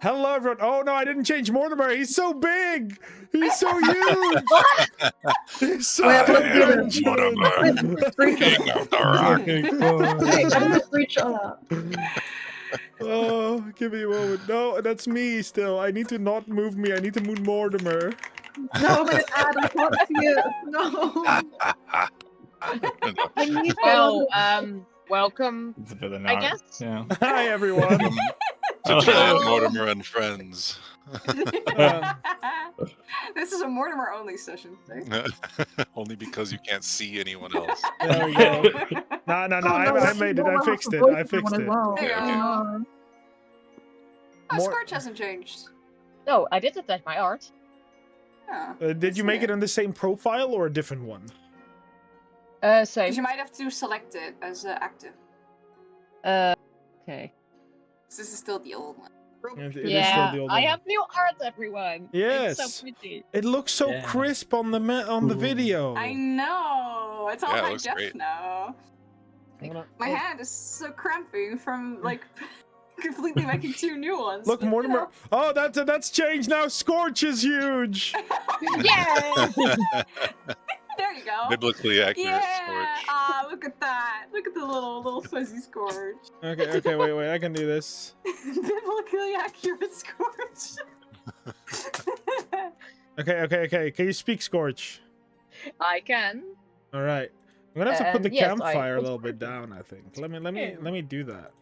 Hello, everyone. Oh, no, I didn't change Mortimer. He's so big. He's so huge. He's so huge. Mortimer, king of the rock. Wait, I'm gonna screenshot that. Oh, give me a moment. No, that's me still. I need to not move me. I need to move Mortimer. No, I'm gonna add. I can't see it. No. I need Well, welcome. It's a bit of an I art, guess. Yeah. Hi, everyone. To Giant Mortimer and friends. This is a Mortimer only session. Only because you can't see anyone else. There we go. No, I made it. I fixed it. I fixed it. There you go. Oh, Scorch hasn't changed. No, I did attach my art. Yeah. Did you make it on the same profile or a different one? Same. 'Cause you might have to select it as active. Okay. This is still the old one. It is Yeah, still the old I one. have new art, everyone. Yes. It's so pretty. It looks so Yeah. crisp on the video. I know. It's all Yeah, it high looks def great. now. My hand is so cramping from like completely making 2 new ones. Look, but, you Mortimer. know. Oh, that's changed now. Scorch is huge. Yeah. There you go. Biblically accurate Yeah. Scorch. Ah, look at that. Look at the little fuzzy Scorch. Okay, wait. I can do this. Biblically accurate Scorch. Okay. Can you speak, Scorch? I can. All right. I'm gonna have to put the Yes, I campfire a was little bit working. down. I think. Let me do that.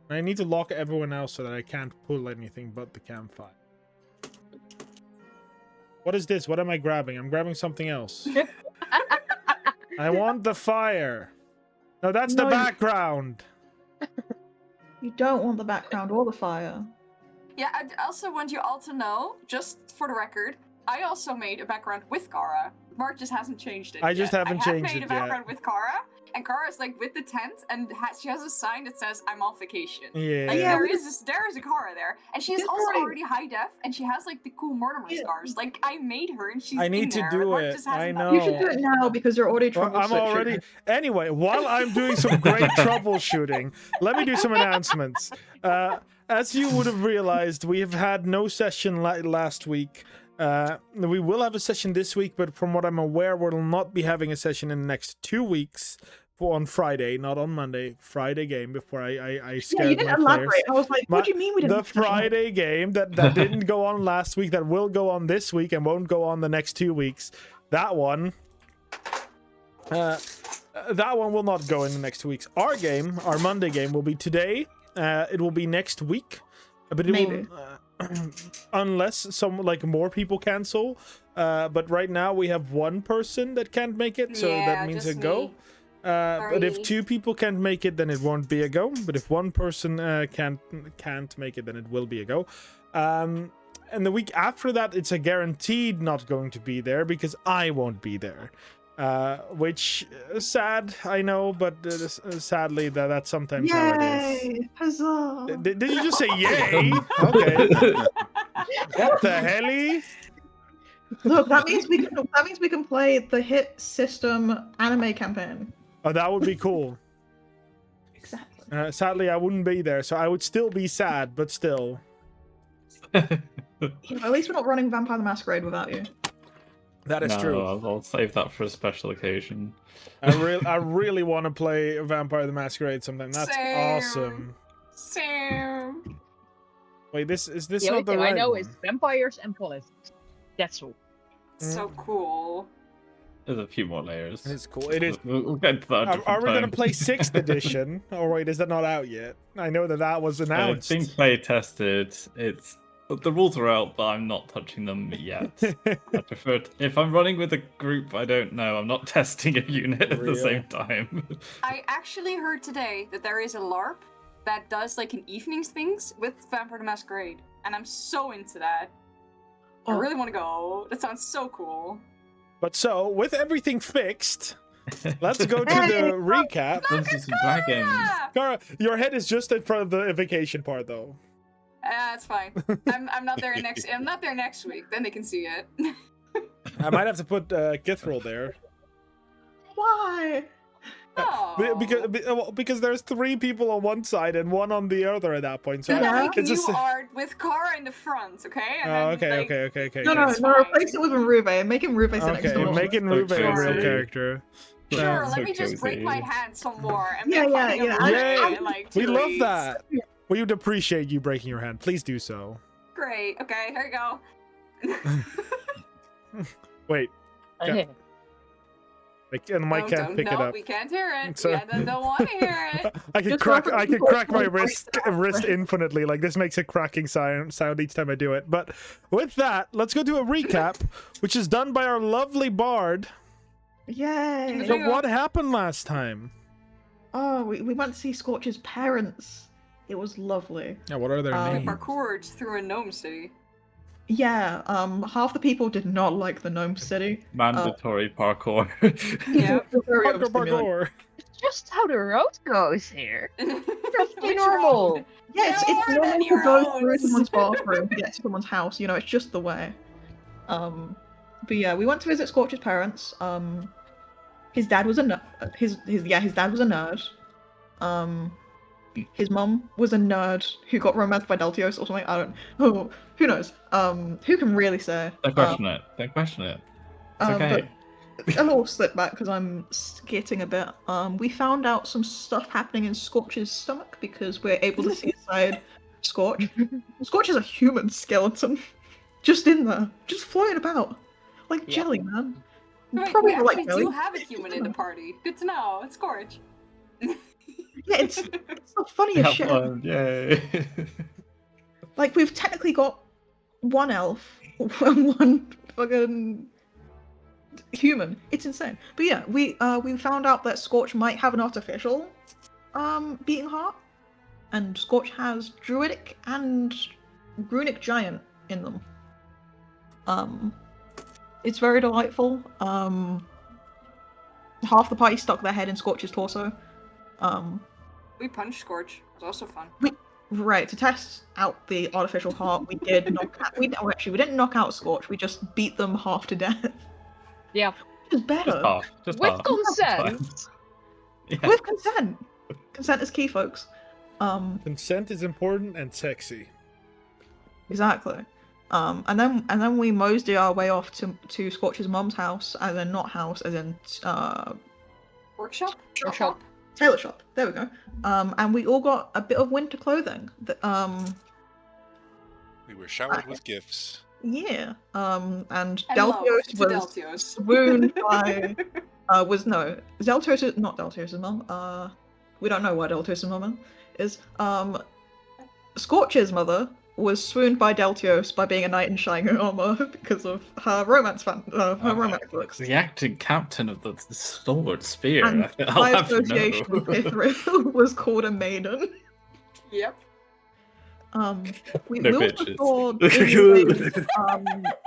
I need to lock everyone else so that I can't pull anything but the campfire. What is this? What am I grabbing? I'm grabbing something else. I want the fire. No, that's the No, background. You don't want the background or the fire. Yeah, I also want you all to know, just for the record, I also made a background with Kara. Mark just hasn't changed it. I just yet. haven't I changed made it a background with Kara, and Kara's like with the tent, and she has a sign that says "I'm on vacation." Yeah. Like Yeah, there is a Kara there, and she is It's also already- already high def, and she has like the cool Mortimer Yeah. scars. Like I made her, and she's I in need to there, do but Mark it. just hasn't I done know. You should do it now because you're already Well, I'm troubleshooting. already. Anyway, while I'm doing some great troubleshooting, let me do some announcements. As you would have realized, we have had no session last week. We will have a session this week, but from what I'm aware, we'll not be having a session in the next 2 weeks. On Friday, not on Monday. Friday game before I Yeah, scared you didn't my elaborate. players. I was like, what do you mean we didn't? The Friday game that didn't go on last week, that will go on this week and won't go on the next 2 weeks. That one will not go in the next 2 weeks. Our game, our Monday game, will be today. It will be next week, but it Maybe. will, unless some more people cancel. But right now we have one person that can't make it, so Yeah, that means a just go. me. But if Sorry. 2 people can't make it, then it won't be a go. But if one person can't make it, then it will be a go. And the week after that, it's a guaranteed not going to be there because I won't be there. Which is sad, I know, but sadly that's sometimes how it is. Yay! Huzzah! Did you just say yay? Okay. What the helly? Look, that means we can play the hit system anime campaign. Oh, that would be cool. Exactly. Sadly, I wouldn't be there, so I would still be sad, but still. At least we're not running Vampire the Masquerade without you. That is No, true. I'll save that for a special occasion. I really want to play Vampire the Masquerade sometime. That's Same. awesome. Sam. Wait, is this The only not the thing right I know one? is vampires and police. That's all. So cool. There's a few more layers. It's cool. It is. We'll get to that. Are we gonna play 6th edition? Oh wait, is that not out yet? I know that was It's announced. being play tested. The rules are out, but I'm not touching them yet. I prefer if I'm running with a group I don't know, I'm not testing a unit at the Real. same time. I actually heard today that there is a LARP that does like an evenings things with Vampire the Masquerade, and I'm so into that. I Oh. really want to go. That sounds so cool. But so, with everything fixed, let's go to the recap. Dungeons and Dragons. Ah! Kara, your head is just in front of the vacation part, though. It's fine. I'm not there next. I'm not there next week. Then they can see it. I might have to put Githril there. Why? Because there's 3 people on one side and 1 on the other at that point. So Then I'm making it's just. you art with Kara in the front, okay? And Oh, then, okay. No, It's no, fine. replace it with Ruve and make him Ruve sit next to Okay, Mom. making Rube a real Cozy. character. Sure, Yeah. let me So just break my cozy. hand some more and Yeah, make yeah, fucking yeah. a Yay. movie in, like 2 We love weeks. that. We would appreciate you breaking your hand. Please do so. Great. Okay, here you go. Wait, Okay. and the mic can't pick it up. We can't hear it. So- We don't want to hear it. I could Just crack. reference I could people crack my like wrist infinitely. Like this makes a cracking sound each time I do it. But with that, let's go to a recap, which is done by our lovely bard. Yay! So Yeah. what happened last time? Oh, we went to see Scorch's parents. It was lovely. Yeah, what are their Um, We names? parkoured through a gnome city. Yeah, half the people did not like the Gnome City. Mandatory parkour. Yeah. It was very Parkour, overstimulating. parkour. It's just how the road goes here. Perfectly Which normal. road? Yeah, it's There normal aren't to go any through roads. someone's bathroom to get to someone's house. You know, it's just the way. But yeah, we went to visit Scorch's parents. His dad was a his dad was a nerd. His mum was a nerd who got romanced by Deltios or something. I don't. Oh, who knows? Who can really say? Don't question it. Don't question it. It's okay. But a little slip back because I'm skating a bit. We found out some stuff happening in Scorch's stomach because we're able to see inside Scorch. Scorch is a human skeleton, just in there, just floating about like Yeah. jelly, man. Wait, Probably we not like actually jelly. do have a human in the party. Good to know. It's Scorch. Yeah, it's the funniest shit. Have fun, yay. Like we've technically got one elf and one fucking human. It's insane. But yeah, we found out that Scorch might have an artificial beating heart, and Scorch has druidic and runic giant in them. It's very delightful. Half the party stuck their head in Scorch's torso. We punched Scorch. It was also fun. Right, to test out the artificial heart, we did knock out, we didn't knock out Scorch, we just beat them half to death. Yeah. Which is better. Just half. Just With half. consent. Yeah. With consent. Consent is key, folks. Consent is important and sexy. Exactly. And then we mosey our way off to Scorch's mum's house, as in not house, as in Workshop? Workshop. tailor shop. There we go. And we all got a bit of winter clothing. We were showered with gifts. Yeah. And And Deltios love to was Deltios. swooned by Deltios is not Deltios' mum. We don't know why Deltios' mum is. Scorch's mother was swooned by Deltios by being a knight in shining armor because of her romance romance books. The acting captain of the sword spear. And I'll by have to association, know. Ithris was called a maiden. Yep. We No also bitches. saw Ingrid's,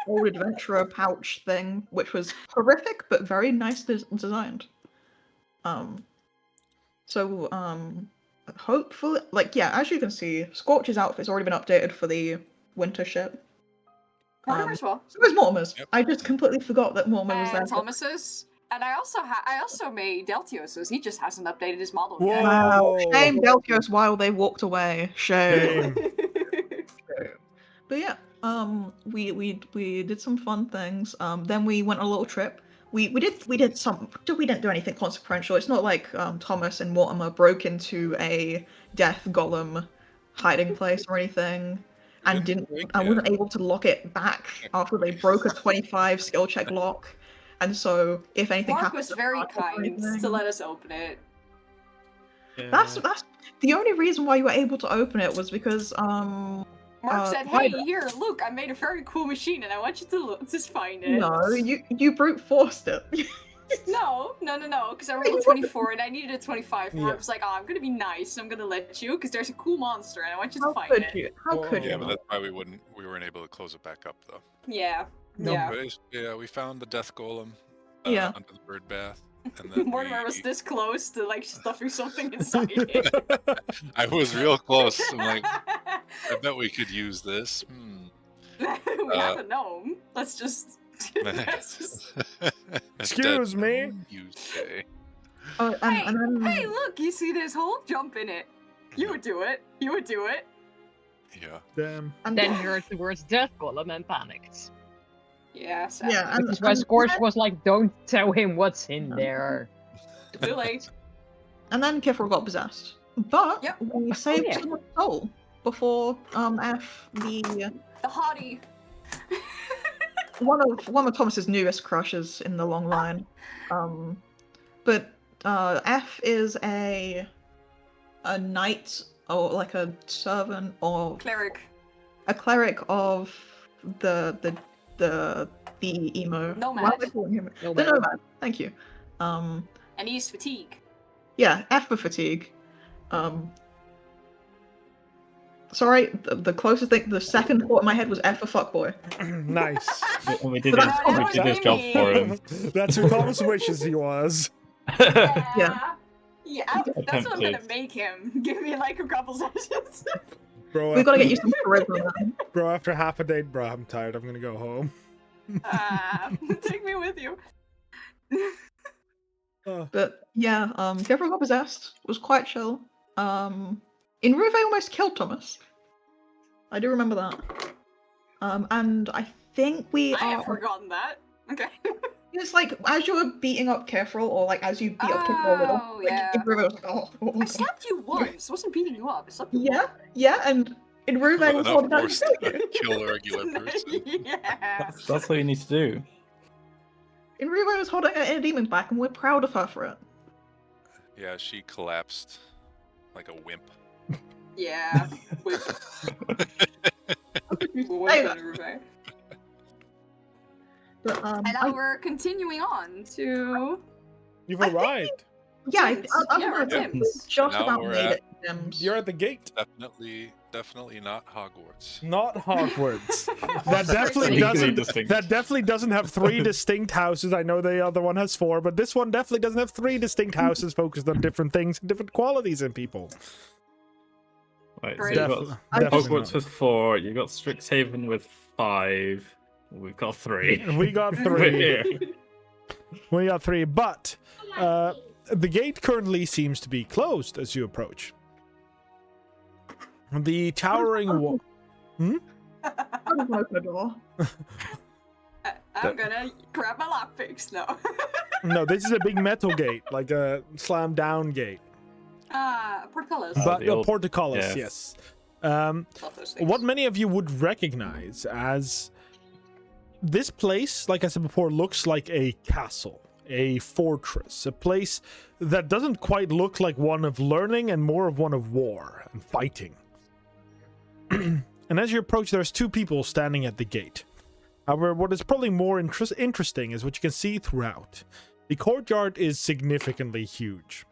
old adventurer pouch thing, which was horrific but very nice designed. Hopefully, as you can see, Scorch's outfit's already been updated for the winter ship. Mortimer as well. So was Mortimer's. Yep. I just completely forgot that Mortimer was there. And Thomas's. And I also made Deltios's. He just hasn't updated his model Whoa. yet. Wow, shame Deltios while they walked away. Shame. But yeah, we did some fun things. Then we went on a little trip. We didn't do anything consequential. It's not like Thomas and Mortimer broke into a death golem hiding place or anything, and wasn't able to lock it back after they broke a 25 skill check lock. And so, if anything Mark happened, was very kind to let us open it. That's the only reason why you were able to open it was because Mark said, "Hey, here, look, I made a very cool machine, and I want you to just find it." no, you brute forced it. No, because I rolled a 24 and I needed a 25. And Mark was like, "Oh, I'm gonna be nice. I'm gonna let you, because there's a cool monster, and I want you to How find could it." you? How could Yeah, you? but that's why we weren't able to close it back up though. Yeah. No, Yeah. But yeah, we found the death golem. Yeah. Under the bird bath. And then Mortimer was this close to like stuffing something inside it. I was real close. I'm like, I bet we could use this. We have a gnome. Let's just. Excuse me. You say. Oh, and then Hey, look! You see this hole? Jump in it. You would do it. You would do it. Yeah. Damn. and Then he heard the words death column and panicked. Yeah, sadly. yeah, and, Which is why Scorch was like, don't tell him what's in there. Too late. and then Kifril got possessed. But Yep. we saved yeah. someone's soul before F the The hottie. one of Thomas's newest crushes in the long line. But F is a knight or like a servant or Cleric. a cleric of the emo. Nomad. Why am I calling him? Nomad. The nomad. Thank you. And he's fatigue. Yeah, F for fatigue. Sorry, the closest thing, the second thought in my head was F for fuckboy. Nice. And we did But his, that's we what did his I job for him. That's who Thomas wishes he was. Yeah. Yeah, that's what I'm gonna Attempted. make him. Give me like a couple sessions. Bro, We've got to get you some charisma, man. bro, after half a date, bro, I'm tired. I'm gonna go home. Take me with you. But yeah, Kefra got possessed. Was quite chill. Inruve almost killed Thomas. I do remember that. And I think we I have are. forgotten that. Okay. It's like as you were beating up Kefril, or like as you beat up Kefril a little, Oh, like, yeah. Inruve was like, oh. I slapped you once. I wasn't beating you up. I slapped you Yeah, yeah, and Inruve was Enough holding back force his to kill a regular once. person. Yeah. That's what you need to do. Inruve was holding a demon back, and we're proud of her for it. Yeah, she collapsed like a wimp. Yeah. With Say that. Ruby. But And now we're continuing on to You've I think arrived. yeah, I Tim's. don't Yeah, know. we're I think we Tim's. just Now about we're made at- it. Tim's. You're at the gate. Definitely not Hogwarts. Not Hogwarts. that That's definitely legally doesn't. distinct. That definitely doesn't have 3 distinct houses. I know the other one has 4, but this one definitely doesn't have 3 distinct houses focused on different things and different qualities in people. Right, so Great. you've Definitely, got definitely Hogwarts not. with 4, you got Strixhaven with 5, we've got 3. We got We're 3. here. We got 3, but the gate currently seems to be closed as you approach. The towering wall. I'll just open the door. I'm gonna grab my lockpicks now. No, this is a big metal gate, like a slam down gate. Portcullis. But the a old- portcullis, yes. Love those things. What many of you would recognize as this place, like I said before, looks like a castle, a fortress, a place that doesn't quite look like one of learning and more of one of war and fighting. And as you approach, there's 2 people standing at the gate. However, what is probably more interesting is what you can see throughout. The courtyard is significantly huge.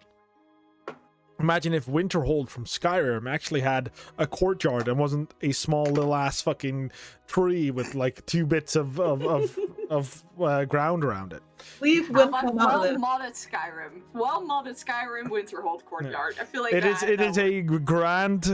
Imagine if Winterhold from Skyrim actually had a courtyard and wasn't a small little ass fucking tree with like 2 bits of ground around it. Leave How about Winter out of this. well-modded Skyrim? Well-modded Skyrim Winterhold Courtyard. I feel like It that, is a grand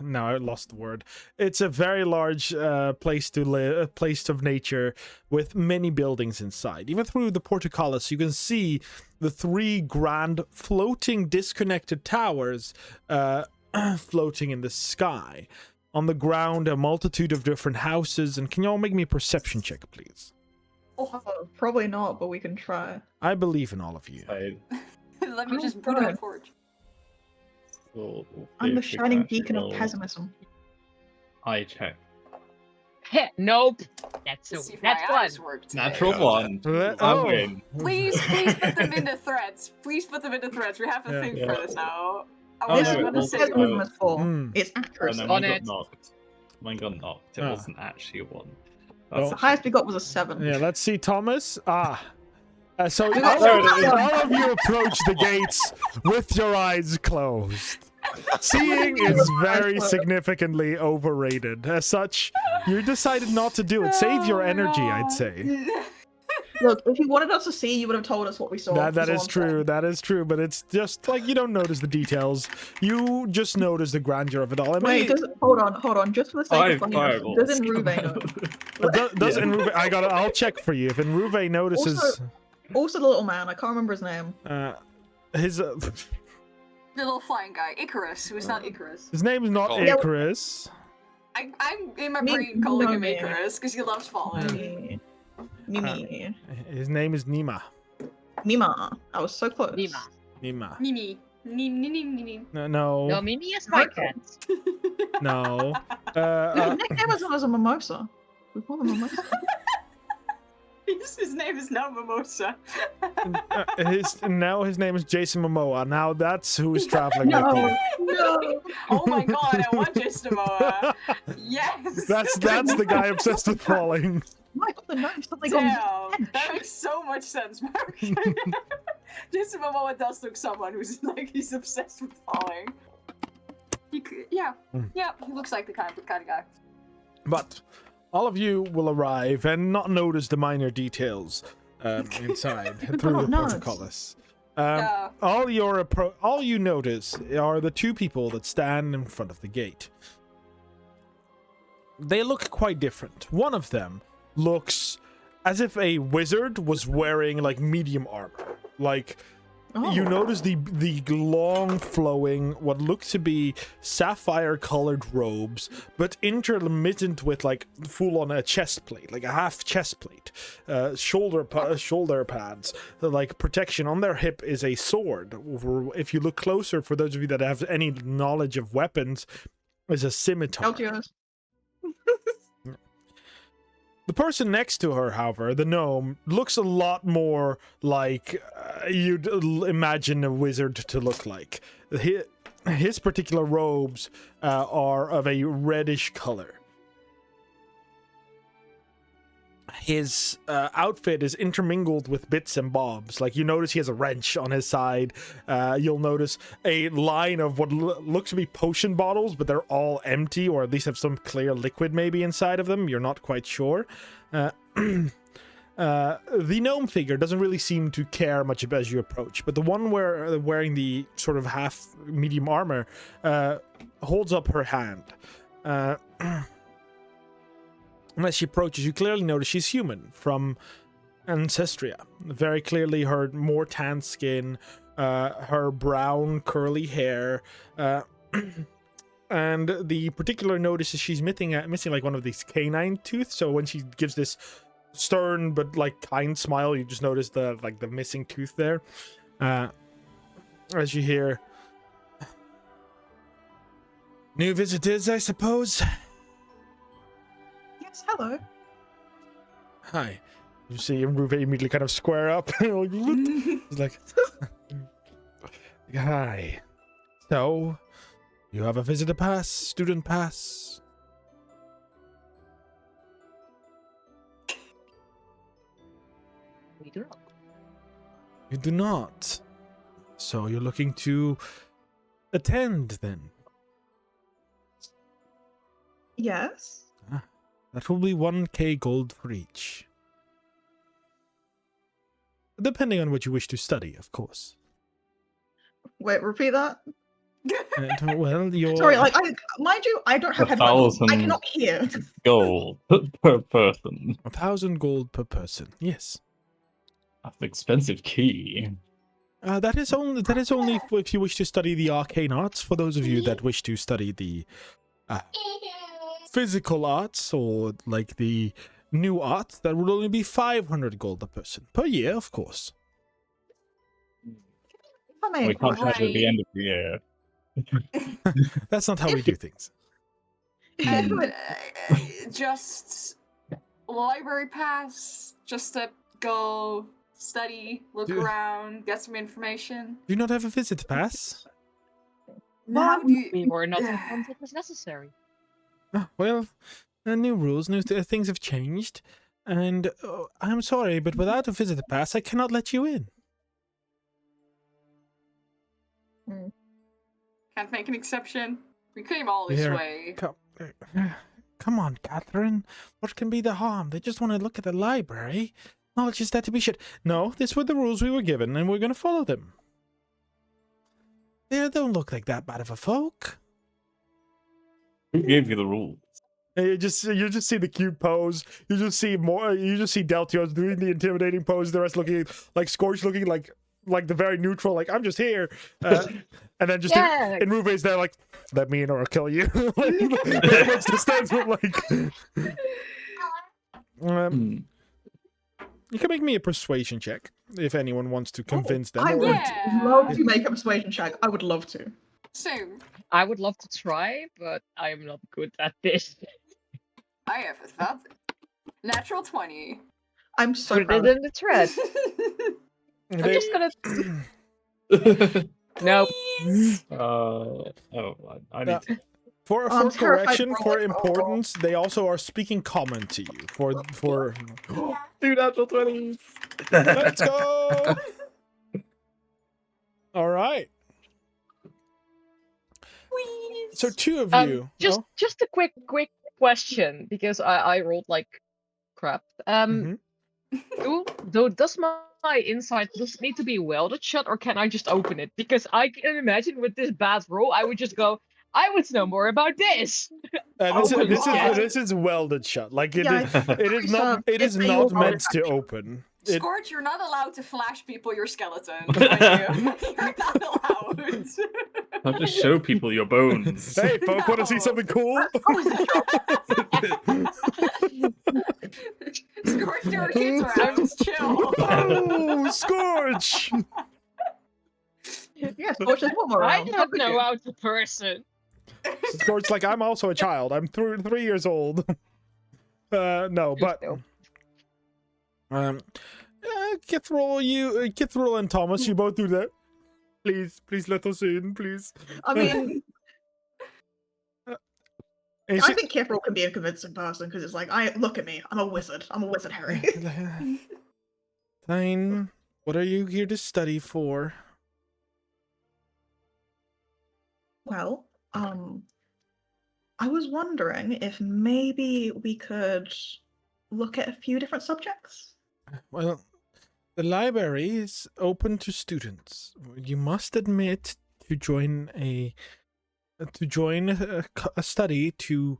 no, I lost the word. It's a very large place to live, a place of nature with many buildings inside. Even through the portcullis, you can see the 3 grand floating disconnected towers floating in the sky. On the ground, a multitude of different houses. And can you all make me a perception check, please? Oh, probably not, but we can try. I believe in all of you. Let me just put it forward. I'm the shining beacon of pessimism. Eye check. Nope. That's Let's see if that's my one. eyes work today. Natural 1. I Oh. win. Please put them into threads. Please put them into threads. We have to Yeah. think Yeah. for this now. I Oh, was This no, is it what the was- pessimism is for. Hmm. It's Oh, accuracy. no, On mine got it. knocked. Mine got knocked. It Ah. wasn't actually a 1. Oh. The highest we got was a 7. Yeah, let's see, Thomas. So I got all of you approach the gates with your eyes closed. Seeing is very significantly overrated. As such, you decided not to do it. Save your energy, I'd say. Look, if you wanted us to see, you would have told us what we saw. That that's all is I'm true. saying. That is true. But it's just like you don't notice the details. You just notice the grandeur of it all. I mean, Wait, hold on. Just for the sake of funniness, fireballs. doesn't Ruve know? does Yeah. Enruve, I'll check for you. If Enruve notices. Also, Also the little man. I can't remember his name. His The little flying guy, Icarus, who's not Icarus. his name is not Oh. Icarus. I'm in my Me- brain calling him no, me. Icarus because he loves falling. Mimi. His name is Nima. Mima. I was so close. Nima. Nima. Mimi. Mimi. No. No, Mimi is my cat. No. The nickname was a mimosa. We call him mimosa. His name is now Mimosa. His name is Jason Momoa. Now that's who's traveling with No. me. No. Oh my god, I want Jason Momoa. Yes. That's the guy obsessed with falling. My god, the name something Damn, on. that makes so much sense, Mark. Jason Momoa does look someone who's like he's obsessed with falling. Yeah, he looks like the kind of guy. But all of you will arrive and not notice the minor details inside through the Nuts. portcullis. Yeah. All you notice are the two people that stand in front of the gate. They look quite different. One of them looks as if a wizard was wearing like medium armor. Like you notice the long flowing, what looks to be sapphire colored robes, but intermittent with like full on a chest plate, like a half chest plate, shoulder pads, like protection. On their hip is a sword. If you look closer, for those of you that have any knowledge of weapons, is a scimitar. LTOs. The person next to her, however, the gnome, looks a lot more like you'd imagine a wizard to look like. His particular robes are of a reddish color. His outfit is intermingled with bits and bobs. Like, you notice he has a wrench on his side. You'll notice a line of what looks to be potion bottles, but they're all empty, or at least have some clear liquid maybe inside of them. You're not quite sure. The gnome figure doesn't really seem to care much as you approach, but the one wearing the sort of half medium armor holds up her hand. As she approaches, you clearly notice she's human from Ancestria. Very clearly her more tan skin, her brown curly hair, and the particular notice is she's missing like one of these canine tooth. So when she gives this stern but like kind smile, you just notice the missing tooth there. As you hear, new visitors, I suppose. Yes, hello. Hi. You see him immediately kind of square up. He's like, hi. So, you have a visitor pass, student pass? We do not. You do not. So you're looking to attend then? Yes. That will be 1k gold for each. Depending on what you wish to study, of course. Wait, repeat that. Well, you're... Sorry, mind you, I don't have headphones. I 1,000 cannot hear. gold per person. 1,000 gold per person, yes. That's an expensive key. That is only if you wish to study the arcane arts. For those of you that wish to study the physical arts or like the new arts, that would only be 500 gold a person per year, of course. If I may We can't inquire, charge at the end of the year. That's not how we do things. And just library pass, just to go study, look Yeah. around, get some information. Do you not have a visit pass? No, We were not informed it was necessary. Well, new rules, new things have changed, and I'm sorry, but without a visitor pass, I cannot let you in. can't make an exception. We came all this Here, way. Come on, Catherine. What can be the harm? They just want to look at the library. Knowledge is that to be shared. No, these were the rules we were given, and we're going to follow them. They don't look like that bad of a folk. Who gave you the rules? And you just see the cute pose. You just see more. You just see Deltios doing the intimidating pose. The rest looking like Scorch, looking like the very neutral. Like I'm just here. And then just Yeah. in Rube's there, like let me in or I'll kill you. Like, very much the stance of like. You can make me a persuasion check if anyone wants to convince them. I or- would Yeah. love to make a persuasion check. I would love to. Same. I would love to try, but I'm not good at this. I have a thought. Natural 20. I'm so Put proud it of in the thread. I'm They- just gonna. Nope. Please. I need to. For I'm terrified correction, for for like- importance, they also are speaking common to you. For Two natural 20s. let's go. All right. Please. So two of you. Just a quick question because I rolled like crap. Mhm. Does my inside need to be welded shut, or can I just open it? Because I can imagine with this bad roll, I would just go. I would know more about this. This is welded shut. Like it Yeah, is. It is not. It is it's a not welded meant to open. It, Scorch, you're not allowed to flash people your skeleton. You're not allowed. I'll just show people your bones. hey, folk, want to see No. something cool? Scorch, there are kids around. Just chill. Oh, Scorch! Yes, Scorch, there's one more I round. don't How could know you? out the person. Scorch, like I'm also a child. I'm 3 years old. No, but Kithral and Thomas, you both do that. Please let us in, please. I mean, And I think Kithral can be a convincing person because it's like, look at me. I'm a wizard, Harry. Fine. What are you here to study for? Well, I was wondering if maybe we could look at a few different subjects. Well, the library is open to students. You must admit to join a study to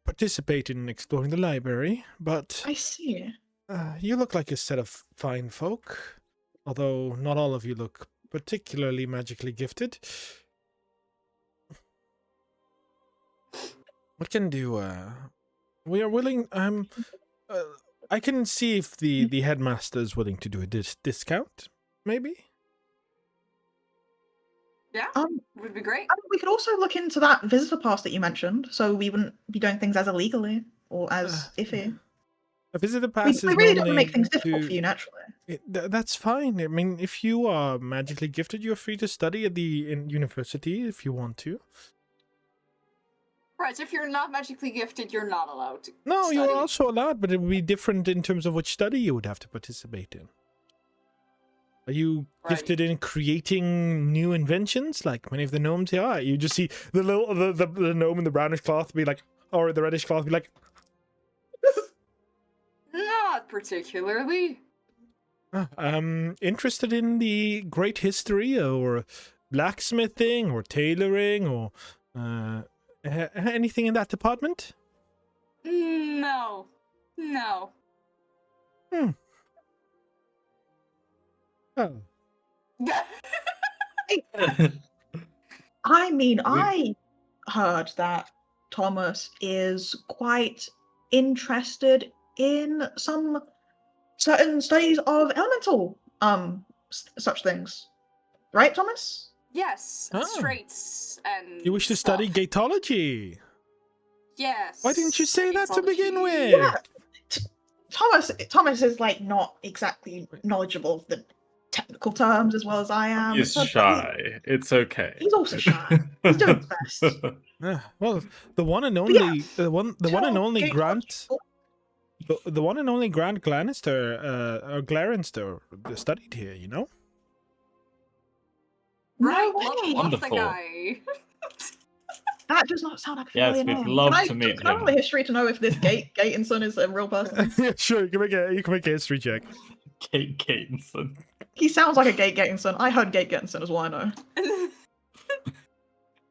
participate in exploring the library, but I see. you look like a set of fine folk, although not all of you look particularly magically gifted. What can do? We are willing. I can see if the headmaster is willing to do a discount, maybe. Yeah, Um, would be great. I mean, we could also look into that visitor pass that you mentioned, so we wouldn't be doing things as illegally or as iffy. A visitor We, pass we is really don't normally make things difficult to- for you, naturally. That's fine. I mean, if you are magically gifted, you're free to study at the university if you want to. Right, so if you're not magically gifted, you're not allowed to No, study. you're also allowed, but it would be different in terms of which study you would have to participate in. Are you Right. gifted in creating new inventions like many of the gnomes here are? You just see the gnome in the brownish cloth be like, or the reddish cloth be like, Not particularly. interested in the great history or blacksmithing or tailoring or anything in that department? No. No. Oh. I mean, I heard that Thomas is quite interested in some certain studies of elemental such things. Right, Thomas? Yes, Ah. straits and You wish to study stuff. gatology? Yes. Why didn't you say that to begin gatology. with? Thomas is like not exactly knowledgeable of the technical terms as well as I am. He's so shy. It's okay. He's also shy. He's doing his best. Well, the one and yeah, only, the one and only Gatology- Grant, the one and only Grant Glanister, or Glarenster studied here. You know. Right, No love way. the Wonderful. guy. That does not sound like a Yes, familiar we'd name. love Can to meet can I roll him. a history to know if this Gatenson is a real person? Yeah, sure. You can make a history check. Kate Gatenson. He sounds like a Gatenson. I heard Gatenson is what I know.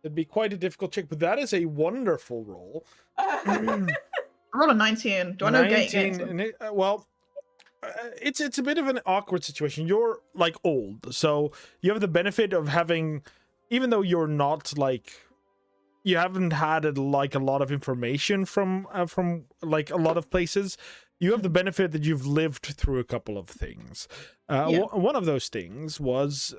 It'd be quite a difficult check, but that is a wonderful roll. I rolled a 19. Do I know gate? 19, and it's a bit of an awkward situation. You're like old, so you have the benefit of having, even though you're not like, you haven't had a lot of information from like a lot of places. You have the benefit that you've lived through a couple of things. One of those things was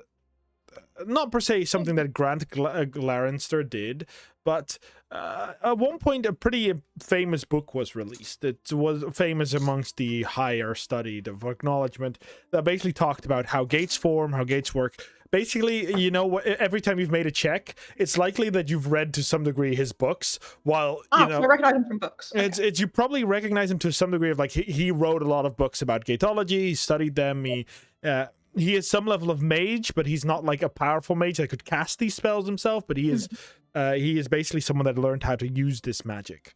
not per se something that Grant Glarenster did, but at one point a pretty famous book was released. It was famous amongst the higher studied of acknowledgement that basically talked about how gates form, how gates work. Basically, you know, every time you've made a check, it's likely that you've read to some degree his books. While you know, so I recognize him from books. Okay. it's you probably recognize him to some degree of like he wrote a lot of books about gatology. He studied them. He has some level of mage, but he's not like a powerful mage that could cast these spells himself. But he is basically someone that learned how to use this magic.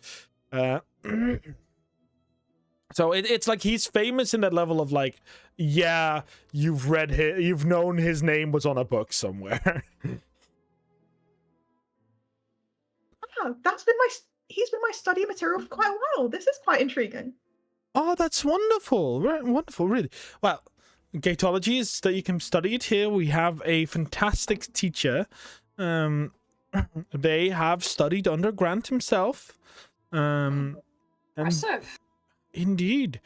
So it's like he's famous in that level of like, yeah, you've known his name was on a book somewhere. Oh, he's been my study material for quite a while. This is quite intriguing. Oh, that's wonderful. Wonderful, really. Well, gatology is that you can study it here. We have a fantastic teacher. They have studied under Grant himself. Impressive. Indeed.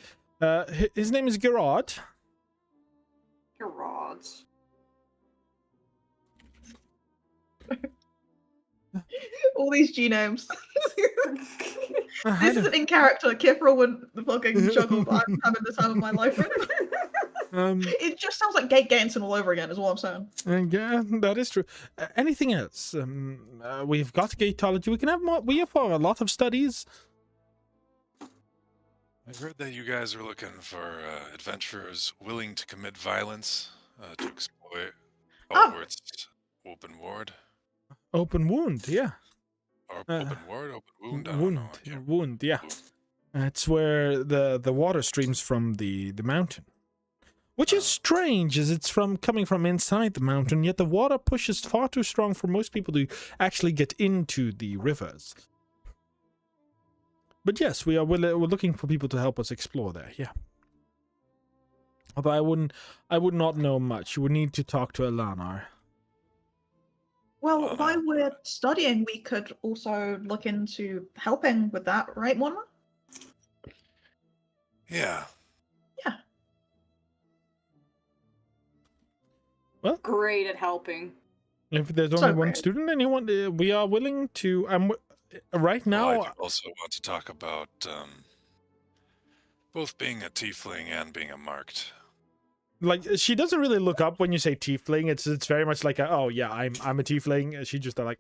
His name is Gerard. Gerard's. All these G names. This isn't in character. Kifra wouldn't fucking juggle, but I'm having the time of my life. It just sounds like Gate Ganson all over again, is what I'm saying. Yeah, that is true. Anything else? We've got gatology. We can have more. We have a lot of studies. I heard that you guys are looking for adventurers willing to commit violence to exploit Outward's open ward. Open wound, yeah. Or open ward, open wound. I don't Wound, know. Yeah. wound, yeah. That's where the water streams from the mountain. Which is strange, as it's coming from inside the mountain, yet the water pushes far too strong for most people to actually get into the rivers. But yes, we're looking for people to help us explore there, yeah. Although I would not know much. You would need to talk to Elanar. Well, while we're studying, we could also look into helping with that, right, Monma? Yeah. Yeah. Well, Great at helping. if there's So only one great. student, we are willing to. Right now, Well, I do also want to talk about both being a tiefling and being a marked. like she doesn't really look up when you say tiefling. It's very much like oh yeah, I'm a tiefling. She just like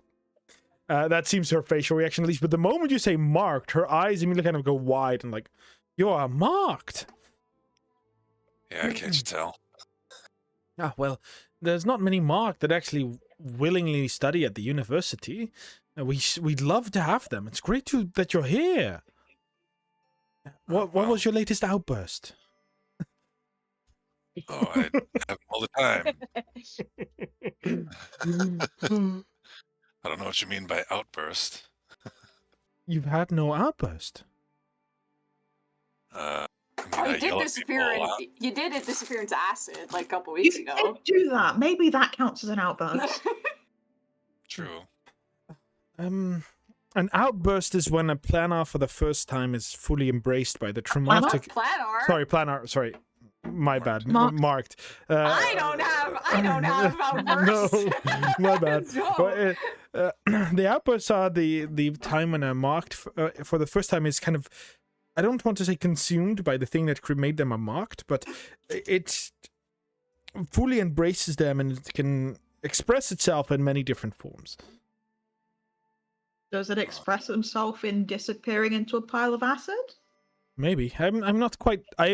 that seems her facial reaction at least. But the moment you say marked, her eyes immediately kind of go wide and like, you are marked. Yeah, can't you tell? Ah, well, there's not many marked that actually willingly study at the university. We'd love to have them. It's great that you're here. What was your latest outburst? Oh, I have them all the time. I don't know what you mean by outburst. You've had no outburst. I Oh, mean, I you yell did at disappear. people a lot. You did it disappear into acid like a couple You weeks did ago. do that. Maybe that counts as an outburst. True. An outburst is when a planar for the first time is fully embraced by the traumatic. Planar. Sorry, planar. Sorry, my bad. Marked. Marked. I don't have outbursts. No, my bad. No. But, the outbursts are the time when a marked for the first time is kind of, I don't want to say consumed by the thing that made them a marked, but it fully embraces them and it can express itself in many different forms. Does it express himself in disappearing into a pile of acid? Maybe. I'm not quite. I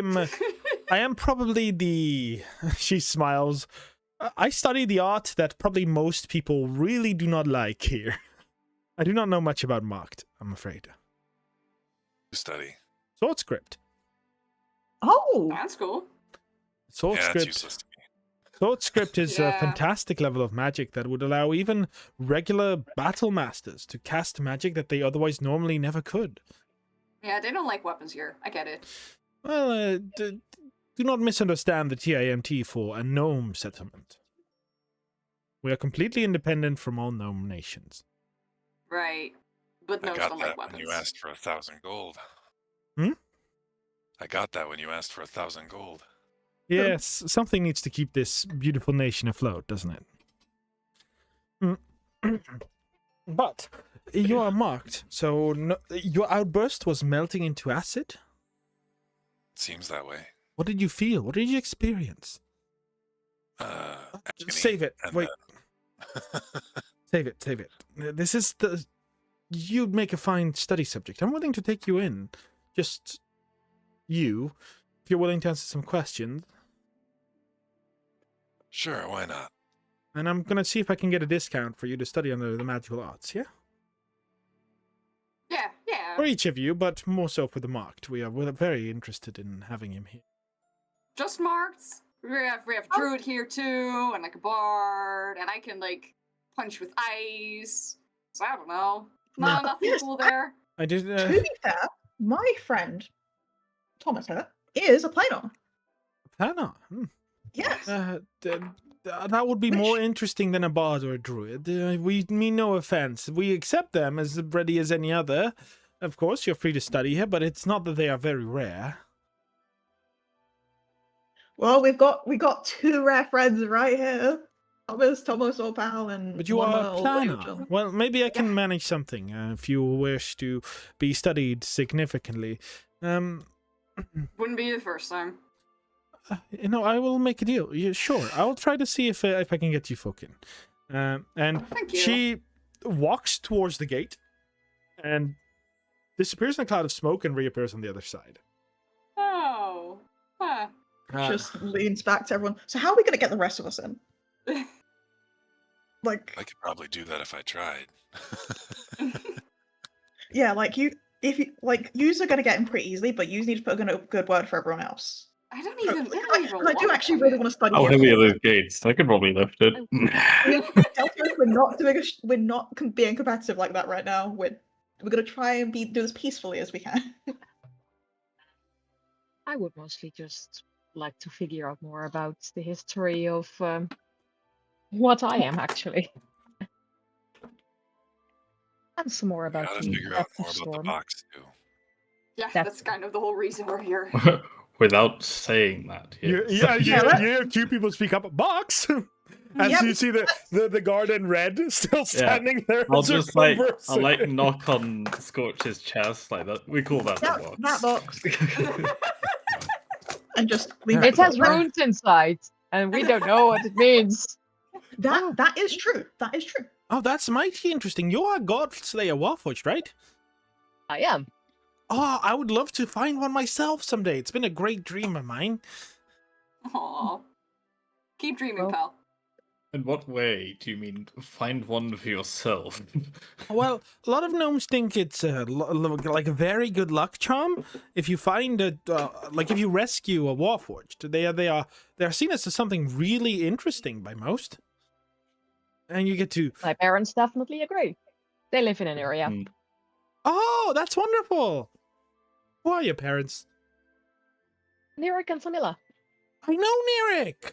am probably the. She smiles. I study the art that probably most people really do not like here. I do not know much about marked, I'm afraid. Study. Sword script. Oh! That's cool. Sword Yeah, that's script. useless to me. Thought script is a Yeah. fantastic level of magic that would allow even regular battle masters to cast magic that they otherwise normally never could. Yeah, they don't like weapons here. I get it. Well, do not misunderstand the TIMT for a gnome settlement. We are completely independent from all gnome nations. Right. But I no, got don't that like when weapons. you asked for 1,000 gold. Hmm? I got that when you asked for 1,000 gold. Yes, something needs to keep this beautiful nation afloat, doesn't it? Mm. But you are marked, so your outburst was melting into acid? It seems that way. What did you feel? What did you experience? Agony, Save it. and Wait. Save it. Save it. This is the... You'd make a fine study subject. I'm willing to take you in. Just you. If you're willing to answer some questions. Sure, why not? And I'm going to see if I can get a discount for you to study under the magical arts, yeah? Yeah, yeah. For each of you, but more so for the marked. We're very interested in having him here. Just marked. We have druid here too, and like a bard, and I can like punch with ice. So I don't know. No, Yeah. nothing Yes, cool there. I did... To be fair, my friend Thomas here is a planar. Hannah. Yes. That would be more interesting than a bard or a druid. We mean no offense. We accept them as ready as any other. Of course, you're free to study here, but it's not that they are very rare. Well, we got two rare friends right here. Thomas Opal, and But you are a Mona planner. Oldangel. Well, maybe I can manage something if you wish to be studied significantly. Wouldn't be the first time. I will make a deal. Yeah, sure, I will try to see if I can get you folk in. And Thank you. she walks towards the gate and disappears in a cloud of smoke and reappears on the other side. Oh. Huh. Just leans back to everyone. So how are we gonna get the rest of us in? Like, I could probably do that if I tried. yeah, like yous are gonna get in pretty easily, but you need to put in a good word for everyone else. I don't even. And I do want actually to really come want to study. How it. heavy are those gates? I could probably lift it. We're not being competitive like that right now. We're gonna try and do this peacefully as we can. I would mostly just like to figure out more about the history of what I am actually. And some more I about gotta the figure out depth more of about the storm. box, too. Yeah, That's- that's kind of the whole reason we're here. Without saying that. Yes. Yeah, two people speak up a box. As Yep. you see the guard in red still standing there. I'll as you're just I'll conversing. knock on Scorch's chest like that. We call that Yep, the that box. And just lean Yeah. back It has to them. runes inside, and we don't know what it means. That is true. That is true. Oh, that's mighty interesting. You are God Slayer Warforged, right? I am. Oh, I would love to find one myself someday. It's been a great dream of mine. Aww. Keep dreaming, Well- pal. In what way do you mean find one for yourself? Well, a lot of gnomes think it's like a very good luck charm. If you find if you rescue a Warforged, they are seen as something really interesting by most. And you get to, My parents definitely agree. They live in an area. Mm. oh, that's wonderful. Who are your parents? Nerik and Samila. I know Nerik.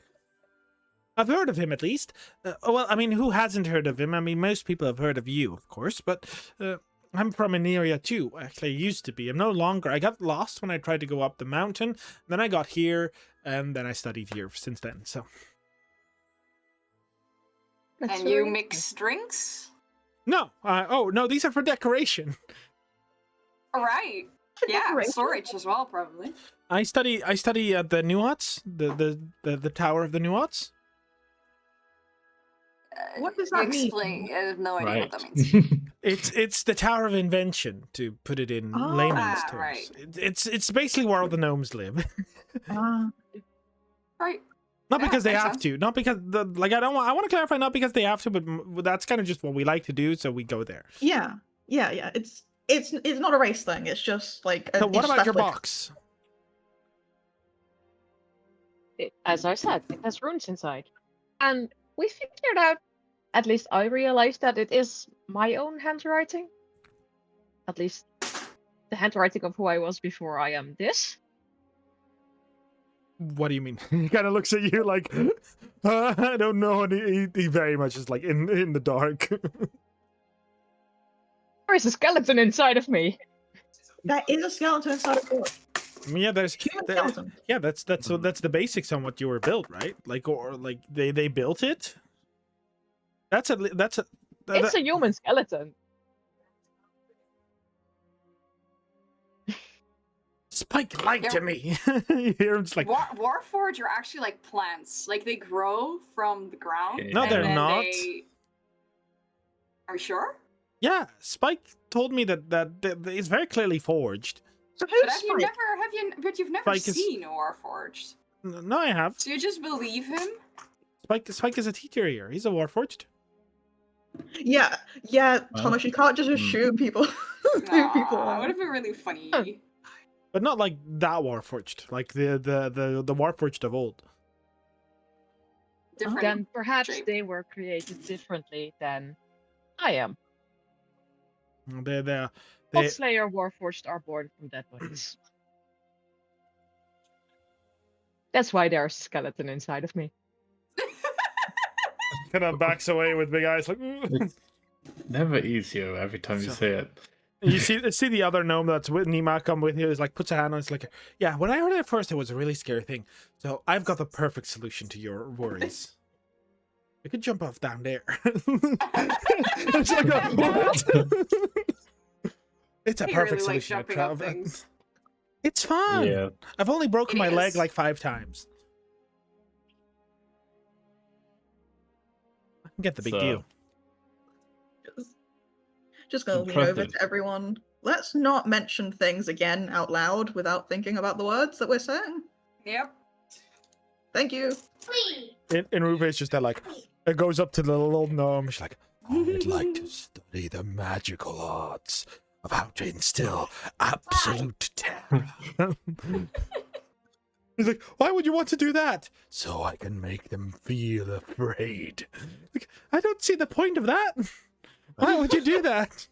I've heard of him, at least. Well, I mean, who hasn't heard of him? I mean, most people have heard of you, of course, but I'm from an area too. Actually, I used to be. I'm no longer. I got lost when I tried to go up the mountain. Then I got here, and then I studied here since then. So, That's And you really mix drinks? no. No, these are for decoration. Alright. Yeah, Decoration. storage as well, probably. I study at the Nuats, the Tower of the Nuats. What does that mean? Explain. I have no idea Right. what that means. It's the Tower of Invention, to put it in layman's terms. right. It's basically where all the gnomes live. Right. Not Yeah, because they makes have sense. to. Not because I want to clarify. Not because they have to, but that's kind of just what we like to do. So we go there. Yeah. It's not a race thing. It's just like. So what it's about your just like- box? As I said, it has runes inside. And we figured out, at least I realized, that it is my own handwriting. At least the handwriting of who I was before I am this. What do you mean? He kind of looks at you like, I don't know. And he very much is like in the dark. There is a skeleton inside of me. There is a skeleton inside of yours. Yeah, there's Human skeleton. yeah, that's the basics on what you were built, right? Like or like they built it. That's a It's a human skeleton. Spike lied to me. You hear him just like Warforged are actually like plants. Like they grow from the ground. Okay. No, and they're then not. Are you sure? yeah. Spike told me that it's very clearly forged. So But who's have you Spike? never but you've never Spike is- seen Warforged. No, I have. So you just believe him? Spike is a teacher here. He's a warforged. Yeah, Thomas, you can't just assume people. who people Aw, are. would have been really funny. But not like that warforged, like the warforged of old. Different. Then perhaps shape. they were created differently than I am. They Slayer Warforged are born from dead bodies. That's why there's a skeleton inside of me. kind of backs away with big eyes like. It's never easier every time you So- say it. You see the other gnome that's with Nima come with you is like puts a hand on. It's like, yeah. When I heard it at first, it was a really scary thing. So I've got the perfect solution to your worries. You could jump off down there. It's like what? It's a He perfect really likes solution. jumping off things. It's fun. Yeah. I've only broken It my leg is. like 5 times. I can get the big So- deal. Just gonna lean over Impressive. to everyone. Let's not mention things again out loud without thinking about the words that we're saying. Yep. Thank you. In Ruby, it's just that like it goes up to the little gnome. She's like, I'd like to study the magical arts of how to instill absolute terror. He's like, why would you want to do that? So I can make them feel afraid. Like, I don't see the point of that. Why would you do that?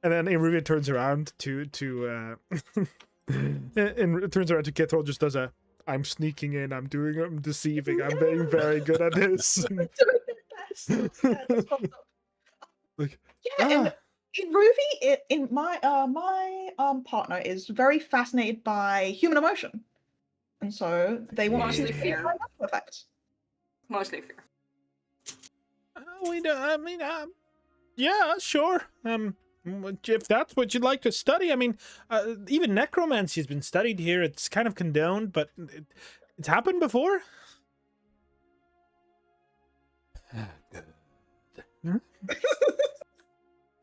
And then Iruvia turns around to and turns around to Kithral, just does a I'm sneaking in, I'm deceiving, I'm being very good at this. Doing their best. Yeah, that's fucked up. Like, Yeah, ah. in Ruby, in my partner is very fascinated by human emotion, and so they want Mostly to fear. find out effects. Mostly fear. We don't, I mean, yeah, sure. If that's what you'd like to study, I mean, even necromancy has been studied here. It's kind of condoned, but it's happened before.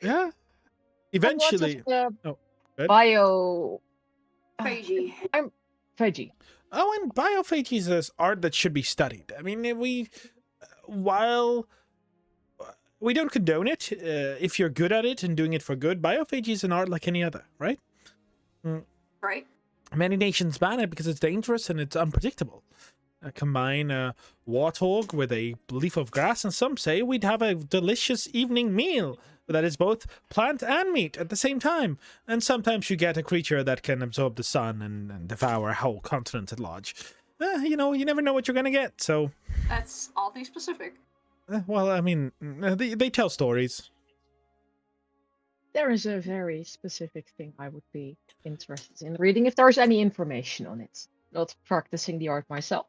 Yeah. Eventually. What Oh, of good. bio Crazy. Phagy. Oh, and biophagy is art that should be studied. I mean, while we don't condone it, if you're good at it and doing it for good, biophagy is an art like any other, right? Right? Many nations ban it because it's dangerous and it's unpredictable. Combine a warthog with a leaf of grass, and some say we'd have a delicious evening meal that is both plant and meat at the same time. And sometimes you get a creature that can absorb the sun and devour a whole continent at large. You never know what you're gonna get. So, That's oddly specific. well, I mean, they tell stories. There is a very specific thing I would be interested in reading if there's any information on it. Not practicing the art myself.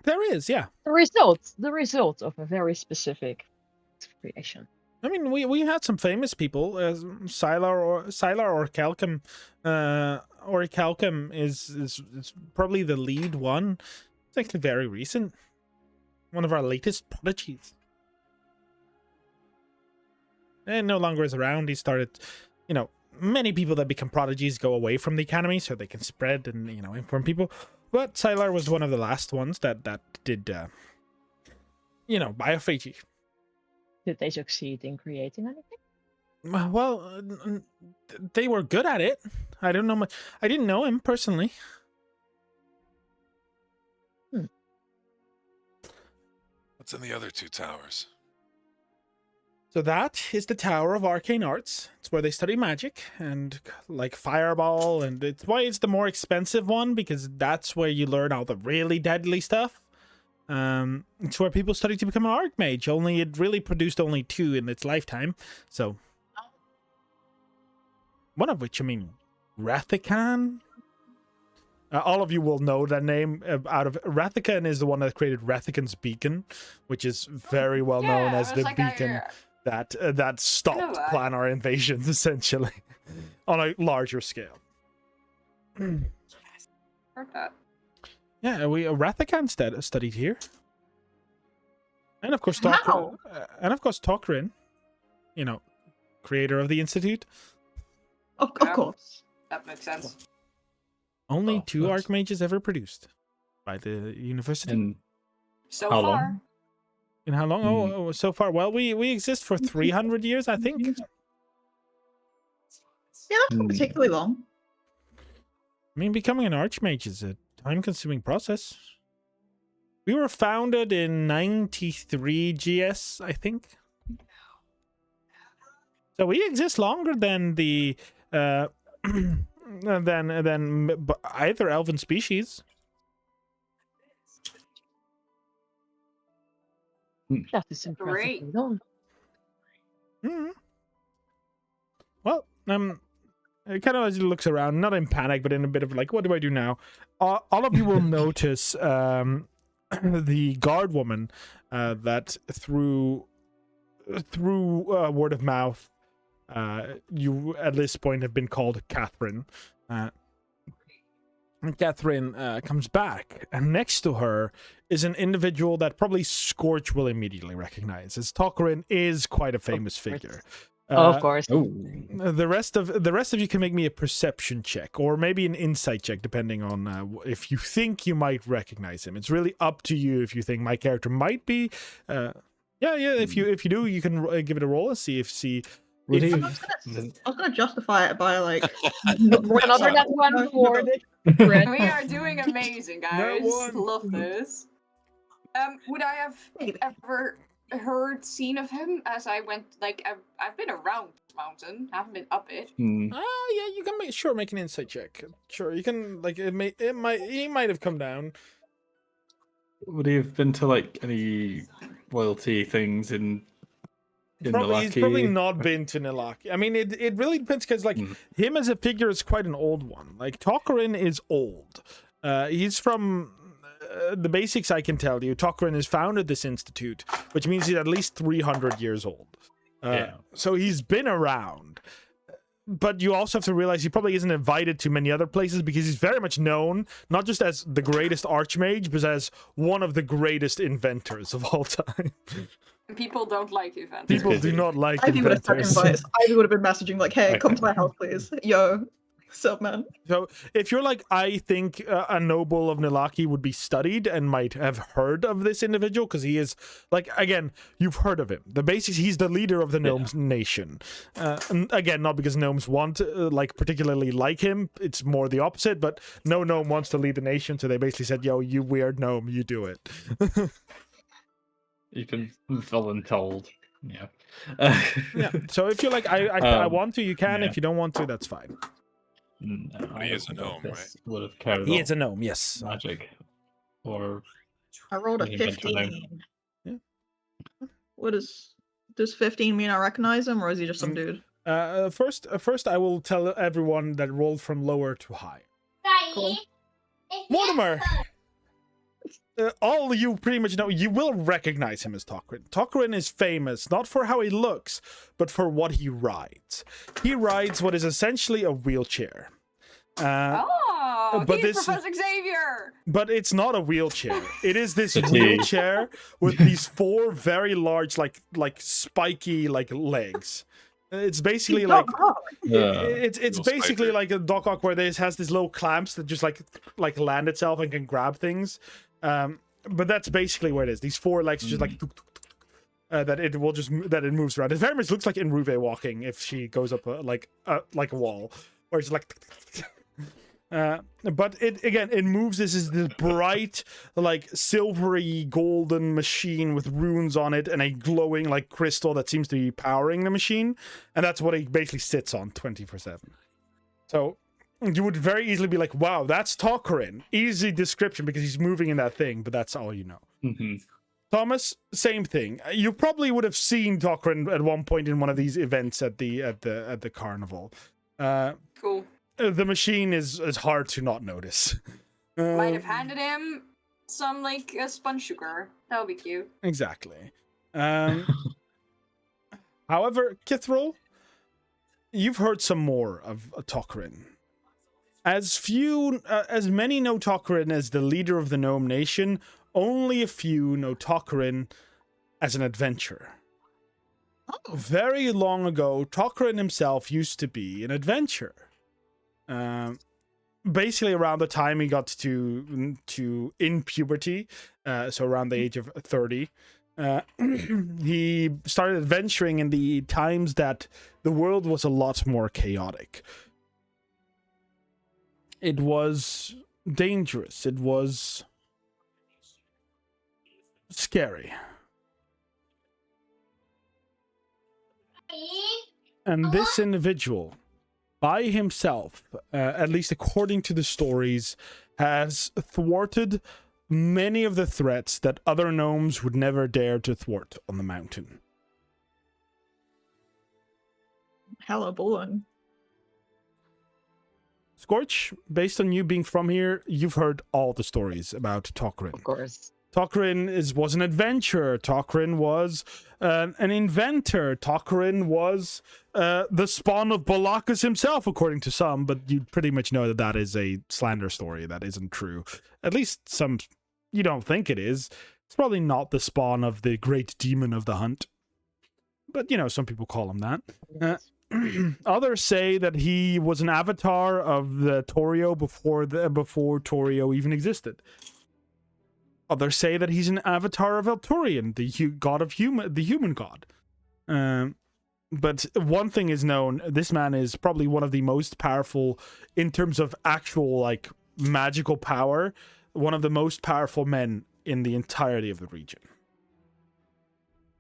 There is, yeah. The result of a very specific creation. I mean, we had some famous people. Sylar or Calcum. Orichalcum is probably the lead one. It's actually very recent. One of our latest prodigies. And no longer is around. He started, many people that become prodigies go away from the academy so they can spread and, inform people. But Sylar was one of the last ones that did, biophagy. Did they succeed in creating anything? Well, they were good at it. I don't know much. I didn't know him personally. What's in the other 2 towers? So that is the Tower of Arcane Arts. It's where they study magic and like fireball, and it's why it's the more expensive one, because that's where you learn all the really deadly stuff. It's where people study to become an archmage. Only it really produced only 2 in its lifetime. So one of which, I mean, Rathican. All of you will know that name out of Rathican is the one that created Rathican's beacon, which is very well known as the beacon that stopped planar invasions, essentially, on a larger scale. Heard that. Yeah, Rathican studied here, and of course Tocorin, you know, creator of the institute. Of course. That makes sense. Only 2 archmages ever produced by the university. And So how far. long? And how long? Oh, so far. Well, we exist for 300 years, I think. Yeah, that's not particularly long. I mean, becoming an archmage is a time-consuming process. We were founded in 93 GS, I think. So we exist longer than the than either elven species. That is impressive. Great. Well, it kind of as he looks around, not in panic, but in a bit of like, what do I do now? All of you will notice the guard woman that through word of mouth, you at this point have been called Catherine. Catherine comes back, and next to her is an individual that probably Scorch will immediately recognize, as Tocorin is quite a famous figure. Of course. The rest of you can make me a perception check, or maybe an insight check, depending on if you think you might recognize him. It's really up to you if you think my character might be. If you do, you can give it a roll and see if. I was gonna justify it by like Another net one for the We are doing amazing, guys. No one. Love this. Would I have ever seen of him as I went? Like, I've been around this mountain, haven't been up it. Yeah, you can make an insight check. Sure, you can like he might have come down. Would he have been to like any royalty things in He's Nilaki? probably not been to Nilaki. I mean, it really depends, because like him as a figure is quite an old one. Like Tocorin is old. He's from the basics I can tell you. Tocorin has founded this institute, which means he's at least 300 years old. So he's been around. But you also have to realize he probably isn't invited to many other places, because he's very much known, not just as the greatest archmage, but as one of the greatest inventors of all time. People don't like events. People do not like Ivy would have sent inventors. invites. Ivy would have been messaging like, "Hey, come to my house, please." Yo, sup, man? So if you're like, I think a noble of Nilaki would be studied and might have heard of this individual, because he is, like, again, you've heard of him. The basics, he's the leader of the Gnomes nation. And again, not because Gnomes want, particularly like him. It's more the opposite, but no Gnome wants to lead the nation, so they basically said, yo, you weird Gnome, you do it. You've been voluntold. Yeah. Yeah. So if you're like, I want to, you can. Yeah. If you don't want to, that's fine. No, He is a gnome, this would have carried He on is a gnome, yes. magic, or I rolled a Maybe eventually. 15. Yeah. Does 15 mean I recognize him, or is he just some dude? First, I will tell everyone that rolled from lower to high. Cool. Mortimer! All you pretty much know, you will recognize him as Tocorin. Tocorin is famous, not for how he looks, but for what he rides. He rides what is essentially a wheelchair. But he's Professor Xavier! But it's not a wheelchair. It is this It is. wheelchair with these 4 very large, like spiky, legs. It's basically like it's Little basically spiker. like a Doc Ock where this has these little clamps that just like land itself and can grab things. But that's basically what it is. These 4 legs just like that it moves around. It very much looks like Inruve walking if she goes up like a wall, or it's like. But it moves. This is this bright, like silvery golden machine with runes on it and a glowing like crystal that seems to be powering the machine, and that's what it basically sits on 24/7. So you would very easily be like, "Wow, that's Tocorin." Easy description because he's moving in that thing, but that's all you know. Mhm. Thomas, same thing. You probably would have seen Tocorin at one point in one of these events at the carnival. Cool. The machine is hard to not notice. Might have handed him some like sponge sugar. That would be cute. Exactly. However, Kithril, you've heard some more of Tocorin. As many know Tocorin as the leader of the Gnome Nation, only a few know Tocorin as an adventurer. Oh. Very long ago, Tocorin himself used to be an adventurer. Basically around the time he got to in puberty, so around the age of 30, he started adventuring in the times that the world was a lot more chaotic. It was dangerous. It was scary. And this individual, by himself, at least according to the stories, has thwarted many of the threats that other gnomes would never dare to thwart on the mountain. Hella bowling. Scorch, based on you being from here, you've heard all the stories about Tocorin. Of course. Tocorin was an adventurer. Tocorin was an inventor. Tocorin was the spawn of Balakis himself, according to some, but you pretty much know that that is a slander story. That isn't true. At least some, you don't think it is. It's probably not the spawn of the great demon of the hunt. But, you know, some people call him that. Others say that he was an avatar of the Torio before Torio even existed. Others say that he's an avatar of Elturian, the human god. But one thing is known: this man is probably one of the most powerful in terms of actual like magical power. One of the most powerful men in the entirety of the region.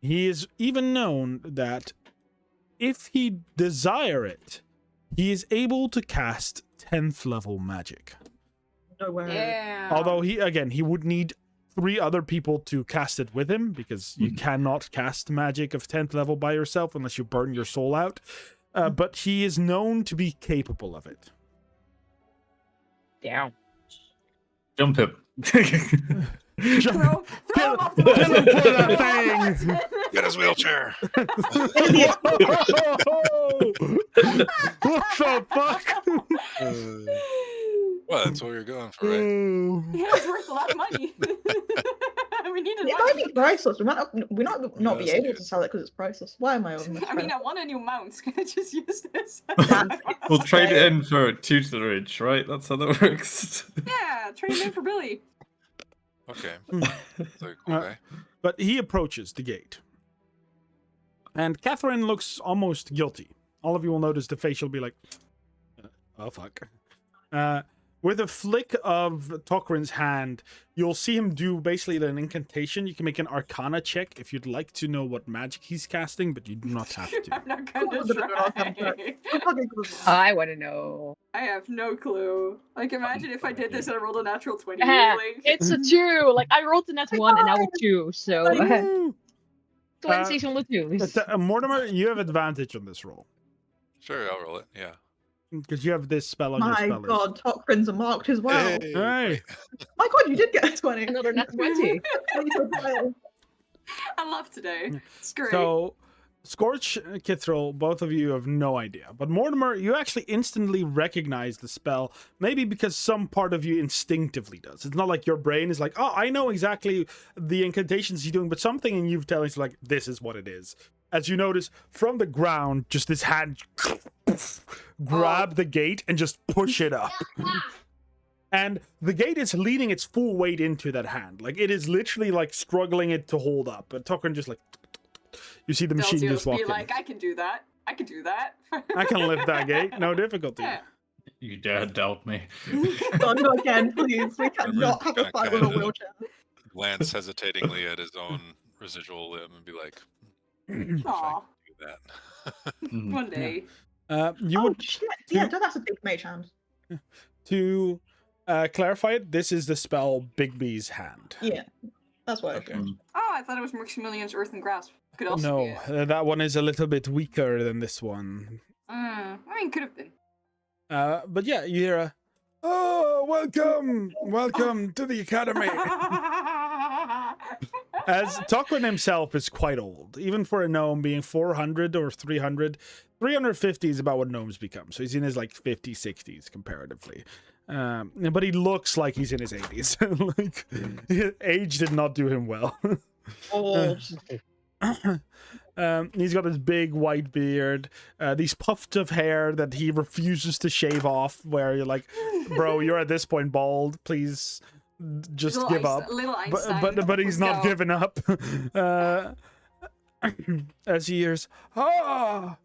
He is even known that if he desire it, he is able to cast 10th level magic. No way. Yeah. Although he would need 3 other people to cast it with him, because you cannot cast magic of 10th level by yourself unless you burn your soul out. But he is known to be capable of it. Yeah. Jump him. Throw him off the Get him for that mountain. thing! Get his wheelchair. What the fuck? Well, that's what you're going for, right? Yeah, it's worth a lot of money. We need It might be priceless. We might not be that's able good. to sell it because it's priceless. Why am I on this? I mean, I want a new mount. Can I just use this? We'll trade it in for tutorage, right? That's how that works. Yeah, trade it in for Billy. Okay. That's a cool guy. But he approaches the gate. And Catherine looks almost guilty. All of you will notice the face will be like, oh fuck. With a flick of Tocorin's hand, you'll see him do basically an incantation. You can make an Arcana check if you'd like to know what magic he's casting, but you do not have to. I'm not gonna try. I want to know. I have no clue. Like, imagine if I did this and I rolled a natural 20. Yeah, Like... it's a 2. Like, I rolled the net 1 and now a 2, so... Woo! 20's on the 2. Mortimer, you have advantage on this roll. Sure, I'll roll it. Yeah. Because you have this spell on your My spell list. god, Tocorin's are marked as well. Hey. Hey! My god, you did get a 20. Another net 20. I love today. It's great. So, Scorch and Kithril, both of you have no idea. But Mortimer, you actually instantly recognize the spell, maybe because some part of you instinctively does. It's not like your brain is like, oh, I know exactly the incantations he's doing, but something in you telling you, like, this is what it is. As you notice, from the ground, just this hand grab the gate and just push it up. And the gate is leaning its full weight into that hand. Like, it is literally, like, struggling it to hold up. But Tocorin just, like... You see the machine They'll just walk be in. like, I can do that. I can do that. I can lift that gate, no difficulty. Yeah. You dare doubt me. God, not again, please. We cannot have a Kinda- fight with a kinda wheelchair. Glance hesitatingly at his own residual limb and be like, if I Aw, can do that. Mhm. one day. You Oh, would shit. Yeah, that's a big mage hand. to clarify it. This is the spell Bigby's hand. Yeah, that's what I Okay. thought. Oh, I thought it was Maximilian's Earth and Grasp. Could also No, be it. that one is a little bit weaker than this one. I mean, could have been. But yeah, you hear a, "Oh, welcome to the academy." As Tocorin himself is quite old, even for a gnome being 400 or 300. 350 is about what gnomes become, so he's in his like 50s, 60s comparatively. But he looks like he's in his 80s. Like, age did not do him well. Old. He's got his big white beard, these puffs of hair that he refuses to shave off, where you're like, bro, you're at this point bald, please just Little give up. Little Einstein. But he's Let's not go. giving up. As he hears, "Ah,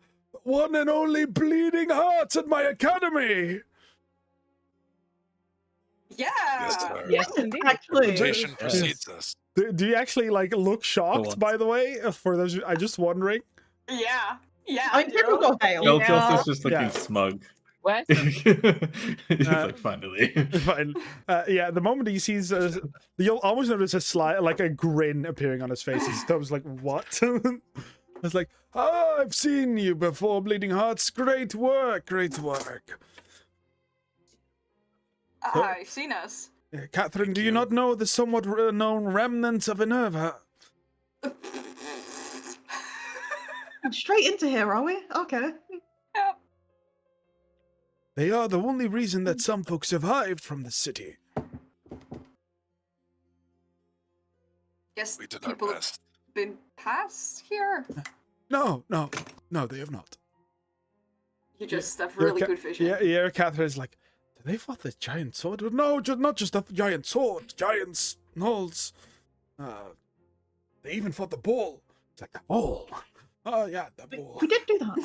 one and only bleeding hearts at my academy." Yeah. Yes, sir. Yes, indeed. Actually, Tradition precedes us. Do you actually like look shocked, on. by the way? For those, I'm just wondering. Yeah. Yeah. I mean, people got hail. Keltios is just looking Yeah. smug. What? He's like, finally. Fine. Yeah, the moment he sees, you'll almost notice a like a grin appearing on his face. His Tom's like, "What?" It's like, "Oh, I've seen you before, Bleeding Hearts. Great work, great work." I've seen us. Catherine, do you not know the somewhat known remnants of Enerva? Straight into here, are we? Okay. Yep. They are the only reason that some folks survived from the city. Guess We did our people have best. been past here. No, they have not. You just have Your really good vision. Yeah, Catherine is like, "Did they fought the giant sword?" No, not just the giant sword, giants, gnolls. They even fought the bull. It's like, the bull. Oh, yeah, the bull. We did do that.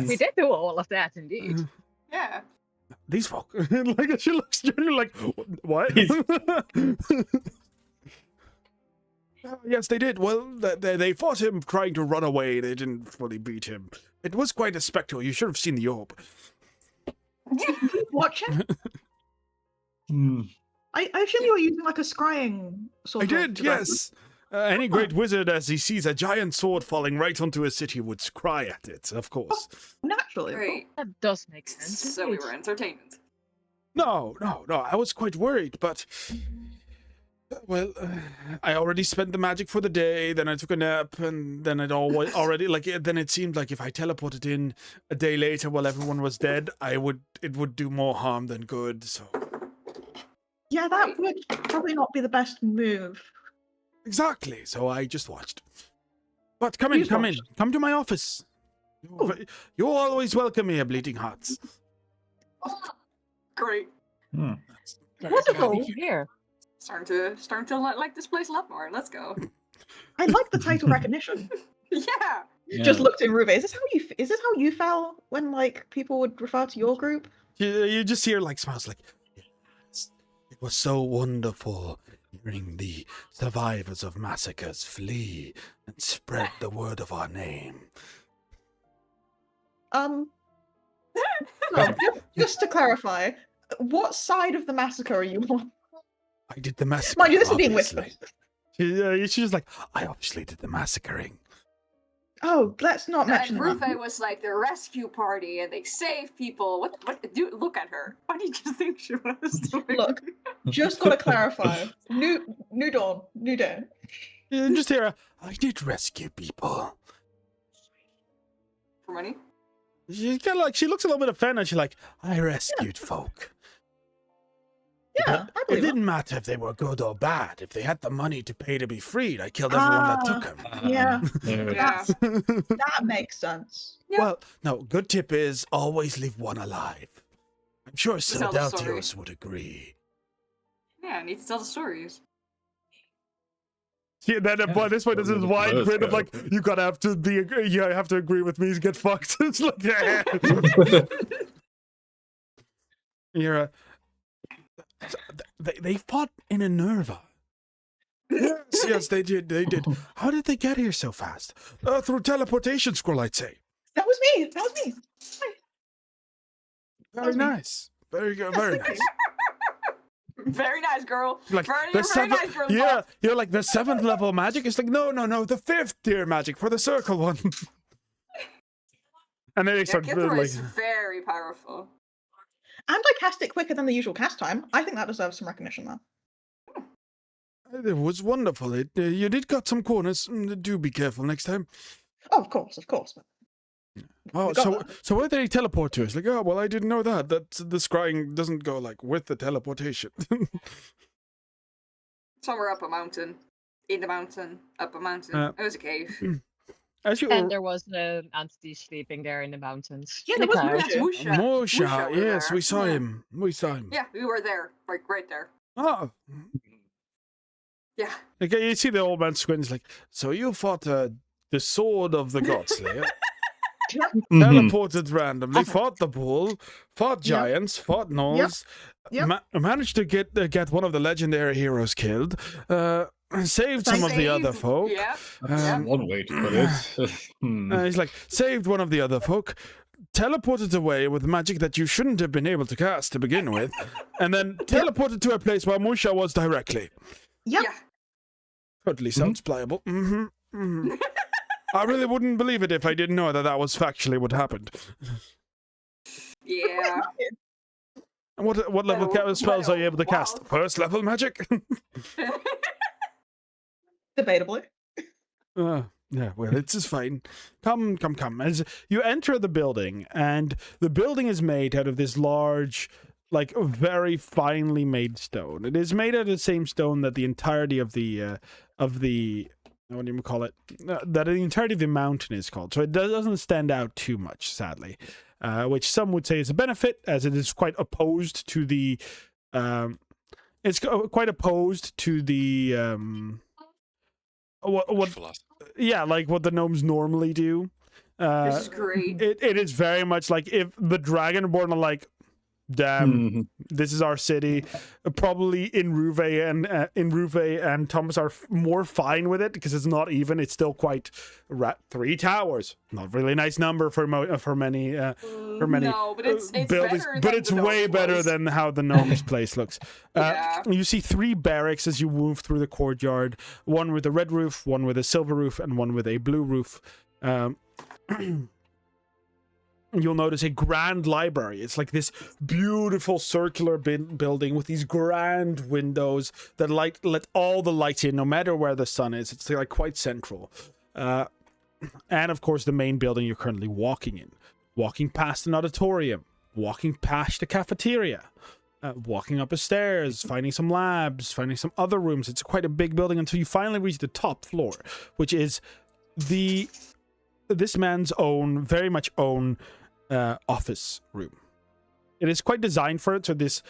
We did do all of that, indeed. Yeah. These folk. Like, she looks at you like, "What?" Yes, they did. Well, they fought him trying to run away. They didn't fully beat him. It was quite a spectacle. You should have seen the orb. Keep watching. Hmm. I assume you were using like a scrying sort I of did, device. yes. Any great wizard, as he sees a giant sword falling right onto a city, would cry at it, of course. Naturally. of course. Great. That does make sense. So we indeed. were entertained. No, I was quite worried, but... Well, I already spent the magic for the day, then I took a nap, and then it already, like, then it seemed like if I teleported in a day later while everyone was dead, it would do more harm than good, so... Yeah, that would probably not be the best move. Exactly, so I just watched. But come in, come to my office. You're always welcome here, Bleeding Hearts. Great. Hmm. Wonderful. Good to hear. Starting to like this place a lot more. Let's go. I like the title recognition. Yeah. Just looked in Ruve. Is this how you felt when like people would refer to your group? You just hear like smiles like, "Yes, it was so wonderful hearing the survivors of massacres flee and spread the word of our name." So, just to clarify, what side of the massacre are you on? I did the massacre. Mind you, this is being obviously. whispered. She's just like, "I obviously did the massacring." Oh, let's not mention And that. Rufe was like the rescue party, and they saved people. What? Dude, look at her. What did you think she was doing? Look, just gotta clarify. New dawn, new day. You just hear, "I did rescue people." For money? She kind of like, she looks a little bit offended. She's like, "I rescued folk. Yeah, I It believe it. didn't matter if they were good or bad. If they had the money to pay to be freed, I killed everyone that took them." Yeah, There it Yeah. is. that makes sense. Yeah. Well, no, good tip is always leave one alive. I'm sure Tell the story. Philadelphios would agree. Yeah, I need to tell the stories. Yeah, then by this point, there's this wide Let's grin of go. like, you have to agree with me to get fucked. It's like, yeah. You're they fought in Enerva. Yes, they did. They did. How did they get here so fast? Through teleportation scroll, I'd say. That was me. Very nice. Very good. Very nice. Very nice, girl. Like very, the very nice, seventh, girl. yeah, you're like the 7th level magic. It's like no, the 5th tier magic for the circle one. And then they start Kithra like, is very powerful. And I cast it quicker than the usual cast time. I think that deserves some recognition there. it was wonderful. You did cut some corners. Do be careful next time. Oh, of course. But Oh, we got so where did he teleport to? It's like, oh, well, I didn't know that. That the scrying doesn't go like with the teleportation. Somewhere up a mountain. In the mountain. Up a mountain. It was a cave. As you And there was an entity sleeping there in the mountains. Yeah, In there the was clouds. Musha. Mosha, was yes, there. we saw Yeah. him. We saw him. Yeah, we were there. Like, right there. Oh, Yeah. okay. You see the old man squints like, so you fought the sword of the gods there. Teleported randomly, fought the bull, fought giants, fought gnolls, Yep. managed to get one of the legendary heroes killed, saved some of the other folk. Yeah. That's one way to put it. He's like, saved one of the other folk, teleported away with magic that you shouldn't have been able to cast to begin with, and then teleported to a place where Musha was directly. Yep. Yeah. Totally sounds pliable. I really wouldn't believe it if I didn't know that was factually what happened. Yeah. And what level spells are you able to cast? First level magic? Debatably. Yeah, well, it's just fine. Come. As you enter the building, and the building is made out of this large, like, very finely made stone. It is made out of the same stone that the entirety of the what do you call it? That the entirety of the mountain is called. So it doesn't stand out too much, sadly. Which some would say is a benefit, as it is quite opposed to the. It's quite opposed to the. What? Philosophy. Yeah, like what the gnomes normally do. This is great. It is very much like if the Dragonborn are like, damn, this is our city. Probably Inruve and Thomas are more fine with it because it's not even. It's still quite 3 towers. Not really nice number for many. No, but it's buildings, better but than it's the way gnomes' better place. than how the gnomes' place looks. Yeah. You see 3 barracks as you move through the courtyard. One with a red roof, one with a silver roof, and one with a blue roof. You'll notice a grand library. It's like this beautiful circular building with these grand windows that let all the light in, no matter where the sun is. It's like quite central. And of course, the main building you're currently walking in. Walking past an auditorium. Walking past a cafeteria. Walking up the stairs. Finding some labs. Finding some other rooms. It's quite a big building until you finally reach the top floor, which is this man's very much own office room. It is quite designed for it, so this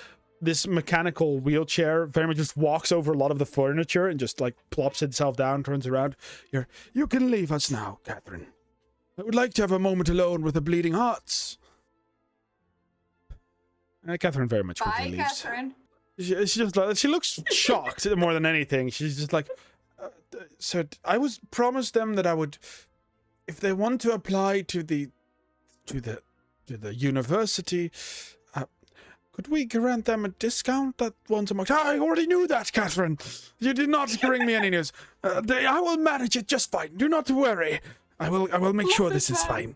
mechanical wheelchair very much just walks over a lot of the furniture and just like plops itself down, turns around. You can leave us now, Catherine. I would like to have a moment alone with the bleeding hearts. Catherine very much quickly Bye, leaves. Catherine. She looks shocked more than anything. She's just like, so I was promised them that I would, if they want to apply to the university, could we grant them a discount that once a month? I already knew that, Catherine. You did not bring me any news. I will manage it just fine. Do not worry. I will make sure this is fine.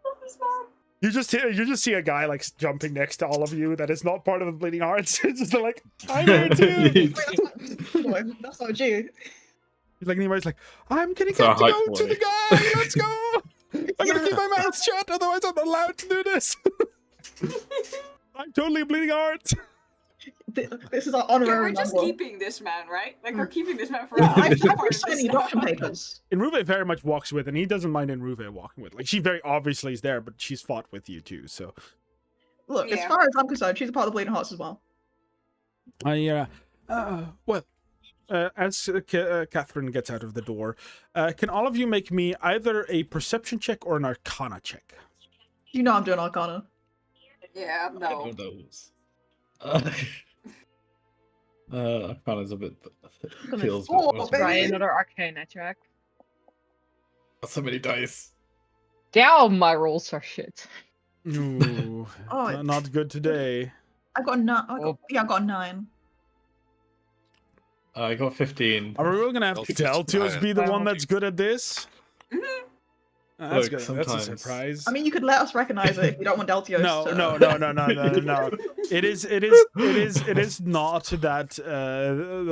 Love this mom. You just see a guy like jumping next to all of you that is not part of the Bleeding Hearts. It's just like, I'm here too. Wait, that's not you. He's like, anybody's like, I'm gonna It's get our to high go to the guy. Let's go. I'm gonna keep my mouth shut, otherwise I'm not allowed to do this. I'm totally a Bleeding Heart. This is our Yeah, honorary we're just number. keeping this man, right? Like, we're keeping this man Yeah, forever. I've He's not been part of this signing now. adoption papers. Inruve very much walks with, and he doesn't mind Inruve walking with. Like, she very obviously is there, but she's fought with you too, so. Look, as Yeah. far as I'm concerned, she's a part of the Bleeding Hearts as well. As Catherine gets out of the door, can all of you make me either a perception check or an arcana check? You know I'm doing Arcana. Yeah, I no. know those. Arcana's a bit Gonna feels a bit Oh, more baby. try to me. another Arcana check. So many dice. Damn, my rolls are shit. Ooh, Oh, not good today. I got a 9. Oh. I got a 9. I got 15. Are we really gonna have Deltios Deltios Brian. be the one Well, that's good at this? Mhm. That's Look, good. That's a sometimes. surprise. I mean, you could let us recognize it if you don't want Deltios No, to... no. It is not that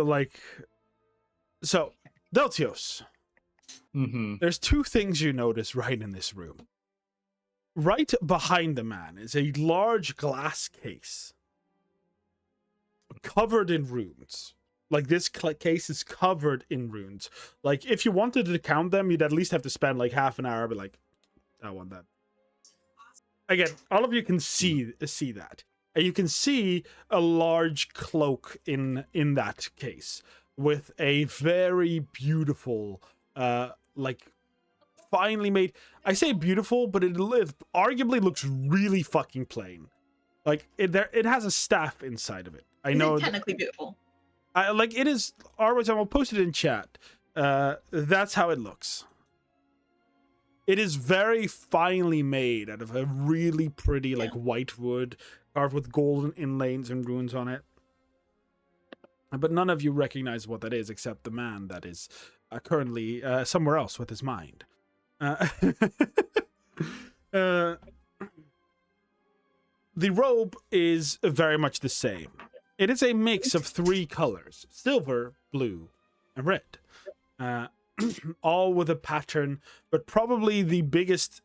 like. So, Deltios, Mm-hmm. there's two things you notice right in this room. Right behind the man is a large glass case covered in runes. Like, this case is covered in runes. Like, if you wanted to count them, you'd at least have to spend like half an hour, but like, I want that. Again, all of you can see that. And you can see a large cloak in that case with a very beautiful, like, finely made. I say beautiful, but it arguably looks really fucking plain. Like, it has a staff inside of it. I know. Is it technically beautiful? Like, it is. Always, I'll post it in chat. That's how it looks. It is very finely made out of a really pretty, like, white wood, carved with golden inlays and runes on it. But none of you recognize what that is, except the man that is currently somewhere else with his mind. The robe is very much the same. It is a mix of 3 colors: silver, blue, and red. All with a pattern, but probably the biggest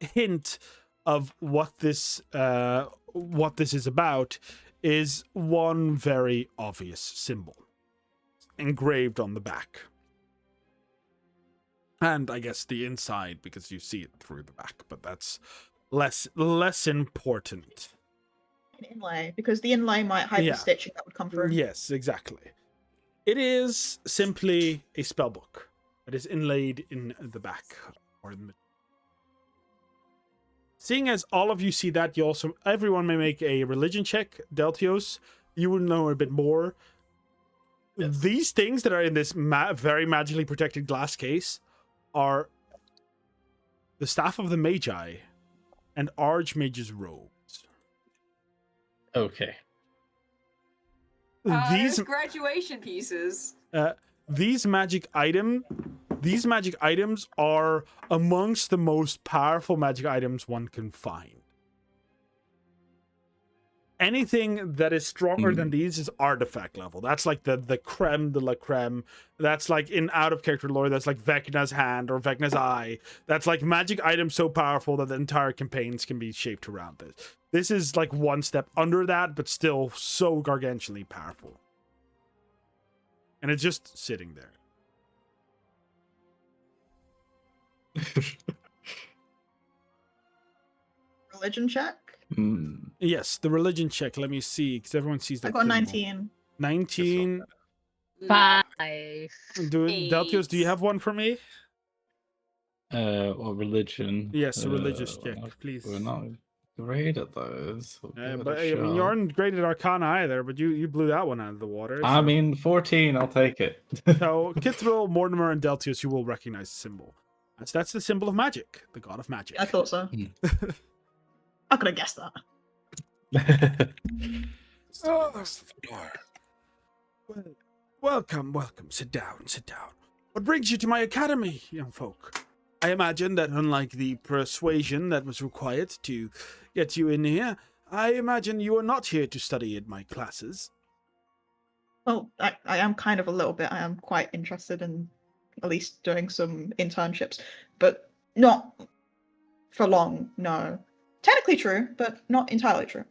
hint of what this is about is one very obvious symbol engraved on the back. And I guess the inside, because you see it through the back, but that's less important. An inlay, because the inlay might hide the stitching that would come through. Yes, exactly. It is simply a spellbook that is inlaid in the back or in the middle. Seeing as all of you see that, everyone may make a religion check. Deltios, you will know a bit more. Yes. These things that are in this very magically protected glass case are the staff of the Magi and Archmage's robes. Okay. These graduation pieces. These magic items are amongst the most powerful magic items one can find. Anything that is stronger than these is artifact level. That's like the creme de la creme. That's like in out of character lore, that's like Vecna's hand or Vecna's eye. That's like magic items so powerful that the entire campaigns can be shaped around this. This is like one step under that, but still so gargantuanly powerful. And it's just sitting there. Religion check? Yes, the religion check. Let me see, because everyone sees that. I got 19. 19. 5. Deltios, do you have one for me? Or religion. Yes, a religious check, please. We're not great at those. But I mean, you aren't great at Arcana either, but you blew that one out of the water. So. I mean, 14, I'll take it. So, Kithrill, Mortimer, and Deltios, you will recognize the symbol. That's the symbol of magic, the god of magic. I thought so. I could have guessed that. Welcome. Sit down. What brings you to my academy, young folk? I imagine that unlike the persuasion that was required to get you in here, I imagine you are not here to study in my classes. Well, I am kind of a little bit. I am quite interested in at least doing some internships, but not for long, no. Technically true, but not entirely true.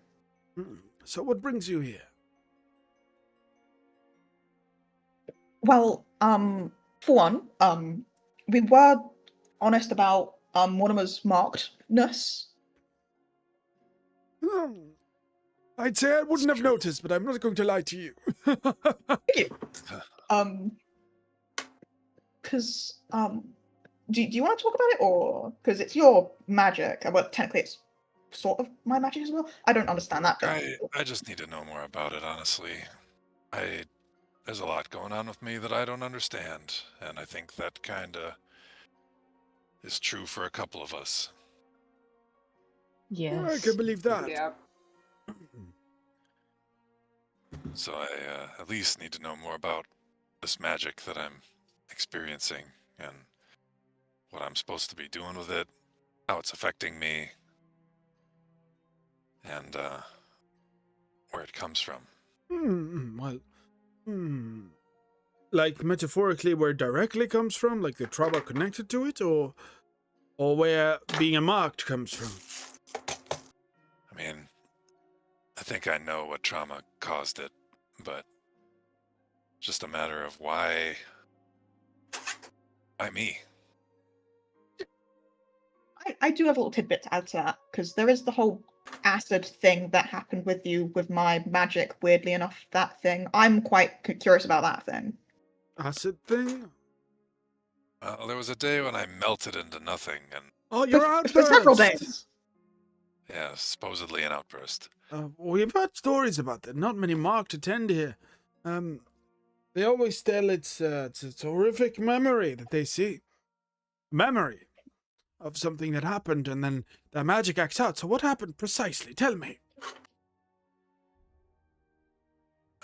So what brings you here? Well, for one, we were honest about Mortimer's markedness. I'd say I wouldn't have noticed, but I'm not going to lie to you. Thank you. Because, do you want to talk about it, or because it's your magic? Well, technically it's sort of my magic as well. I don't understand that bit. I just need to know more about it, honestly. There's a lot going on with me that I don't understand, and I think that kinda is true for a couple of us. I Yes. can believe that. Yeah. So I at least need to know more about this magic that I'm experiencing and what I'm supposed to be doing with it, how it's affecting me, and where it comes from. Well, like metaphorically, where it directly comes from, like the trauma connected to it, or where being marked comes from. I mean, I think I know what trauma caused it, but just a matter of why me. I do have a little tidbit to add to that, because there is the whole acid thing that happened with you with my magic, weirdly enough, that thing. I'm quite curious about that thing. Acid thing? Well, there was a day when I melted into nothing, and Oh, your outburst! For several days. yeah, supposedly an outburst. We've heard stories about that. Not many marked attend here. They always tell it's a horrific memory that they see. Memory of something that happened, and then the magic acts out. So what happened precisely? Tell me.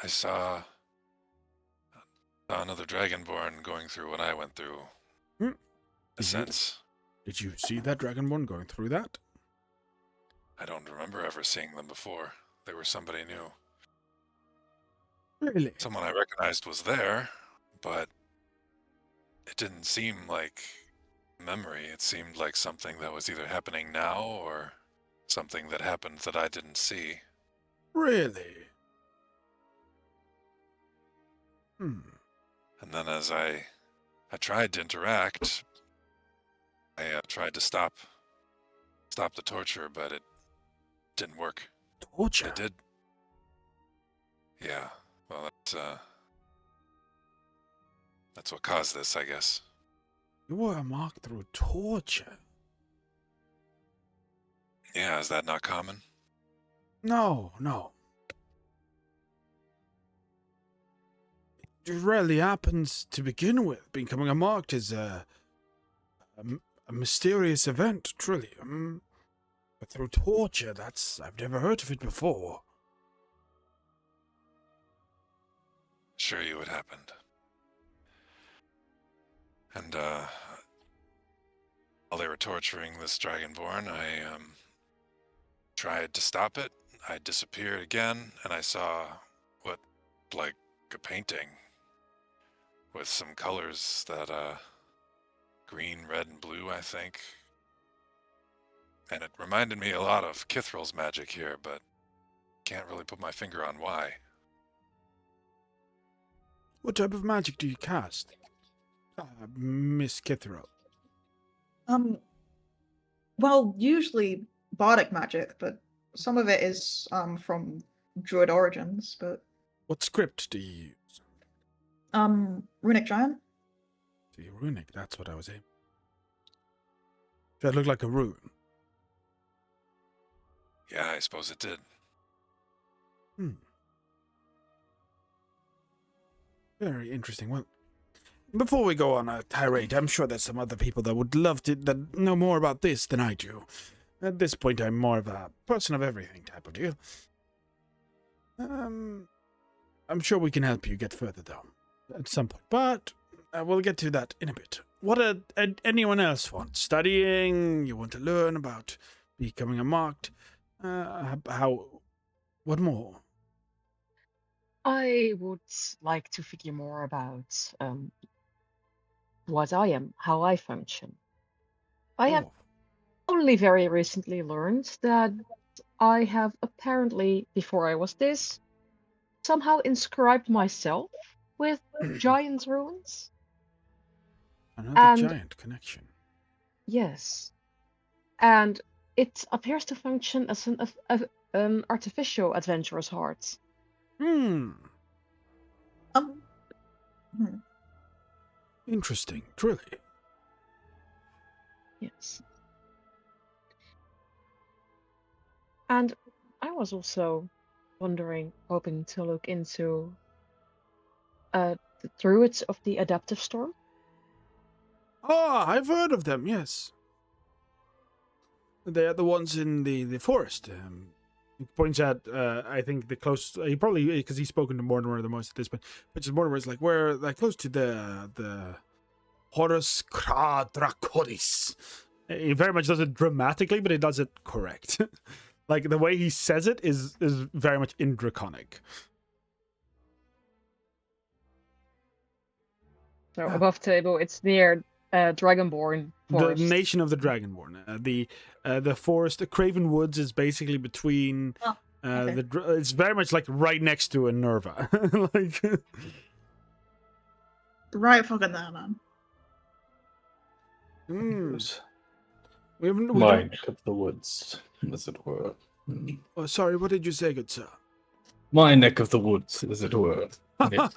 I saw another Dragonborn going through what I went through. A sense. Did you see that Dragonborn going through that? I don't remember ever seeing them before. They were somebody new. Really? Someone I recognized was there, but it didn't seem like memory. It seemed like something that was either happening now or something that happened that I didn't see. Really? And then as I tried to interact, I tried to stop the torture, but it didn't work. Torture? It did. Yeah. Well, that's what caused this, I guess. You were marked through torture? Yeah, is that not common? No. It rarely happens to begin with. Becoming a marked is a mysterious event, truly. But through torture, I've never heard of it before. Show you what happened. And while they were torturing this Dragonborn, I tried to stop it. I disappeared again, and I saw what like a painting with some colors that green, red, and blue, I think. And it reminded me a lot of Kithrill's magic here, but can't really put my finger on why. What type of magic do you cast, Miss Kithrill? Well, usually bardic magic, but some of it is from druid origins, but What script do you use? runic giant. See, runic, that's what I was aiming. That looked like a rune. Yeah, I suppose it did. Very interesting. Well, before we go on a tirade, I'm sure there's some other people that would love to that know more about this than I do. At this point, I'm more of a person of everything type of deal. I'm sure we can help you get further, though, at some point. But we'll get to that in a bit. What anyone else want? Studying? You want to learn about becoming a marked? What more? I would like to figure more about what I am, how I function. I have only very recently learned that I have apparently, before I was this, somehow inscribed myself with giant runes. Another giant connection. Yes. And it appears to function as an artificial adventurer's heart. Interesting, truly. Yes. And I was also wondering, hoping to look into the druids of the Adaptive Storm. Oh, I've heard of them, yes. They're the ones in the forest. He points out, I think the close. He probably because he's spoken to Mortimer the most at this point. But just Mortimer is like where like close to the Horus Draconis. He very much does it dramatically, but he does it correct. Like the way he says it is very much in Draconic. So above table, it's near Dragonborn Forest. The Nation of the Dragonborn. The forest, the Craven Woods, is basically between. Okay. It's very much like right next to Nerva. Like Right fucking there, man. we haven't. We My don't... neck of the woods, as it were. Oh, sorry. What did you say, good sir? My neck of the woods, as it were. Yes.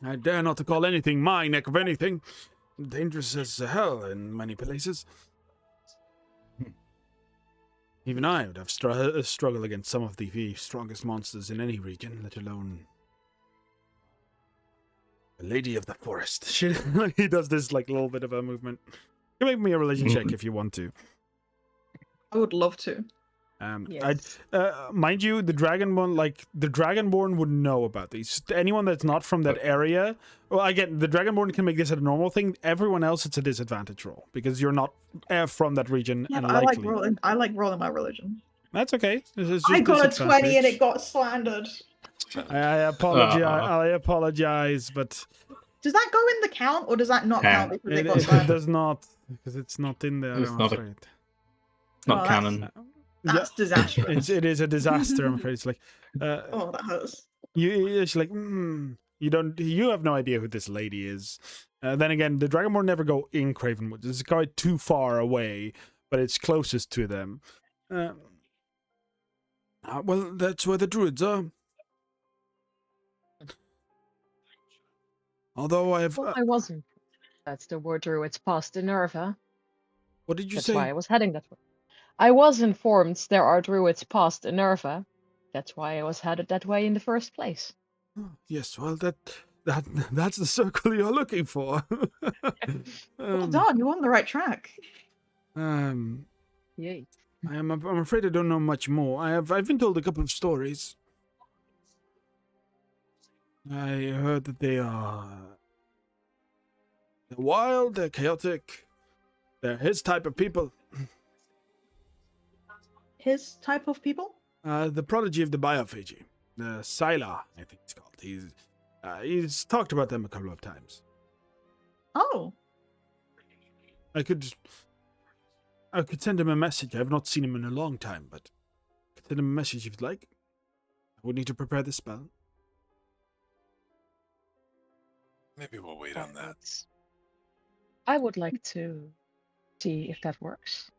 I dare not to call anything my neck of anything. Dangerous as hell in many places. Even I would have struggle against some of the strongest monsters in any region, let alone the Lady of the Forest. He does this like little bit of a movement. You can make me a religion check if you want to. I would love to. Yes. Mind you, the Dragonborn would know about these. Anyone that's not from that area, well, again, the Dragonborn can make this a normal thing. Everyone else, it's a disadvantage roll because you're not from that region. Yeah, and but likely. I like rolling my religion. That's okay. I got a 20 and it got slandered. I apologize. I apologize, but Does that go in the count or does that not count because it got it slandered? does not because it's not in there. It's I'm not afraid. It's not Oh, canon. That's disastrous. It is a disaster. I'm afraid. It's like, Oh, that hurts. it's like, you have no idea who this lady is. Then again, the Dragonborn never go in Craven Woods. It's quite too far away, but it's closest to them. Well, that's where the druids are. Although I have. Well, I wasn't. That's the word druids past the Nerva. What did you That's say? why I was heading that way. I was informed there are druids past Nerva. That's why I was headed that way in the first place. Oh, yes, well, that's the circle you're looking for. Well done, you're on the right track. Yay. I'm afraid I don't know much more. I've been told a couple of stories. I heard that they're wild, they're chaotic, they're his type of people. His type of people? The prodigy of the biophagy, the Sylar, I think it's called. He's talked about them a couple of times. Oh. I could send him a message. I've not seen him in a long time, but I could send him a message if you'd like. I would need to prepare the spell. Maybe we'll wait on that. I would like to see if that works.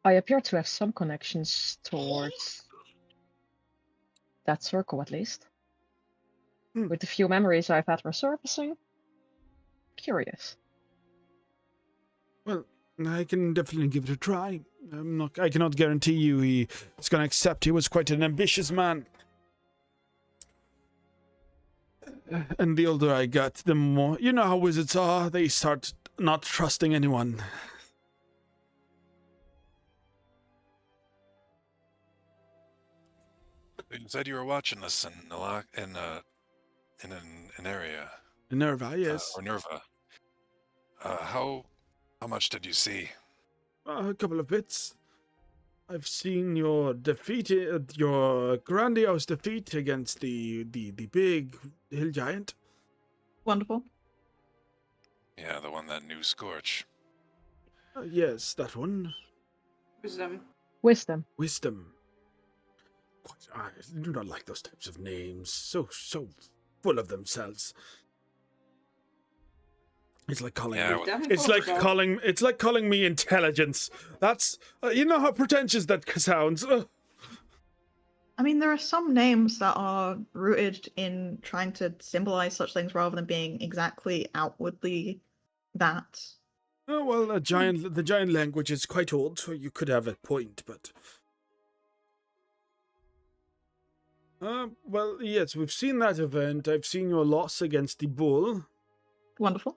I appear to have some connections towards that circle, at least. With the few memories I've had resurfacing. Curious. Well, I can definitely give it a try. I cannot guarantee you he's going to accept. He was quite an ambitious man. And the older I got, the more... You know how wizards are. They start not trusting anyone. You said you were watching this in an area. Nerva, yes. Or Nerva. How much did you see? A couple of bits. I've seen your your grandiose defeat against the big hill giant. Wonderful. Yeah, the one that knew Scorch. Yes, that one. Wisdom. Wisdom. I do not like those types of names. So full of themselves. It's like calling me. It's like calling me intelligence. That's you know how pretentious that sounds. I mean, there are some names that are rooted in trying to symbolize such things rather than being exactly outwardly that. Oh, well, the giant language is quite old, so you could have a point, but... well, yes, we've seen that event. I've seen your loss against the bull. Wonderful.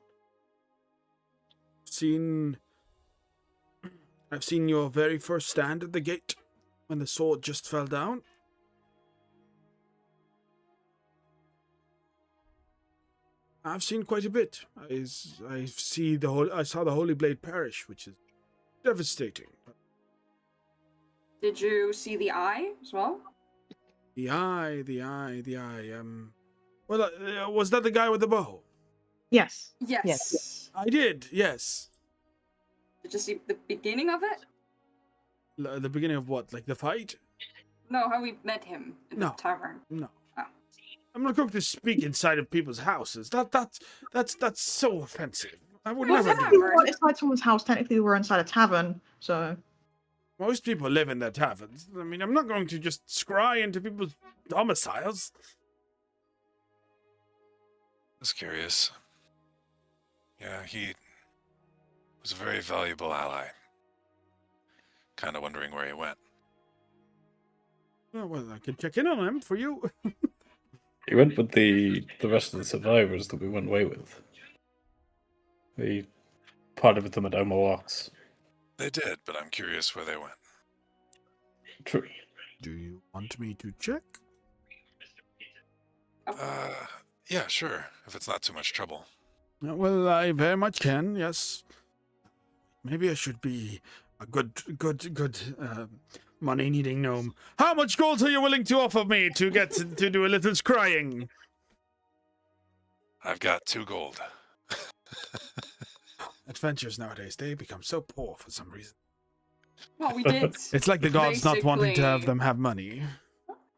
I've seen your very first stand at the gate when the sword just fell down. I've seen quite a bit. I saw the Holy Blade perish, which is devastating. Did you see the eye as well? The eye. Well, was that the guy with the bow? Yes. Yes. I did, yes. Did you see the beginning of it? The beginning of what? Like the fight? No, how we met him in the tavern. No. Oh. I'm not going to speak inside of people's houses. That's so offensive. I would Well, never technically, do we that. weren't inside someone's house. Technically, we were inside a tavern, so... Most people live in their taverns. I mean, I'm not going to just scry into people's domiciles. Just curious. Yeah, he was a very valuable ally. Kind of wondering where he went. Oh, well, I could check in on him for you. He went with the rest of the survivors that we went away with. We parted with them at Omowax. They did, but I'm curious where they went. True. Do you want me to check? Yeah, sure, if it's not too much trouble. Well, I very much can, yes. Maybe I should be a good money-needing gnome. How much gold are you willing to offer me to get to do a little scrying? I've got 2 gold. Adventures nowadays, they become so poor for some reason. Well, we did. It's like the gods not wanting to have basically- them have money.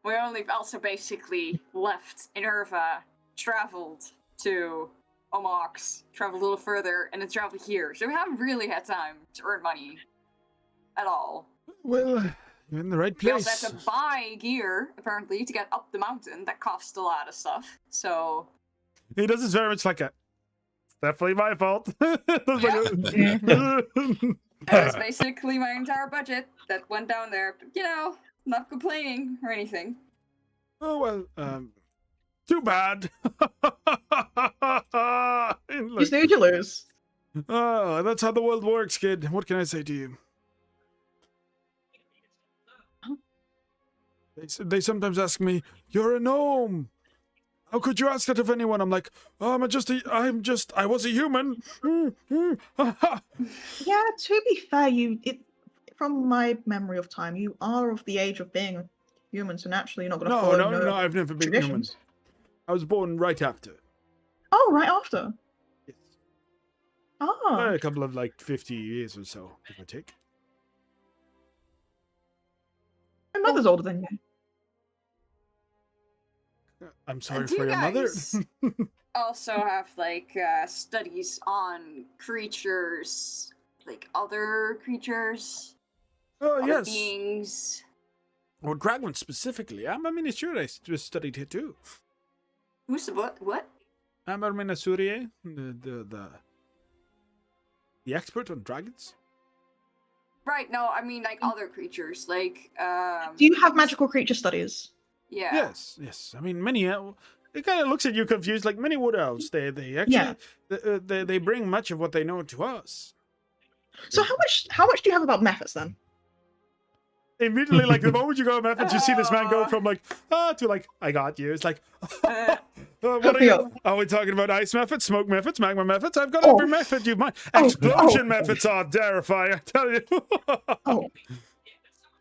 We only also basically left Enerva, traveled to Omox, traveled a little further, and then traveled here. So we haven't really had time to earn money at all. Well, you're in the right We place. also had to buy gear, apparently, to get up the mountain. That cost a lot of stuff. So He does this very much like a... It's definitely my fault. that's basically my entire budget that went down there. But, you know, not complaining or anything. Oh, well, too bad. You snooze, you lose. Oh, that's how the world works, kid. What can I say to you? They sometimes ask me, "You're a gnome. How could you ask that of anyone?" I'm like, "Oh, I was a human." Yeah, to be fair, from my memory of time, you are of the age of being a human, so naturally you're not going to follow No, I've never been human. traditions. I was born right after. Oh, right after. Yes. Ah, A couple of 50 years or so, give or take. my mother's older than you. I'm sorry Do for you your mother. guys also have studies on creatures, like other creatures, Oh, other yes. beings? Or dragons specifically. Amberminasurier just studied here too. Who's the what? Amberminasurier, the expert on dragons. Right, no, I mean other creatures, Do you have magical creature studies? yeah. Yes. I mean, many. It kind of looks at you confused. Like many wood elves, they actually they bring much of what they know to us. So how much do you have about methods then? Immediately, the moment you go methods, you see this man go from to I got you. It's like, what are you? Are we talking about ice methods, smoke methods, magma methods? I've got every method you might. Explosion methods are terrifying, I tell you. Oh,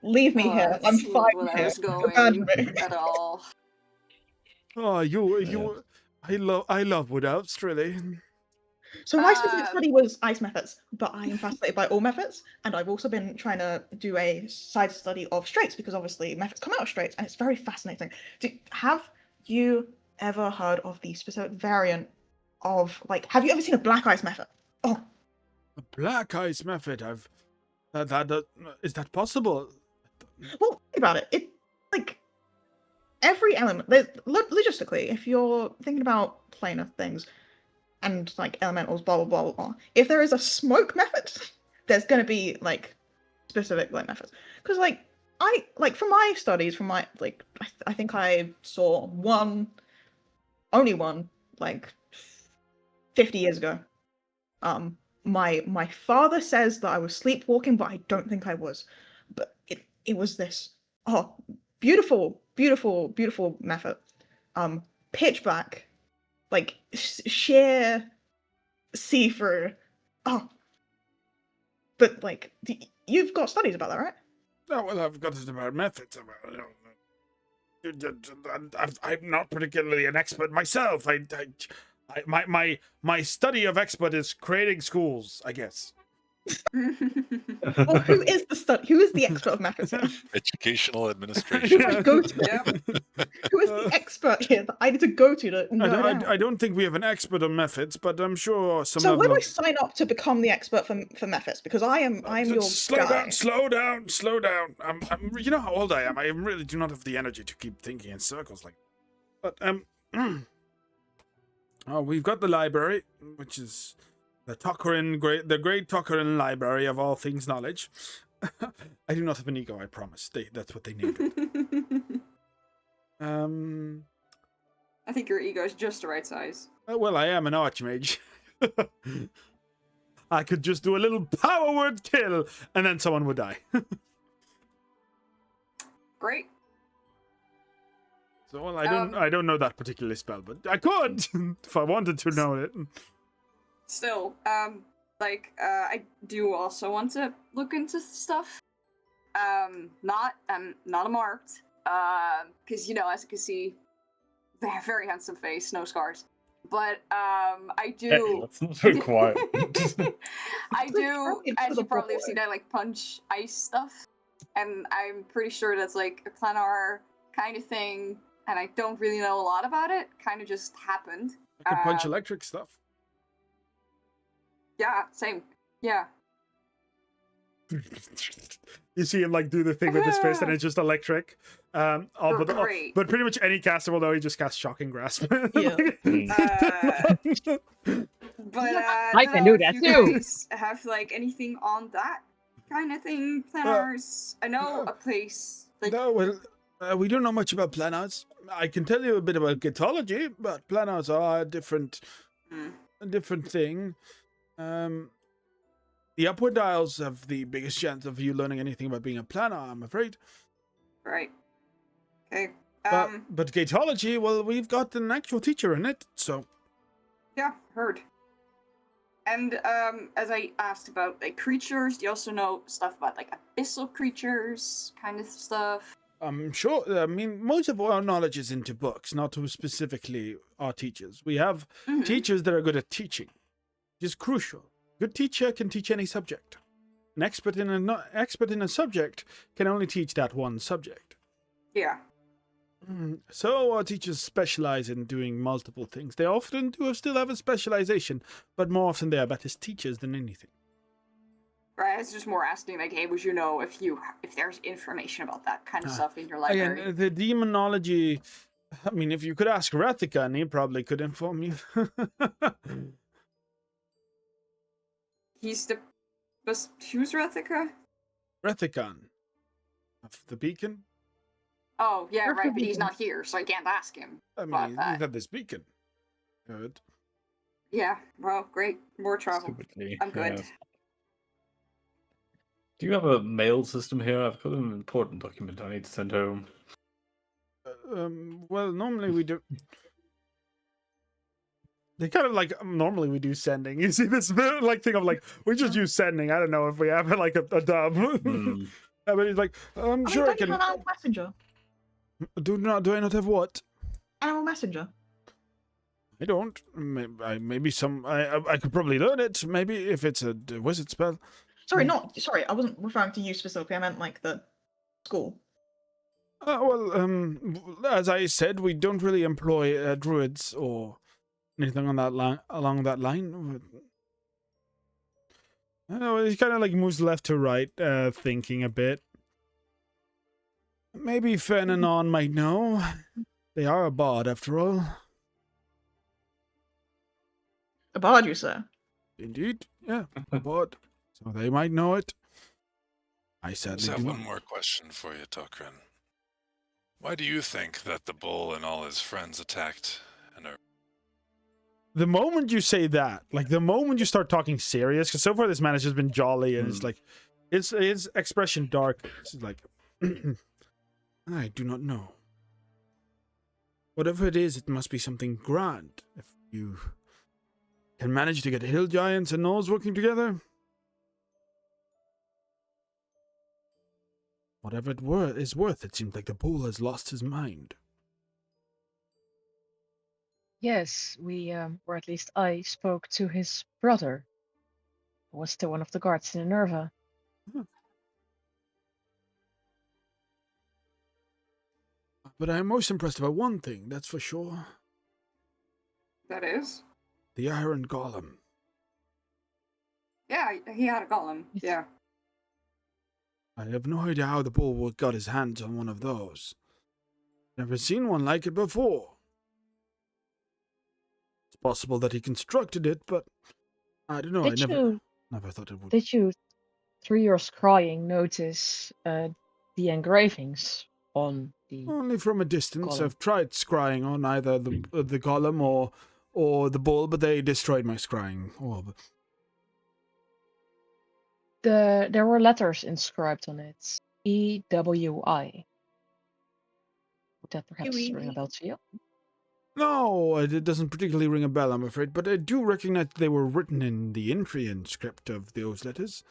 leave me here. I'm That's not fine where I here. was Abandon going me. at all. Oh, you. I love wood elves, really. So my specific study was ice methods, but I am fascinated by all methods, and I've also been trying to do a side study of straights because obviously methods come out of straights, and it's very fascinating. Have you ever heard of the specific variant of have you ever seen a black ice method? Oh, A black ice method. Is that possible? well, think about it. It every element. Logistically, if you're thinking about planar things, and like elementals, blah blah blah blah blah. If there is a smoke method, there's gonna be like specific like methods. Because like I like from my studies, from my like I think I saw only one like 50 years ago. My father says that I was sleepwalking, but I don't think I was. But it was this beautiful method. Pitch black, like sheer see through. Oh, but like you've got studies about that, right? Oh, well, I've got it about methods. I'm not particularly an expert myself. My study of expert is creating schools, I guess. Well, who is the expert of methods here? Educational Who administration. do I go to? Yep. Who is the expert here that I need to go to nerd out? I don't think we have an expert on methods, but I'm sure some So of where do them. I sign up to become the expert for methods? Because I'm your Slow guy. down. You know how old I am. I really do not have the energy to keep thinking in circles like. But oh, we've got the library, which is the the great Tocorin library of all things knowledge. I do not have an ego, I promise. That's what they named it. I think your ego is just the right size. Well, I am an archmage. I could just do a little power word kill, and then someone would die. Great. So well, I don't know that particular spell, but I could if I wanted to know it. Still, I do also want to look into stuff. Not a marked. Because as you can see, they have very handsome face, no scars. But I do. Hey, that's not so quiet. I do. It's As the you probably have boy. seen, I like punch ice stuff, and I'm pretty sure that's like a planar kind of thing. And I don't really know a lot about it. Kind of just happened. I could punch electric stuff. Yeah, same. Yeah. You see him like do the thing with his fist, and it's just electric. Great. But pretty much any caster will know he just casts shocking grasp. Yeah. But I can do that you too. guys have like anything on that kind of thing? Planners. I know a place. Like, No, well, we don't know much about planars. I can tell you a bit about gitology, but planars are a different thing. The upward dials have the biggest chance of you learning anything about being a planar, I'm afraid. right. Okay. But gatology, well, we've got an actual teacher in it, so. Yeah, heard. And as I asked about like creatures, do you also know stuff about like abyssal creatures, kind of stuff? I'm sure, I mean, most of our knowledge is into books, not to specifically our teachers. We have Mhm. teachers that are good at teaching, which is crucial. Good teacher can teach any subject. An expert in a subject can only teach that one subject. Yeah. So our teachers specialize in doing multiple things. They often do still have a specialization, but more often they are better teachers than anything. Right. I was just more asking, like, hey, would you know if there's information about that kind of stuff in your library? Again, the demonology. I mean, if you could ask Rathika, and he probably could inform you. He's the who's Rathika? Rathikan of the beacon. Oh, yeah, Where's right, the but he's beacon? not here, so I can't ask him. I mean, about he's that. at this beacon. Good. Yeah, well, great. More travel. Stupidly, I'm good. yeah. Do you have a mail system here? I've got an important document I need to send home. Well, normally we do. They kind of like normally we do sending. You see this like thing of like we just use sending. I don't know if we have like a dub. But he's like, I'm sure I don't can. you have Animal Messenger? Do I not have what? Animal Messenger. I don't. Maybe some. I could probably learn it. Maybe if it's a wizard spell. Sorry, I wasn't referring to you specifically. I meant like the school. As I said, we don't really employ druids or anything on that line along that line. I know he kind of like moves left to right, thinking a bit. Maybe Fernanon might know. They are a bard after all. A bard, you say? Indeed, yeah, but so they might know it. I I just sadly have do one not. more question for you, Tocorin. Why do you think that the bull and all his friends attacked Intria? The moment you say that, like the moment you start talking serious, because so far this man has just been jolly and it's like, his expression dark. It's like, I do not know. Whatever it is, it must be something grand. If you can manage to get hill giants and gnolls working together, whatever is worth, it seems like the bull has lost his mind. Yes, or at least I spoke to his brother, who was still one of the guards in Minerva. But I am most impressed about one thing, that's for sure. That is? The iron golem. Yeah, he had a golem. Yes. Yeah. I have no idea how the bull got his hands on one of those. Never seen one like it before. It's possible that he constructed it, but I don't know. Did I you never thought it would. did you, through your scrying, notice the engravings on the Only from a distance. golem? I've tried scrying on either the golem or the bull, but they destroyed my scrying orb. There were letters inscribed on it. EWI. Would that perhaps ring a bell to you? No, it doesn't particularly ring a bell, I'm afraid, but I do recognize they were written in the Intrian script of those letters.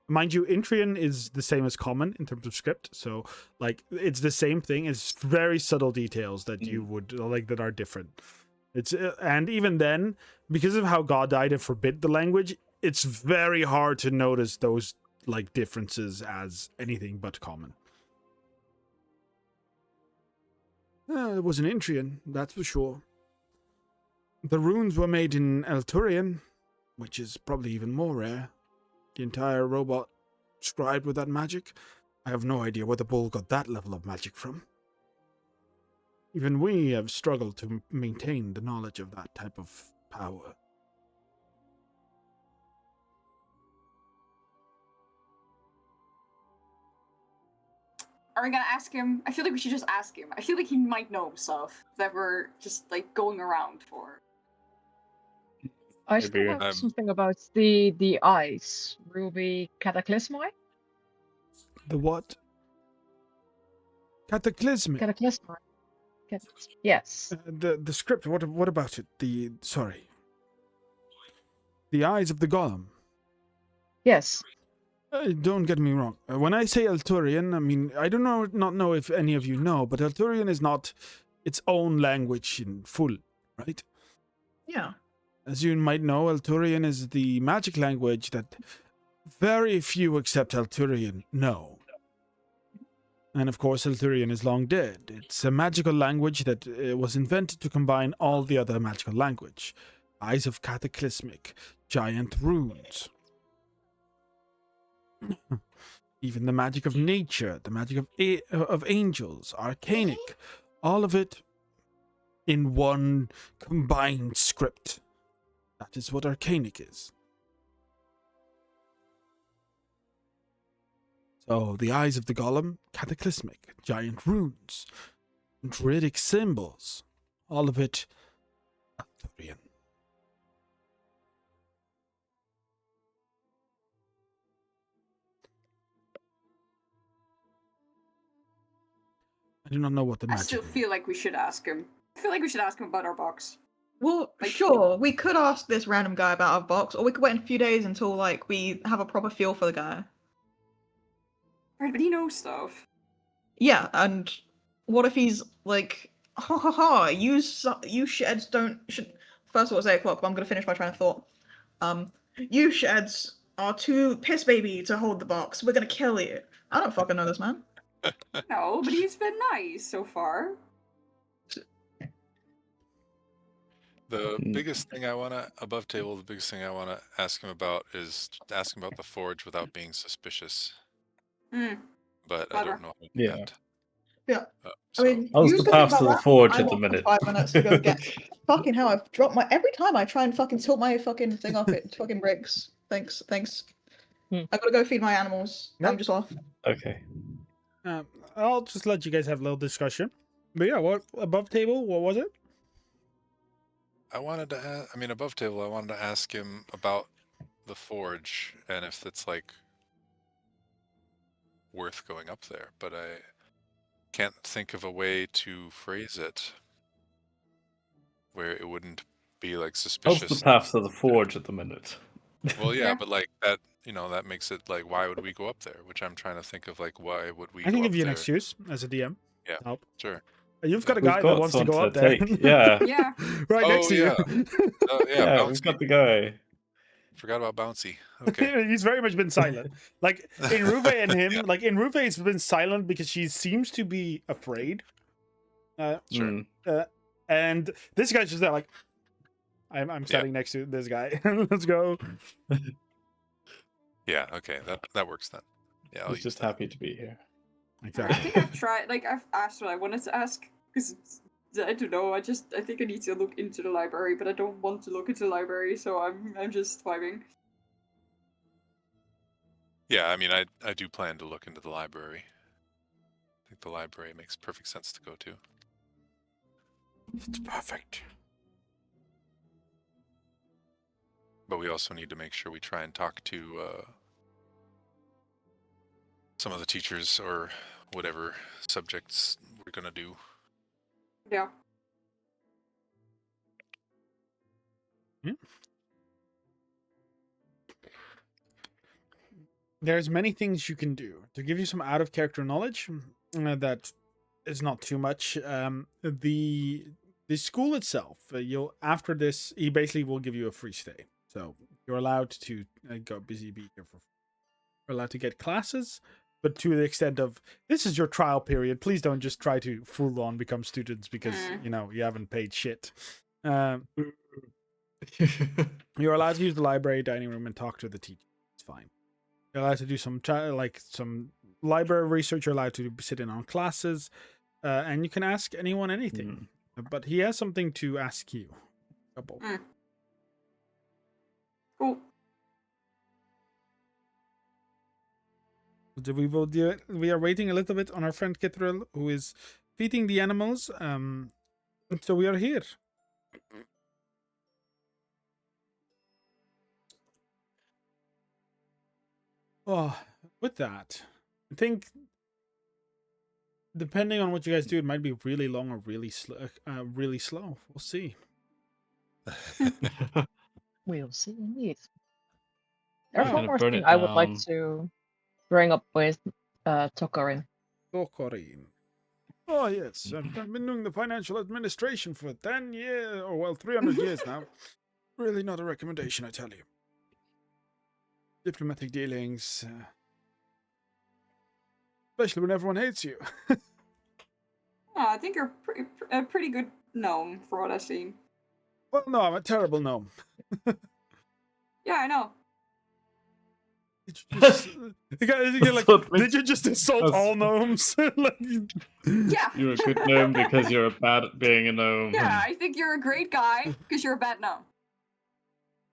Mind you, Intrian is the same as Common in terms of script, so like it's the same thing. It's very subtle details that you would like that are different. It's and even then, because of how God died and forbid the language, it's very hard to notice those like differences as anything but Common. It was an Intrian, that's for sure. The runes were made in Elturian, which is probably even more rare. The entire robot scribed with that magic. I have no idea where the bull got that level of magic from. Even we have struggled to maintain the knowledge of that type of power. Are we gonna ask him? I feel like we should just ask him. I feel like he might know stuff that we're just like going around for. I Maybe, still have um, something about the eyes. Ruby Cataclysmi? The what? Cataclysmic. Cataclysmi. Yes. The script. What about it? The eyes of the golem. Yes. Don't get me wrong. When I say Elturian, I mean I don't not know if any of you know, but Elturian is not its own language in full, right? Yeah. As you might know, Elturian is the magic language that very few except Elturian know. And of course, Elturian is long dead. It's a magical language that was invented to combine all the other magical language. Eyes of Cataclysmic, giant runes. Even the magic of nature, the magic of angels, arcanic, all of it in one combined script. That is what arcanic is. So, the eyes of the golem, cataclysmic, giant runes, druidic symbols, all of it Arthurian. I do not know what the I magic still is. feel like we should ask him. I feel like we should ask him about our box. Well, Like- sure, we could ask this random guy about our box, or we could wait a few days until like we have a proper feel for the guy. Right, but he knows stuff. Yeah, and what if he's like, ha ha ha, you sheds should. First of all, it's 8 o'clock, but I'm gonna finish my train of thought. You sheds are too piss baby to hold the box. We're gonna kill you. I don't fucking know this man. No, but he's been nice so far. The biggest thing I want to, above table, the biggest thing I want to ask him about is ask him about the forge without being suspicious. Hmm. But I Clever. don't know how to do Yeah. that. Yeah. So, I mean, How's you the talking path about to the that? forge I at the walked for minute? 5 minutes to go get. Fucking hell! I've dropped my every time I try and fucking tilt my fucking thing up. It fucking breaks. Thanks. Hmm. I gotta go feed my animals. Nope. I'm just off. Okay. I'll just let you guys have a little discussion. But yeah, what above table? What was it? I wanted to above table, I wanted to ask him about the forge and if it's like worth going up there, but I can't think of a way to phrase it where it wouldn't be like How's suspicious. the path to the forge at the minute? Well, yeah, Yeah. but like that, that makes it like, why would we go up there? Which I'm trying to think of, like, why would we I can go give up you an there? excuse as a DM. Yeah. Help. Sure. You've got a We've guy that got wants to someone go to up there. take. Yeah. Yeah. Right next Oh, to you. Yeah, Yeah, Bouncy. we've got the guy. Forgot about Bouncy. Okay. He's very much been silent. Like in Ruve and him, like in Ruve, it's been silent because she seems to be afraid. Sure. And this guy's just there, like, I'm standing next to this guy. Let's go. Yeah, okay. That works then. Yeah, I'll He's use just that. happy to be here. I Exactly. think I've tried. Like I've asked what I wanted to ask because I don't know. I think I need to look into the library, but I don't want to look into the library, so I'm just vibing. Yeah, I mean, I do plan to look into the library. I think the library makes perfect sense to go to. It's perfect. But we also need to make sure we try and talk to some of the teachers or whatever subjects we're going to do. Yeah. There's many things you can do to give you some out of character knowledge. That is not too much. The school itself, you'll after this, he basically will give you a free stay. So you're allowed to go be here for. You're allowed to get classes, but to the extent of this is your trial period. Please don't just try to full on become students because you haven't paid shit. You're allowed to use the library, dining room, and talk to the teacher. It's fine. You're allowed to do some library research. You're allowed to sit in on classes, and you can ask anyone anything. But he has something to ask you. Couple. Cool. We will do it. We are waiting a little bit on our friend Kithril, who is feeding the animals. So we are here. Oh, with that, I think depending on what you guys do, it might be really long or really slow. Really slow. We'll see. We'll see indeed. Wow. There's one Gonna more burn thing it I would like down. to bring up with Tocorin. Tocorin. Oh, yes. I've been doing the financial administration for 10 years, or well, 300 years now. Really not a recommendation, I tell you. Diplomatic dealings. Especially when everyone hates you. I think you're a pretty good gnome for what I've seen. Well, no, I'm a terrible gnome. Yeah, I know. Did you just insult all gnomes? Yeah. You're a good gnome because you're bad at being a gnome. Yeah, I think you're a great guy because you're a bad gnome.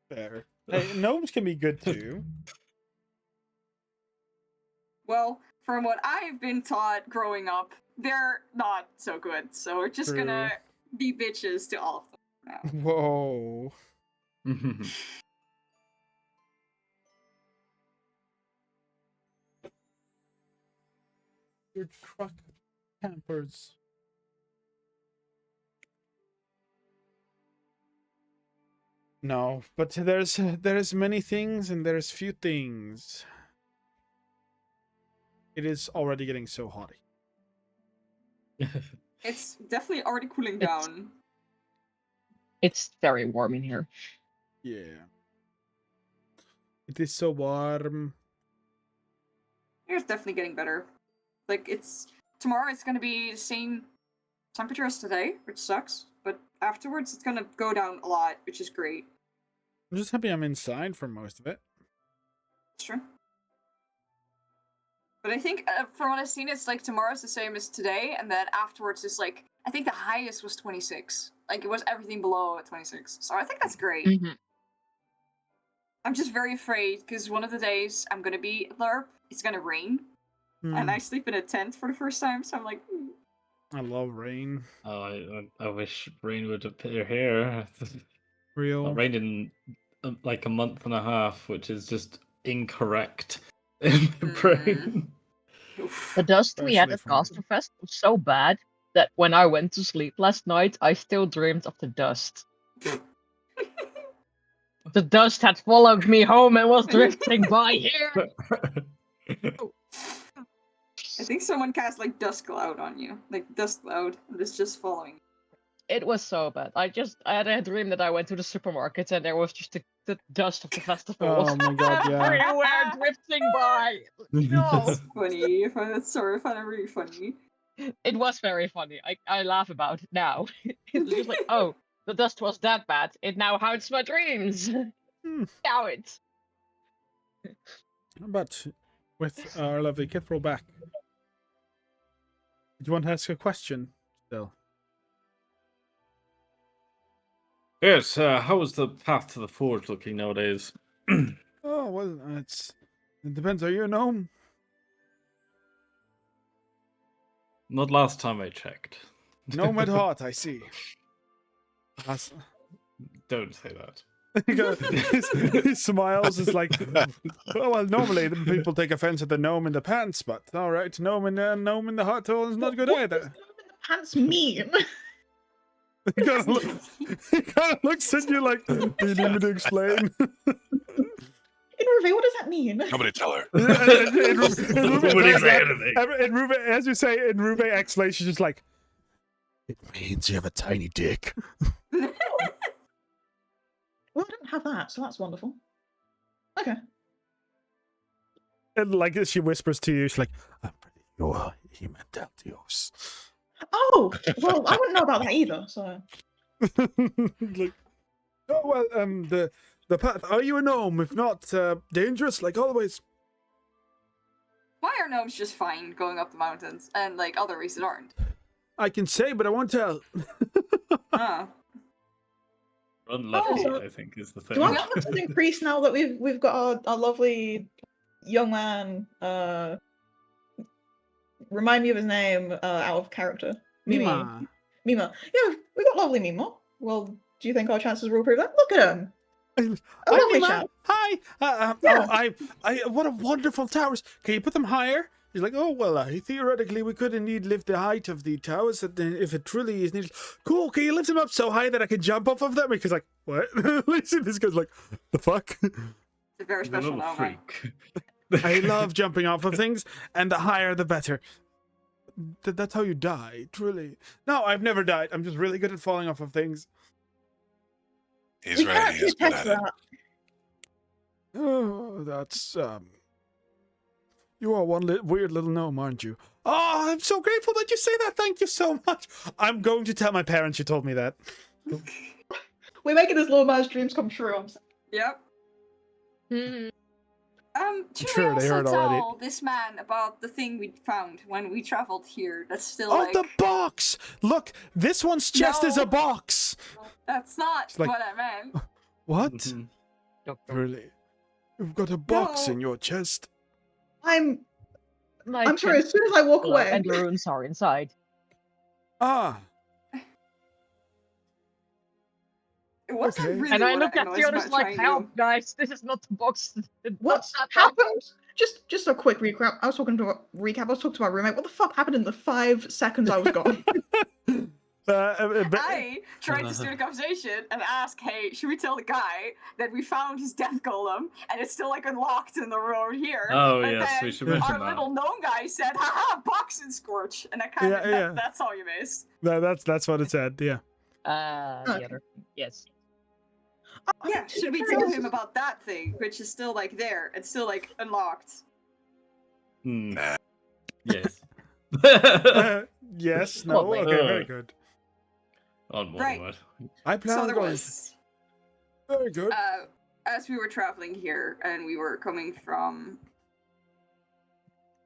Fair. Hey, gnomes can be good too. Well, from what I've been taught growing up, they're not so good. So we're just gonna be bitches to all of them now. Whoa. Your truck campers. No, but there's many things and there's few things. It is already getting so hot. It's definitely already cooling down. It's very warm in here. Yeah. It is so warm. It's definitely getting better. Like tomorrow it's gonna be the same temperature as today, which sucks. But afterwards it's gonna go down a lot, which is great. I'm just happy I'm inside for most of it. It's true. But I think from what I've seen, it's like tomorrow's the same as today, and then afterwards is like I think the highest was 26. Like it was everything below 26. So I think that's great. Mm-hmm. I'm just very afraid because one of the days I'm gonna be at LARP, it's gonna rain, and I sleep in a tent for the first time. So I'm like, I love rain. Oh, I wish rain would appear here. Real. It rained in like a month and a half, which is just incorrect in my brain. The dust we had Especially at for me. Casterfest was so bad that when I went to sleep last night, I still dreamed of the dust. The dust had followed me home and was drifting by here. I think someone cast like dust cloud on you, like dust cloud, and it's just following. It was so bad. I had a dream that I went to the supermarket and there was just the dust of the festival Oh my god, yeah. everywhere drifting by. No. That's funny. That's sorry, I find it really funny. It was very funny. I laugh about it now. It's just like, oh, the dust was that bad. It now haunts my dreams. Now it. But with our lovely Kithril back, do you want to ask a question still? Yes, how is the path to the forge looking nowadays? Oh, well, it depends. Are you a gnome? Not last time I checked. Gnome at heart, I see. Don't say that. He smiles. It's like, well, normally the people take offense at the gnome in the pants, but all right, gnome in the heart hole is not good either. What does pants mean? He kind of looks at you like, do you need me to explain? Inruve, what does that mean? Nobody tell her. As you say, in Ruve exclamation, just like, it means you have a tiny dick. Well, I don't have that, so that's wonderful. Okay. And like she whispers to you, she's like, I'm pretty sure he meant Altios. Oh, well, I wouldn't know about that either, so... Like, oh, well, the path, are you a gnome? If not, dangerous, like always. Why are gnomes just fine going up the mountains, and like other races aren't? I can say, but I won't tell. Oh. Run left, Oh. I think, is the thing. Do our chances increase now that we've got our lovely young man, remind me of his name, out of character. Mima. Mima. Yeah, we got lovely Mima. Well, do you think our chances will improve that? Look at him. A Hi, lovely Mima. chap. Hi. Yeah. Oh, what a wonderful towers. Can you put them higher? He's like, oh, well, theoretically, we could indeed lift the height of the towers if it truly is needed. Cool, can you lift them up so high that I can jump off of them? Because, like, what? Listen, this guy's like, the fuck? It's a very He's a special little gnome. freak. I love jumping off of things, and the higher, the better. That's how you die, truly. No, I've never died. I'm just really good at falling off of things. He's We right. can't He do is good tests at for it. that. Oh, that's, you are one weird little gnome, aren't you? Oh, I'm so grateful that you say that. Thank you so much. I'm going to tell my parents you told me that. We're making this little man's dreams come true. Yep. Mhm. Should Sure, we they also heard tell already. this man about the thing we found when we traveled here? That's still Oh, like the box! Look, this one's chest is No. a box. that's not It's like- what I meant. What? Mhm. Really? You've got a box No. in your chest. I'm My sorry, as chest soon as I walk is full away. and the runes are inside. Ah, It wasn't Okay. really And I what looked I at was the others like, trying help, to... guys, this is not the box. What's happened? Just a quick recap. I was talking to my roommate. What the fuck happened in the 5 seconds I was gone? I tried to steer the conversation and ask, hey, should we tell the guy that we found his death golem and it's still like unlocked in the road here? Oh, and yes, then we should mention our that. little gnome guy said, haha, box and scorch. And I kind of, Yeah. that's all you missed. that's what it said. Yeah. The Okay. other. Yes. Yeah, should we tell him about that thing, which is still like there? It's still like unlocked. Hmm. Nah. Yes. Yes. No. Probably. Okay. Very good. On one Right. word. I plan So on there going. was, Very good. as we were traveling here and we were coming from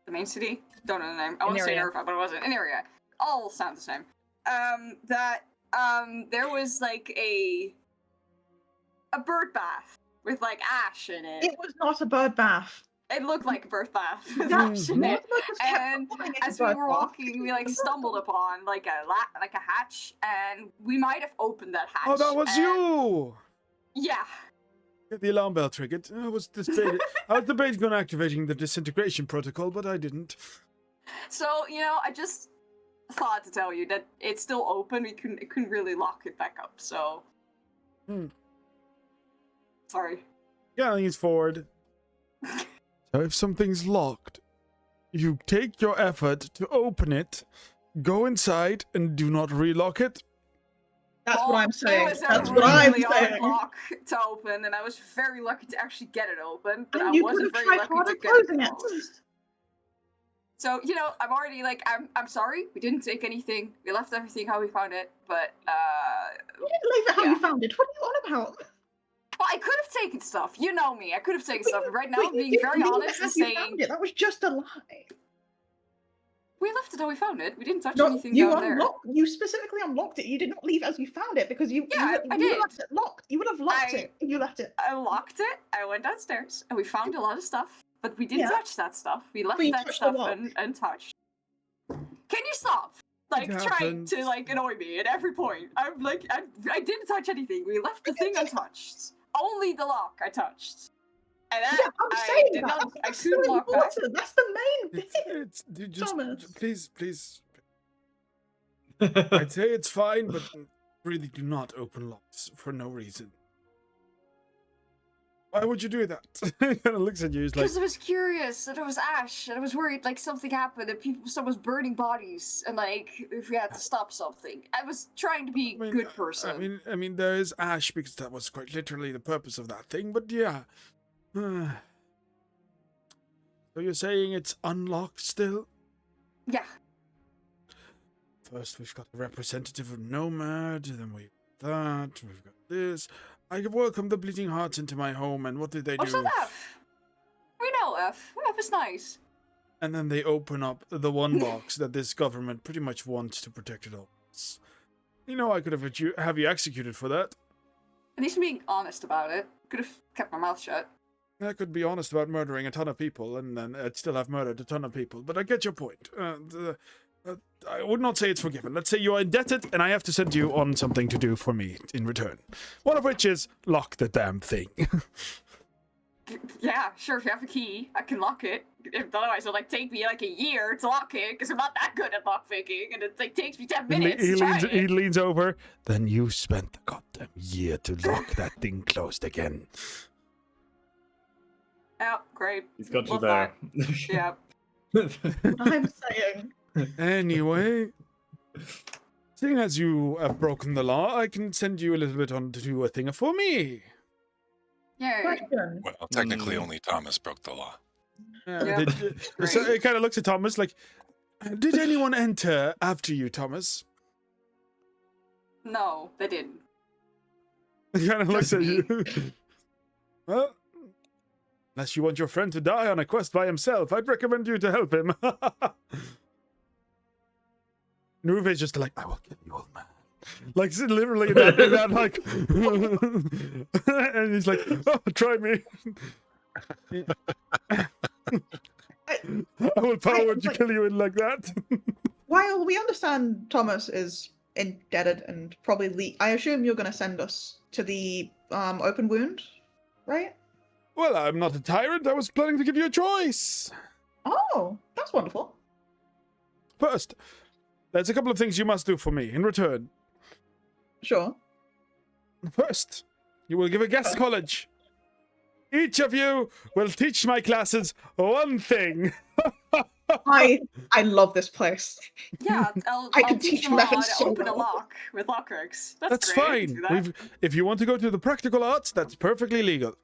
the main city. Don't know the name. I want to say Intria. Nerva, but it wasn't. Intria. All sound the same. That there was like a bird bath with like ash in it. It was not a bird bath. It looked like a bird bath with That ash in it. Mortimer just kept And calling it a as we bird were bath. walking, we like stumbled upon like a hatch, and we might have opened that hatch. Oh, that was and- you! Yeah. The alarm bell triggered. I was debating on activating the disintegration protocol, but I didn't. So I just thought to tell you that it's still open. We couldn't really lock it back up. So. Sorry. Yeah, he's forward. So if something's locked, you take your effort to open it, go inside, and do not relock it. That's what I'm saying. It was That's a what I'm really saying. hard lock to open, and I was very lucky to actually get it open. But And I you wasn't could've very tried lucky to harder get it closing it. closed. So I'm already like I'm sorry. We didn't take anything. We left everything how we found it. But You didn't leave it how you Yeah. found it. What are you on about? well, I could have taken stuff. You know me. I could have taken stuff. And right now, But I'm you being didn't very leave it honest and as you saying found it. That was just a lie. we left it how we found it. We didn't touch No, anything you down there. you specifically unlocked it. You did not leave as you found it because you Yeah, I you did. left it locked. You would have locked I- it if you left it. I locked it. I went downstairs, and we found a lot of stuff. But we didn't Yeah. touch that stuff. We left But you that touched the stuff lock. untouched. Can you stop? Like It trying to happens. like annoy me at every point. I'm like I didn't touch anything. We left the thing untouched. Only the lock I touched. And that Yeah, I'm I saying did that. not. I That's so couldn't walk back. important. That's the main It's, bit. it's you just Thomas. please. I'd say it's fine, but really do not open locks for no reason. Why would you do that? He kind of looks at you. He's like, Because I was curious, and it was ash, and I was worried like something happened, and someone's burning bodies, and like if we had to stop something. I was trying to be a good person. I mean, there is ash because that was quite literally the purpose of that thing. But yeah. So you're saying it's unlocked still? Yeah. First, we've got a representative of Nomad, then we've got that, we've got this. I welcome the Bleeding Hearts into my home, and what did they What's do? that F? We know F. F is nice. And then they open up the one box that this government pretty much wants to protect at all costs. I could have you executed for that. At least being honest about it. Could have kept my mouth shut. I could be honest about murdering a ton of people, and then I'd still have murdered a ton of people, but I get your point. I would not say it's forgiven. Let's say you are indebted, and I have to send you on something to do for me in return. One of which is lock the damn thing. Yeah, sure. If you have a key, I can lock it. If otherwise, it'll take me like a year to lock it because I'm not that good at lock picking, and it takes me 10 minutes. to try He it. leans over. Then you spent the goddamn year to lock that thing closed again. Yeah, great. He's got you Love there. Yeah. I'm saying. Anyway, seeing as you have broken the law, I can send you a little bit on to do a thing for me. Yay. Question. Well, technically, only Thomas broke the law. Yeah, So it kind of looks at Thomas like, did anyone enter after you, Thomas? No, they didn't. He kind of looks at Just you. Well, unless you want your friend to die on a quest by himself, I'd recommend you to help him. Nuve's just like, I will kill you, old man. Like, literally that like... and he's like, oh, try me. I will power to kill you in like that. While we understand Thomas is indebted and probably I assume you're going to send us to the open wound, right? Well, I'm not a tyrant. I was planning to give you a choice. Oh, that's wonderful. First, there's a couple of things you must do for me in return. Sure. First, you will give a guest college. Each of you will teach my classes one thing. I love this place. Yeah, I'll I I'll could teach teach them all how math to so open a well. lock with lockpicks. That's great. I can fine. do that. If you want to go to the practical arts, that's perfectly legal.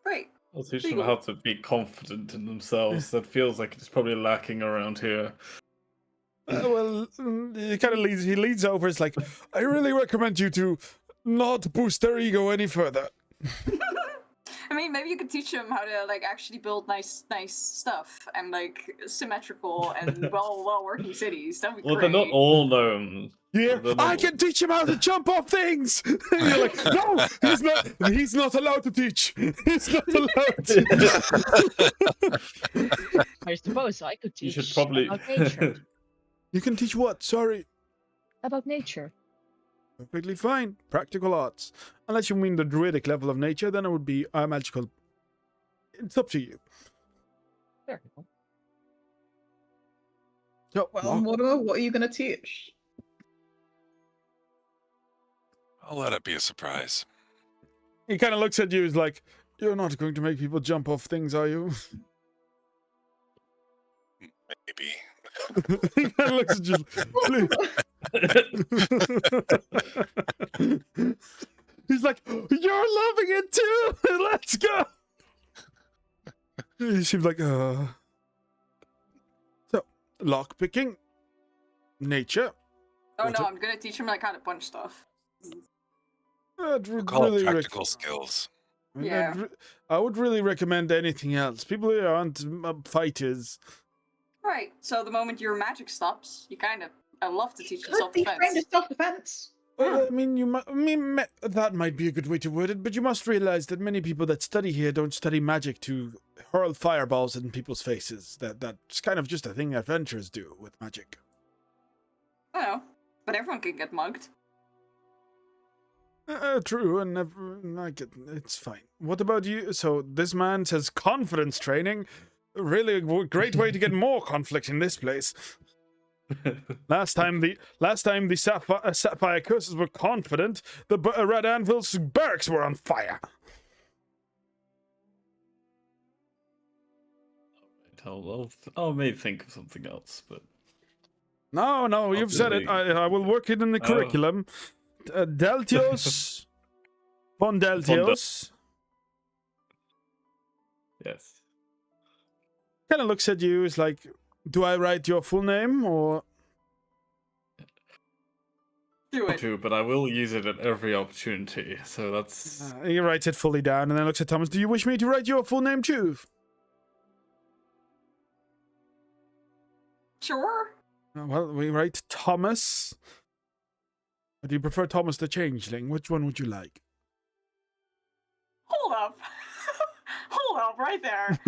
Great. I'll teach them how to be confident in themselves. That feels like it's probably lacking around here. He leans over. It's like, I really recommend you to not boost their ego any further. I mean, maybe you could teach them how to like actually build nice stuff and like symmetrical and well working cities. That'd be Well, great. they're not all gnomes. Yeah, They're not I all- can teach him how to jump off things. And you're like, no, he's not allowed to teach. He's not allowed to. I suppose I could You teach should probably. about nature. You can teach what? Sorry. About nature. Perfectly fine. Practical arts. Unless you mean the druidic level of nature, then it would be magical. It's up to you. There. So, Well, Mortimer, what are you going to teach? I'll let it be a surprise. he kind of looks at you. He's like, "You're not going to make people jump off things, are you?" Maybe. he kind of looks at you. He's like, "You're loving it too. Let's go." He seems like, So, lock picking, nature. Oh What's no, it? I'm gonna teach him like how to punch stuff. I'd We'll call really it practical skills. Yeah. I would really recommend anything else. People who aren't fighters. Right. So the moment your magic stops, I love to teach them Could be trained in self-defense. self-defense. I mean, that might be a good way to word it, but you must realize that many people that study here don't study magic to hurl fireballs in people's faces. That's kind of just a thing adventurers do with magic. I know, but everyone can get mugged. True, and it's fine. What about you? So this man says confidence training. Really a great way to get more conflict in this place. Last time the Sapphire Curses were confident, the Red Anvil's barracks were on fire. I'll maybe think of something else, but No, you've said it. I will work it in the curriculum. Deltios. Pondeltios. yes. Kind of looks at you, is like, do I write your full name or? Do it. True, but I will use it at every opportunity. So that's He writes it fully down and then looks at Thomas. Do you wish me to write your full name too? Sure. Well, we write Thomas. Or do you prefer Thomas the Changeling? Which one would you like? Hold up. Hold up, right there.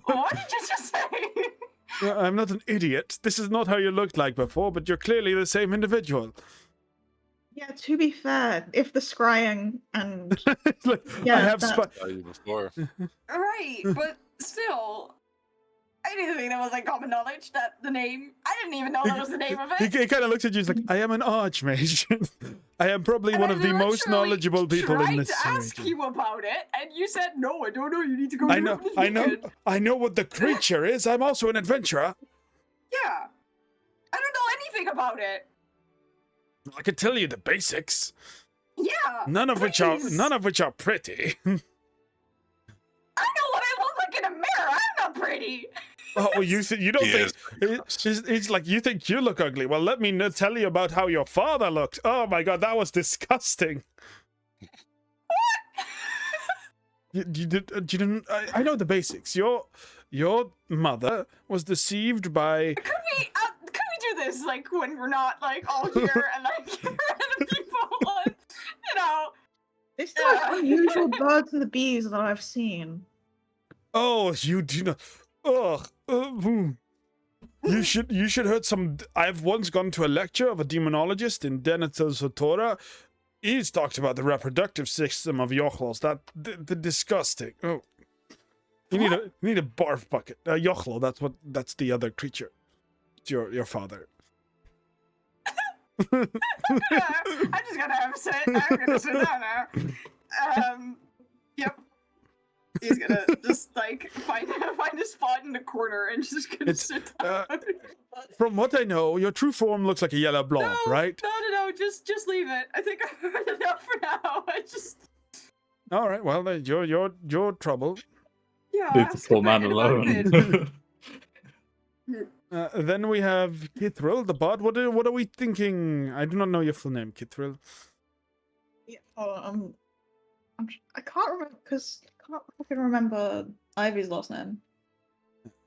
What did you just say? I'm not an idiot. This is not how you looked like before, but you're clearly the same individual. Yeah, to be fair, if the scrying and It's like, Yeah, I have that- Saw you before. Right, but still, I didn't think that was like common knowledge that the name. I didn't even know that was the name of He it. kind of looks at you. He's like, I am an archmage. I am probably And one I of the most literally knowledgeable people in this tried to ask region. you about it, and you said no. I don't know. You need to go. I do know, it this I know, weekend." I know what the creature is. I'm also an adventurer. Yeah, I don't know anything about it. I can tell you the basics. Yeah, None of which are pretty. I know what I look like in a mirror. I'm not pretty. Oh, you don't He think is pretty gross. it's like you think you look ugly? Well, let me tell you about how your father looked. Oh my god, that was disgusting. You didn't. I know the basics. Your mother was deceived by. Could we do this like when we're not like all here and like random people and there's still unusual birds and the bees that I've seen. Oh, you do not. Ugh. You should heard some. I've once gone to a lecture of a demonologist in Denethor Sotora. He's talked about the reproductive system of Yochlos. The disgusting. Oh, you need a barf bucket. Yochlo. That's the other creature. It's your father. I'm just gonna have a sit. I'm gonna sit down now. Yep. He's gonna just like find a spot in the corner and just gonna It's, sit down. From what I know, your true form looks like a yellow blob, right? No. Just leave it. I think I've heard enough for now. All right. Well, then your trouble. Yeah. leave the ask poor him man about it. alone. Then we have Kithril, the bard. What are we thinking? I do not know your full name, Kithril. Yeah, I can't remember because can't fucking remember Ivy's last name.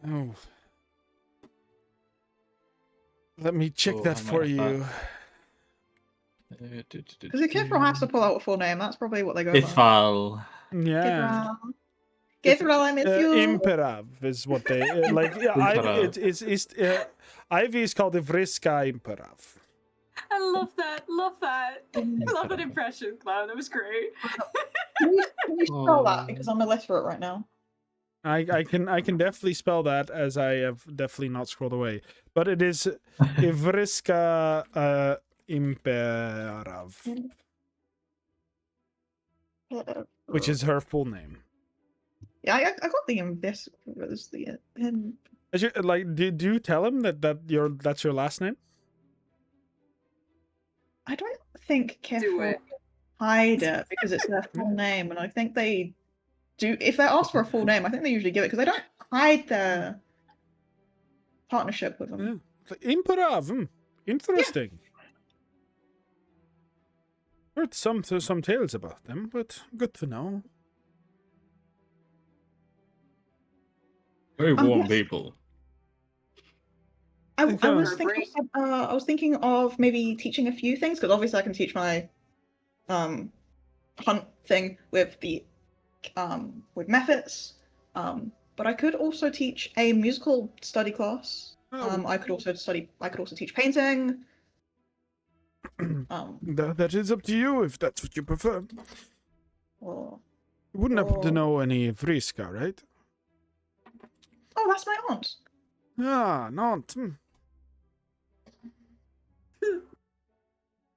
Oh. Let me check Oh, that I might for have you. Because if Kithral has to pull out a full name, that's probably what they go by. Ithval. Yeah. Kithral, I miss you. Imperav is what they like. Yeah, Imperav. Ivy is called Ivriska Imperav. I love that. Love that. Love that impression, Cloud. That was great. Can you spell that? Oh. Because I'm a list for it right now. I can definitely spell that, as I have definitely not scrolled away. But it is Ivriska Imperav, which is her full name. Yeah, I got the this was the Like, do you tell him that's your last name? I don't think Do Kithral it. hide it because it's their full name, and I think they do. If they ask for a full name, I think they usually give it because they don't hide their partnership with them. Yeah. Imperav. Interesting. Heard some tales about them, but good to know. Very warm yes. people. I Okay. was thinking of maybe teaching a few things because obviously I can teach my hunt thing with the with methods, but I could also teach a musical study class. Oh. I could also teach painting. That is up to you if that's what you prefer. Or You wouldn't happen to Oh. know any Vriska, right? oh, that's my aunt. Ah, not.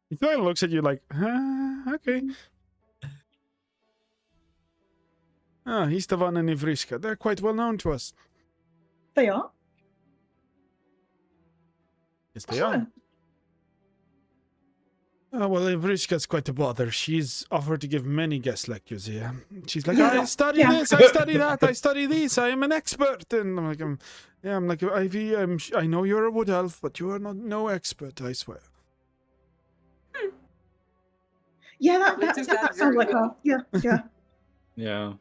He kind of looks at you like, okay. Ah, Istvan and Ivriska, they're quite well known to us. They are. Yes, they are. Oh, well, Ivriska's quite a bother. She's offered to give many guest lectures here. She's like, I study Yeah. this, I study that, I study this, I am an expert. And I'm like, Ivy, I know you're a wood elf, but you are no expert, I swear. Yeah, Probably that took sounds that very like well. her. Yeah. Yeah.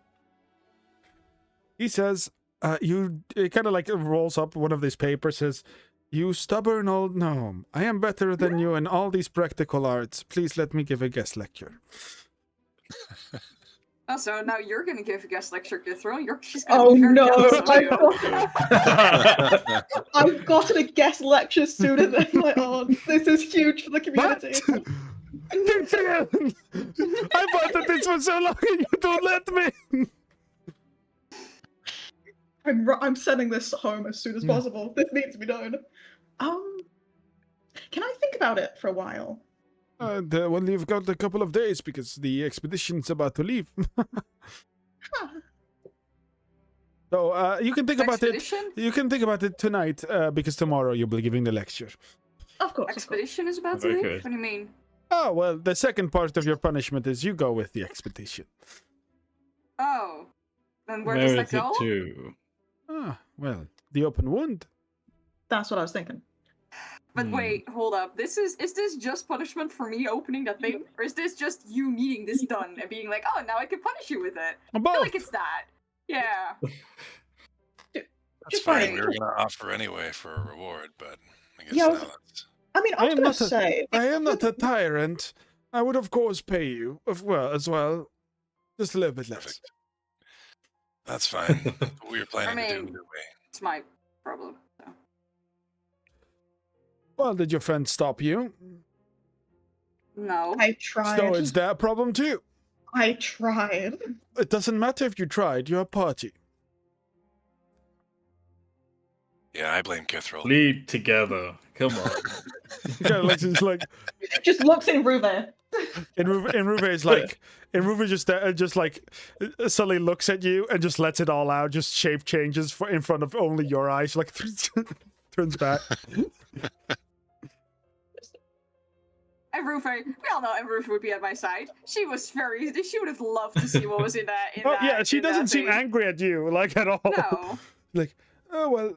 He says, it kind of like rolls up one of these papers, says, you stubborn old gnome, I am better than you in all these practical arts. Please let me give a guest lecture. Also, now you're going to give a guest lecture, Kithral. She's going to Oh be very no! jealous of you. I've gotten a guest lecture sooner than my aunt. This is huge for the community. I thought that this was so long and you don't let me. I'm sending this home as soon as possible. This needs to be done. Can I think about it for a while? Well, you've got a couple of days because the expedition's about to leave. So you can think about it. Expedition? You can think about it tonight because tomorrow you'll be giving the lecture. Of course. Expedition is about to Very leave? good. What do you mean? Oh, well, the second part of your punishment is you go with the expedition. Oh. Then where does that go? too. Ah, well, the open wound. That's what I was thinking. But wait, hold up. Is this just punishment for me opening that thing? Or is this just you needing this done and being like, oh, now I can punish you with it? I Both. feel like it's that. Yeah. That's Just fine. like- We were going to offer anyway for a reward, but I guess Yeah, now that's... I mean, I was am gonna not a- say. I am not a tyrant. I would, of course, pay you as well. Just a little bit less. Perfect. That's fine. That's what we were planning to do mean- either way. It's my problem. So. Well, did your friend stop you? No. I tried. So it's their problem too. I tried. It doesn't matter if you tried. You're a party. Yeah, I blame Kithral. Lead together. Come on. Kind of like, it's like Just looks in Ruve. Ruve is like, and Ruve just like suddenly looks at you and just lets it all out. Just shape changes in front of only your eyes. Like turns back. And Rufe, we all know Rufe would be at my side. She would have loved to see what was in that. Oh yeah, she doesn't seem angry at you like at all. No. Like, oh well,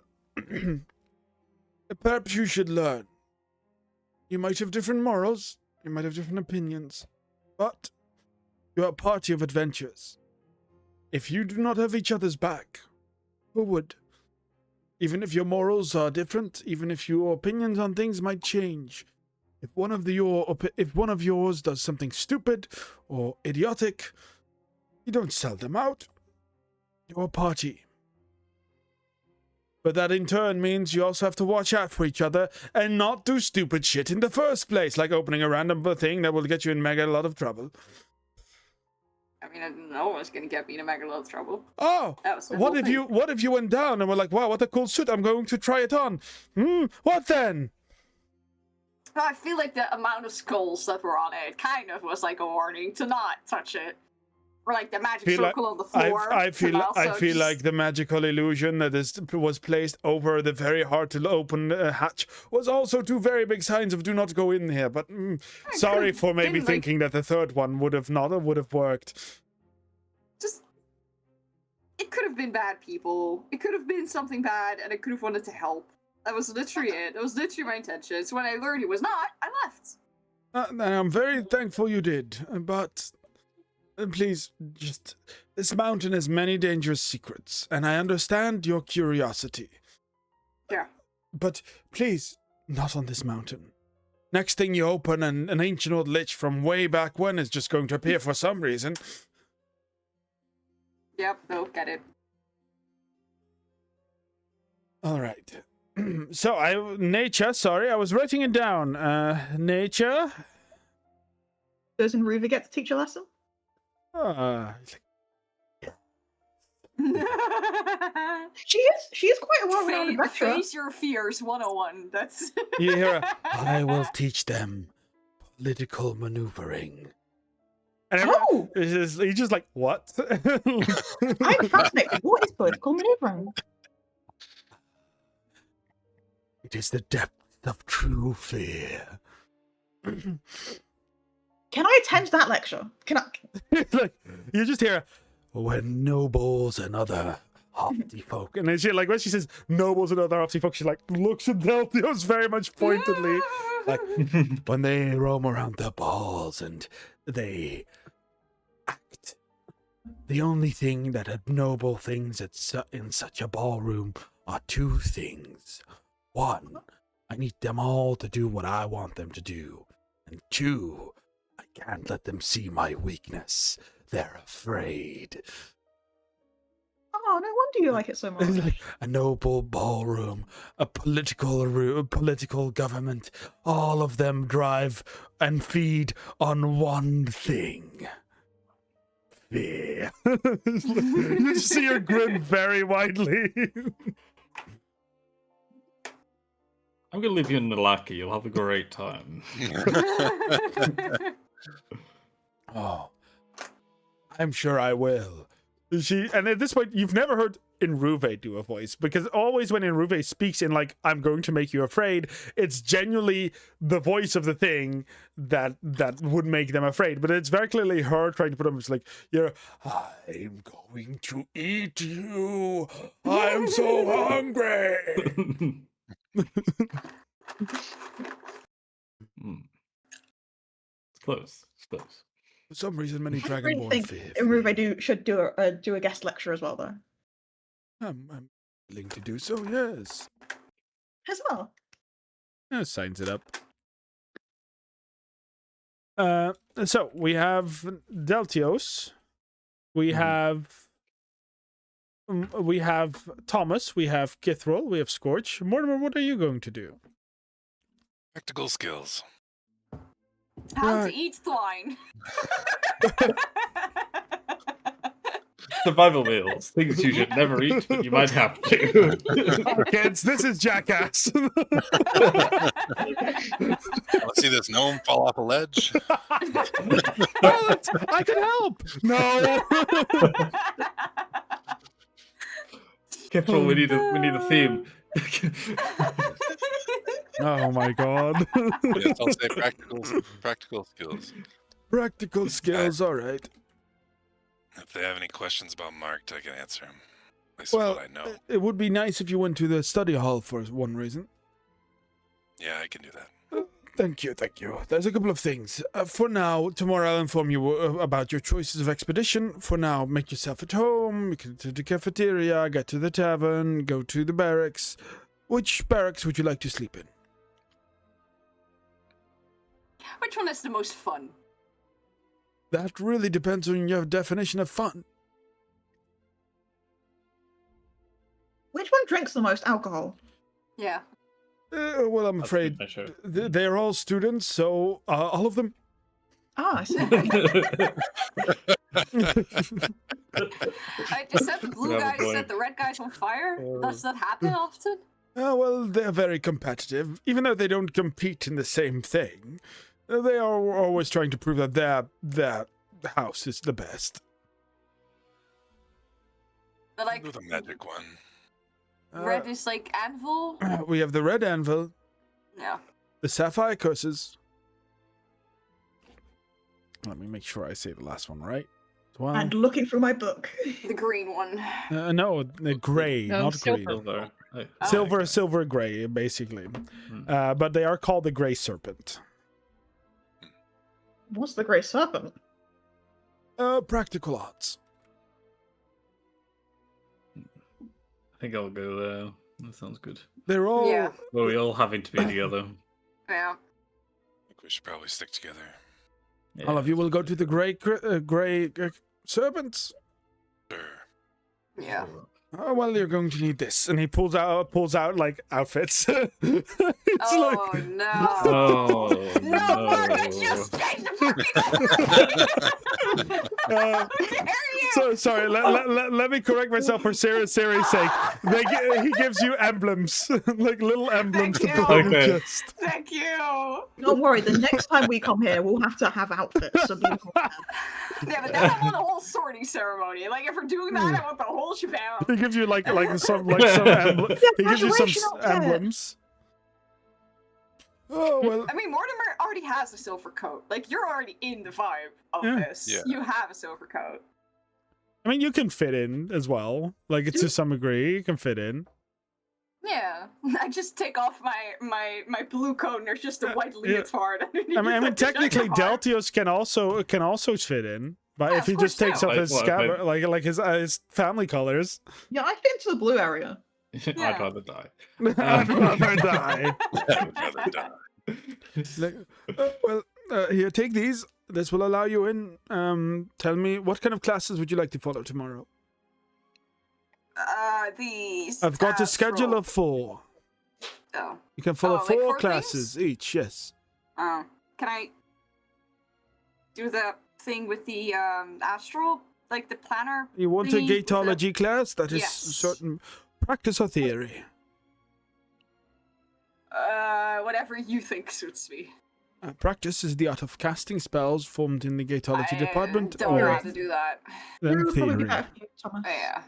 perhaps you should learn. You might have different morals, you might have different opinions, but you're a party of adventurers. If you do not have each other's back, who would? Even if your morals are different, even if your opinions on things might change, if one of yours does something stupid or idiotic, you don't sell them out. You're a party. But that in turn means you also have to watch out for each other and not do stupid shit in the first place, like opening a random thing that will get you in mega lot of trouble. I mean, I didn't know it was gonna get me in a mega lot of trouble. Oh, That was the what whole if thing. you went down and were like, wow, what a cool suit, I'm going to try it on. What then? I feel like the amount of skulls that were on it kind of was like a warning to not touch it. Or like the magic circle on the floor. I feel just... like the magical illusion that was placed over the very hard to open hatch was also two very big signs of do not go in here. But sorry for maybe been, thinking that the third one would have worked. Just it could have been bad people. It could have been something bad, and it could have wanted to help. That was literally it. That was literally my intention. So when I learned it was not, I left. And I'm very thankful you did, but. Please, just... This mountain has many dangerous secrets, and I understand your curiosity. Yeah. But please, not on this mountain. Next thing you open, an ancient old lich from way back when is just going to appear for some reason. Yep, no, get it. Alright. So, Nature, sorry, I was writing it down. Nature? Doesn't Ruva get to teach a lesson? She is quite a well-rounded lecturer. Face your fears 101. That's You hear I will teach them political maneuvering. And he's just like, what? I'm fascinated. What is political maneuvering? It is the depth of true fear. Can I attend that lecture? Can I? Like, you just hear, when nobles and other haughty folk, and then she, like, when she says nobles and other haughty folk, she like looks at Delthios very much pointedly, like when they roam around the balls and they act. The only thing that had noble things in such a ballroom are two things. One, I need them all to do what I want them to do, and two, I can't let them see my weakness. They're afraid. Oh, no wonder you like it so much. Like a noble ballroom, a political government, all of them drive and feed on one thing. Fear. You see her grin very widely. I'm going to leave you in Nalaki. You'll have a great time. Oh, I'm sure I will. And at this point, you've never heard Inruve do a voice, because always when Inruve speaks in, like, I'm going to make you afraid, it's genuinely the voice of the thing that would make them afraid. But it's very clearly her trying to put them, it's like, I'm going to eat you. I'm so hungry. It's close. It's close. For some reason, many I really Dragonborn think fear. Ruva should do a guest lecture as well, though. I'm willing to do so, yes. As well. Yeah, signs it up. So we have Deltios. We have Thomas. We have Kithril. We have Scorch. Mortimer, what are you going to do? Practical skills. How to eat swine. Survival meals. Things you should never eat, but you might have to. Kids, this is Jackass. Want to see this gnome fall off a ledge? I can help. No. Careful, we need a theme. Oh my god. Yes, I'll say practical skills. Practical skills, all right. If they have any questions about Marked, I can answer them. At least Well, what I know. it would be nice if you went to the study hall for one reason. Yeah, I can do that. Thank you. There's a couple of things. For now, tomorrow I'll inform you about your choices of expedition. For now, make yourself at home, you can go to the cafeteria, get to the tavern, go to the barracks. Which barracks would you like to sleep in? Which one is the most fun? That really depends on your definition of fun. Which one drinks the most alcohol? Yeah. Well, I'm That's a good afraid measure. they're all students, so all of them. Ah, I see. I just said the blue You have a guy set point. the red guys on fire. Does that happen often? Well, they're very competitive. Even though they don't compete in the same thing, they are always trying to prove that their house is the best. But like Do the magic one. red is like anvil. We have the red anvil, Yeah. the sapphire curses. Let me make sure I say the last one right. Well, And looking through my book. The green one. no, the gray, No, not silver. green. Silver. Oh. Silver, gray, basically. Hmm. But they are called the Grey Serpent. What's the Grey Serpent? Practical arts. I think I'll go there. That sounds good. They're all. Yeah. Well, we all having to be together. Yeah. I think we should probably stick together. All of you will go to the Grey Serpents. Sure. Yeah. Oh well, you're going to need this, and he pulls out like outfits. It's Oh like no. Oh, No, Margaret, no. just change the fucking so sorry. Let me correct myself for Siri's sake. He gives you emblems, like little emblems to Thank put on your you. chest. Thank you. Don't worry, the next time we come here, we'll have to have outfits. So be prepared. Yeah, but then I want a whole sorting ceremony. Like if we're doing that, I want the whole shebang. He gives you like some emblems. He gives you some graduation outfit. emblems. Oh well. I mean, Mortimer already has a silver coat. Like you're already in the vibe of Yeah. this. Yeah. You have a silver coat. I mean, you can fit in as well. Like, it's to some degree, you can fit in. Yeah, I just take off my blue coat and there's just a white yeah. leotard underneath. I mean, like, the technically, giant heart. Deltios can also fit in, but Yeah, if he of just course takes so. off his Like, what, if scabbard, like his family colors, Yeah, I fit into the blue area. I'd Yeah. rather die. I'd rather die. I'd rather die. Like, here, take these. This will allow you in. Tell me, what kind of classes would you like to follow tomorrow? These. I've got a schedule astral- of 4. Oh. You can follow Oh, like 4 4 classes each. Yes. Oh. Can I do the thing with the astral, like the planner? You want a thingy with the- gatology class? That is Yes. certain practice or theory. Whatever you think suits me. Practice is the art of casting spells formed in the gatology department, Don't know or how to do that. then It'll probably be theory. better for you, Thomas. Yeah.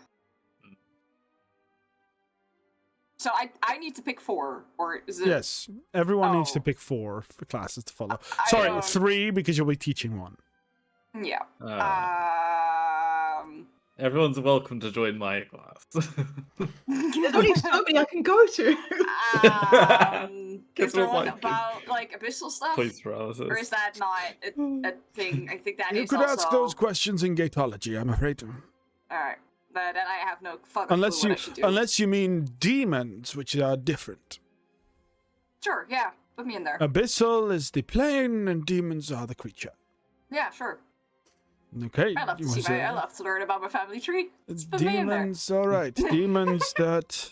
So I need to pick 4, or is it? Yes, everyone needs to Oh. pick 4 for classes to follow. I Sorry, don't- 3 because you'll be teaching 1. Yeah. Everyone's welcome to join my class. There's only so many I can go to. Is there what one like about like abyssal stuff, Police paralysis. or is that not a thing? I think that You is could also. ask those questions in gatology, I'm afraid. All right, then I have no fucking Unless clue you what I should do. unless you mean demons, which are different. Sure, yeah, put me in there. Abyssal is the plane, and demons are the creature. Yeah, sure. Okay. I love to you see wanna I love to learn about my family tree. Let's put me in there. demons, all right. Demons that.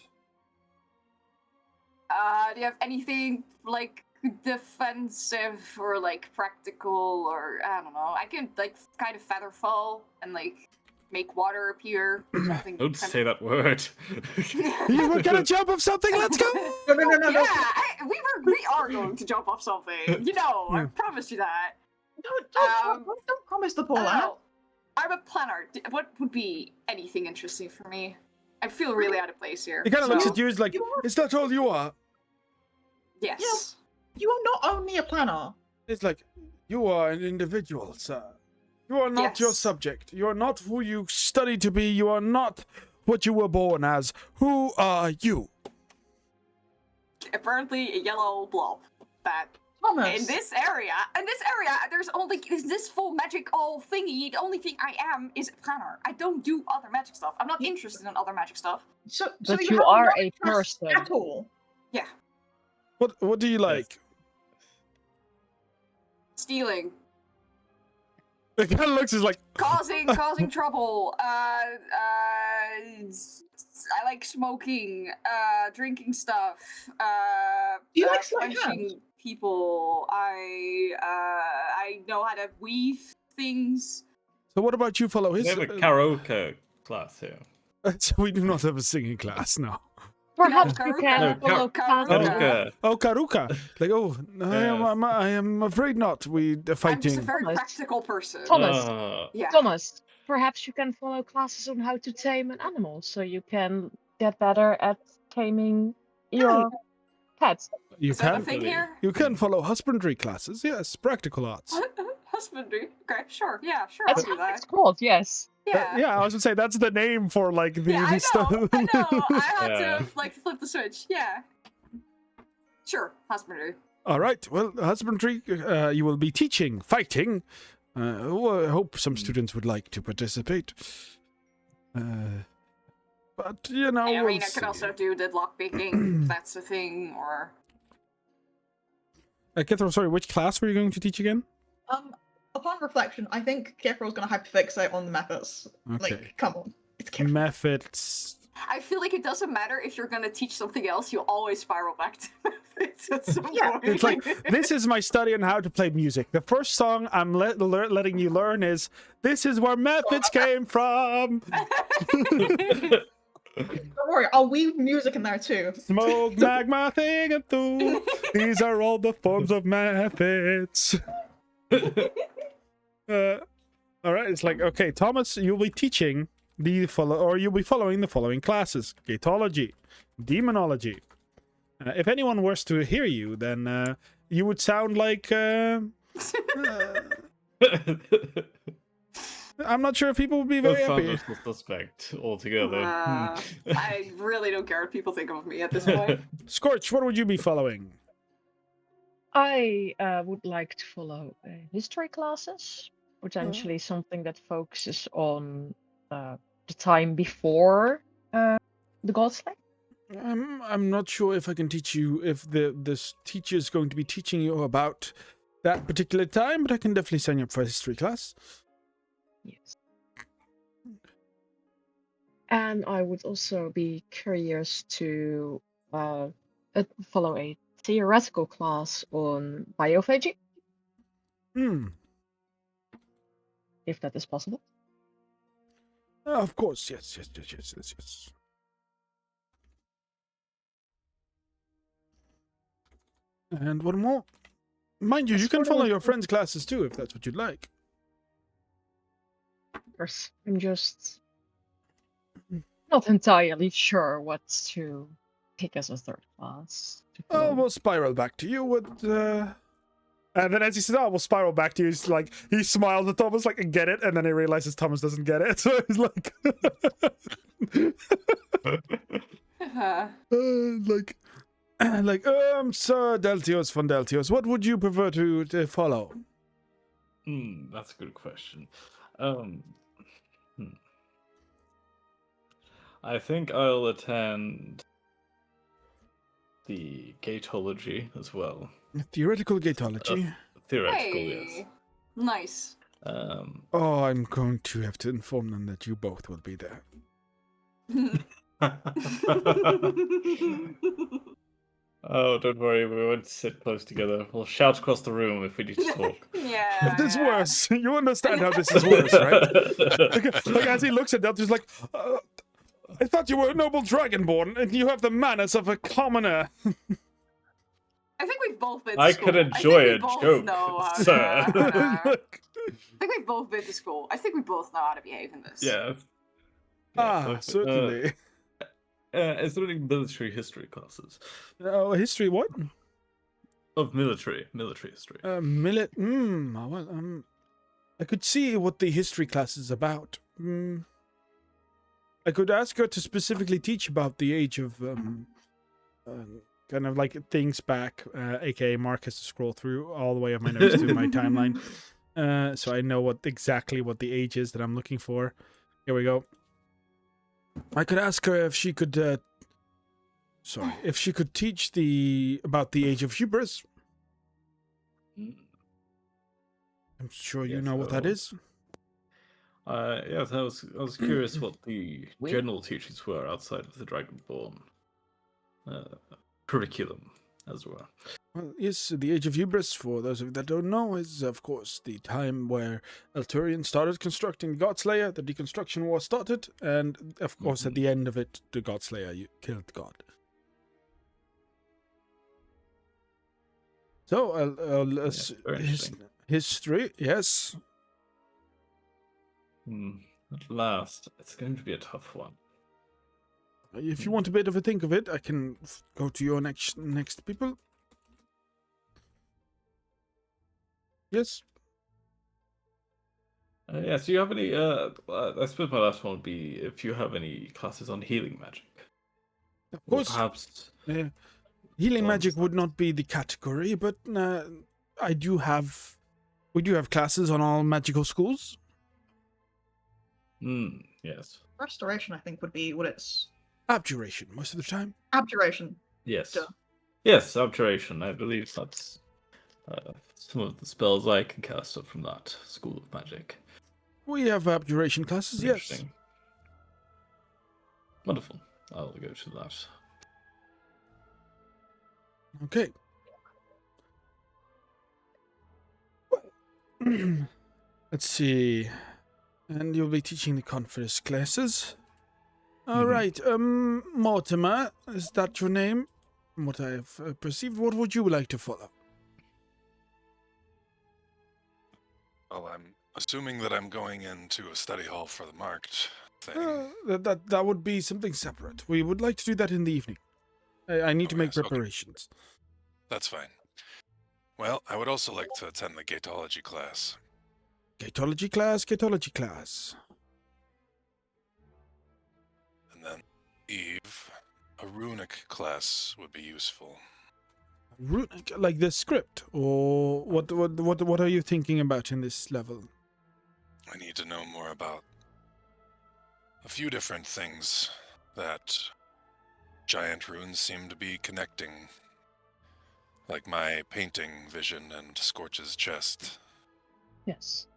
Do you have anything like defensive or like practical or I don't know? I can like kind of feather fall and like make water appear. Something Don't kind say that word. You were gonna jump off something. Let's go. No. Yeah, we are going to jump off something. You know, I Yeah. promise you that. Don't promise the poor lad. Oh, I'm a planner. What would be anything interesting for me? I feel really out of place here. He kind of looks So- at you. He's like, "Is that all you are?" Yes. You are not only a planner. It's like, "You are an individual, sir. You are not your Yes. subject. You are not who you study to be. You are not what you were born as. Who are you?" Apparently a yellow blob that Thomas. In this area, there's only this full magical thingy. The only thing I am is a planner. I don't do other magic stuff. I'm not interested in other magic stuff. So But you you have are no a interest person. at all. Yeah, What do you like? stealing, It kind of looks as like causing trouble. I like smoking, drinking stuff. Do you like sleight of hand? punching people. I know how to weave things. So what about you, fellow? We have a karaoke class here. We do not have a singing class now. Perhaps No, you Karuka. can No, follow Karuka. classes. Karuka. Oh, Karuka. Like, oh, I am afraid not. We are I'm just fighting. a very Thomas. practical person. Thomas. Yeah. Thomas, perhaps you can follow classes on how to tame an animal, so you can get better at taming your pets. You Is that a can. thing here? You can follow husbandry classes. Yes, practical arts. Husbandry. Okay, sure. Yeah, sure. That's I'll do what that. it's called, yes. Yeah. Yeah, I was gonna say that's the name for like the Yeah, I stuff. know. I know. I had Yeah. to like flip the switch. Yeah. Sure, husbandry. All right. Well, husbandry. You will be teaching fighting. I hope some students would like to participate. But you know, I we'll mean, I could see. also do the lockpicking if that's a thing, or Kithra, sorry, which class were you going to teach again? Upon reflection, I think Kefro's gonna hyperfixate on the methods. Okay. Like, come on, it's Kefro. Methods. I feel like it doesn't matter if you're gonna teach something else. You always spiral back to it at some Yeah, point. It's like, this is my study on how to play music. The first song I'm letting you learn is, this is where methods came from. Don't worry, I'll weave music in there too. Smoke, magma, thing, and through. These are all the forms of methods. All right, it's like, okay, Thomas, you'll be teaching you'll be following the following classes: Gatology, Demonology. If anyone was to hear you, then you would sound like. I'm not sure if people would be very happy. Found the suspect altogether. I really don't care what people think of me at this point. Scorch, what would you be following? I would like to follow history classes, potentially something that focuses on the time before the Godslay. I'm not sure if I can teach you, if this teacher is going to be teaching you about that particular time, but I can definitely sign you up for a history class. Yes. And I would also be curious to follow a theoretical class on biophagy, if that is possible. Of course, yes. And one more. Mind you, you can follow your friends' classes too, if that's what you'd like. Of course, I'm just not entirely sure what to pick as a third class. Oh, we'll spiral back to you with, And then as he says, we'll spiral back to you, he's like, he smiles at Thomas, like, get it? And then he realizes Thomas doesn't get it, so he's like... Sir Deltios von Deltios, what would you prefer to follow? That's a good question. I think I'll attend the Gatology as well. Theoretical Gatology? Theoretical, Hey, yes. nice. Oh, I'm going to have to inform them that you both will be there. Oh, don't worry, we won't sit close together. We'll shout across the room if we need to talk. Yeah. This is worse. You understand how this is worse, right? like as he looks at Delta, he's like, I thought you were a noble dragonborn, and you have the manners of a commoner. I think we've both been to I school. could enjoy a joke, sir. I think we've both been to school. I think we both know how to behave in this. Yeah. Certainly. Is there any military history classes? History what? Of military history. I could see what the history class is about. I could ask her to specifically teach about the age of kind of like thinks back, aka Mark has to scroll through all the way of my notes to my timeline, so I know exactly what the age is that I'm looking for. Here we go. I could ask her if she could, if she could teach about the age of hubris. I'm sure you know what that is. Yes, I was curious what the general teachings were outside of the Dragonborn curriculum, as well. Well, yes, the Age of Hubris, for those of you that don't know, is, of course, the time where Elturian started constructing Godslayer, the deconstruction war started, and, of course, at the end of it, the Godslayer killed God. So, history, yes. At last, it's going to be a tough one. If you want a bit of a think of it, I can go to your next people. Yes. Yes, do you have any? I suppose my last one would be if you have any classes on healing magic. Of course. Or perhaps. Healing magic would not be the category, but we do have classes on all magical schools. Yes. Restoration, I think, would be what it's. Abjuration, most of the time. Abjuration. Yes. Duh. Yes, abjuration. I believe that's some of the spells I can cast up from that school of magic. We have abjuration classes, yes. Interesting. Wonderful. I'll go to that. Okay. Let's see. And you'll be teaching the conference classes. All right. Mortimer, is that your name? From what I have perceived, what would you like to follow? Well, I'm assuming that I'm going into a study hall for the marked thing. That would be something separate. We would like to do that in the evening. I need to make preparations. Okay. That's fine. Well, I would also like to attend the Gatology class. Gatology class. And then, Eve, a runic class would be useful. Runic, like the script, or what are you thinking about in this level? I need to know more about a few different things that giant runes seem to be connecting, like my painting vision and Scorch's chest. Yes.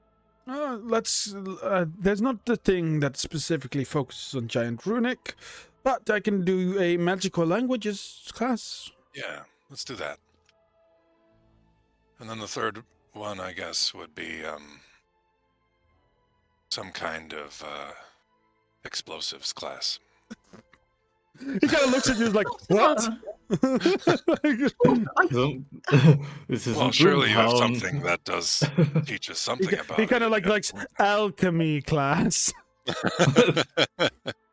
There's not the thing that specifically focuses on giant runic, but I can do a magical languages class. Yeah, let's do that. And then the third one, I guess, would be some kind of explosives class. He kind of looks at you like, what? This is Well, surely you have something that does teach us something about he kind of it. likes alchemy class.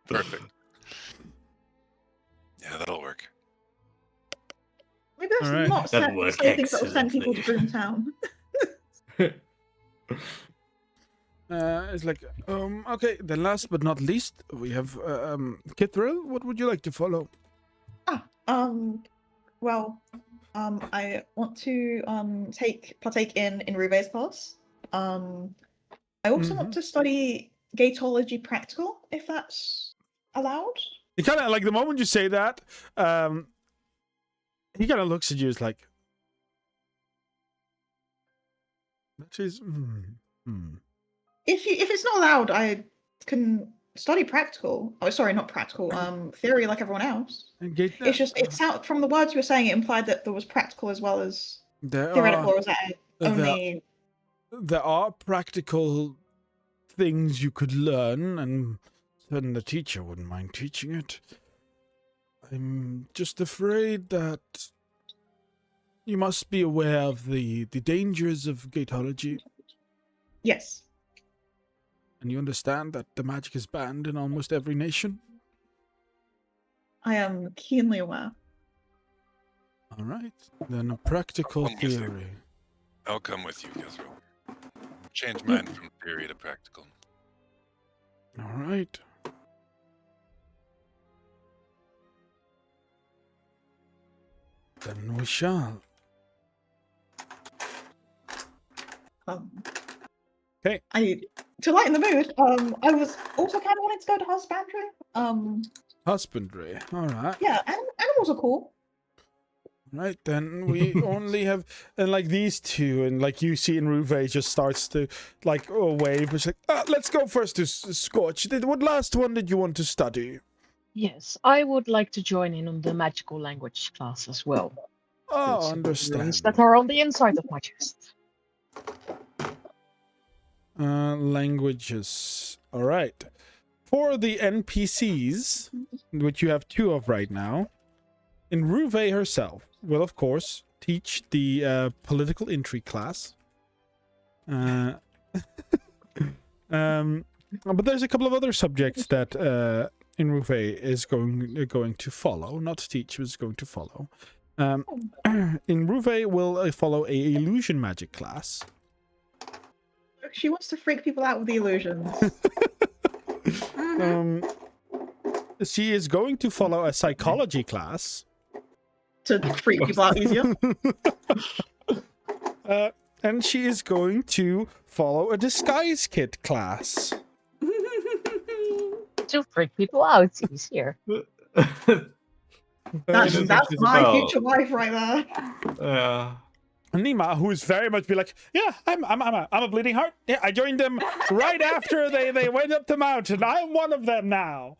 Perfect. Yeah, that'll work. Maybe that's All right. not That'll work things that will send people to excellently. Boomtown. It's like, okay, then last but not least, we have Kithril. What would you like to follow? I want to partake in Rube's class. I also want to study Gatology Practical, if that's allowed. He kind of like the moment you say that, he kind of looks at you. It's like, that is, If it's not allowed, I can study practical. Oh, sorry, not practical. Theory like everyone else. It's just from the words you were saying, it implied that there was practical as well as theoretical. Or is that only? There are practical things you could learn, and then the teacher wouldn't mind teaching it. I'm just afraid that you must be aware of the dangers of Gatology. Yes. And you understand that the magic is banned in almost every nation? I am keenly aware. All right. Then a practical theory. I'll come with you, Kithril. Change mine from theory to practical. All right. Then we shall. Okay. To lighten the mood, I was also kind of wanting to go to husbandry. Husbandry. All right. Yeah, animals are cool. Right, then we only have, and like these two, and like you see in Ruve just starts to like wave. It's like, let's go first to Scorch. What last one did you want to study? Yes, I would like to join in on the magical language class as well. Oh, Runes understand. that are on the inside of my chest. Languages. All right. For the NPCs, which you have 2 of right now, in Ruve herself will, of course, teach the political intrigue class. But there's a couple of other subjects that in Ruve is going to follow. Not teach, is going to follow. In Ruve will follow a illusion magic class. She wants to freak people out with the illusions. She is going to follow a psychology class. To freak people out easier. And she is going to follow a disguise kit class. To freak people out, it's easier. That's my future wife right there. Yeah. Nima, who is very much be like, yeah, I'm a bleeding heart. Yeah, I joined them right after they went up the mountain. I'm one of them now.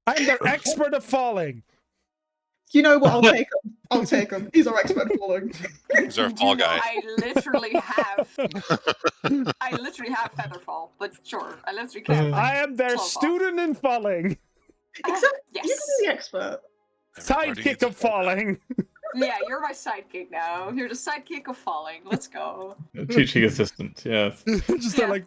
I'm their expert of falling. You know what? I'll take him. I'll take him. He's our expert at falling. He's our fall guy. I literally have featherfall, but sure, I literally can. I am their Slow fall. student in falling. Except Yes. you can be the expert. Everybody Sidekick gets a of fall guy. falling. Yeah, you're my sidekick now. You're the sidekick of falling. Let's go. Teaching assistant, yes. Just Yeah. like.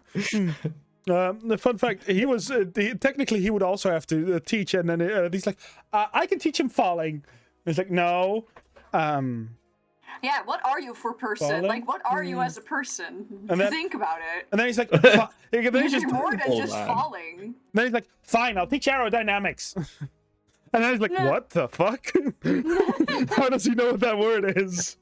The fun fact, he was technically he would also have to teach, and then he's like, I can teach him falling. He's like, no. Yeah, what are you for person? Falling? Like, what are you as a person? And then- Think about it. And then he's like, then he's just, You're more than Oh, just man. falling. then he's like, fine, I'll teach aerodynamics. And then he's like, Yeah. what the fuck? How does he know what that word is?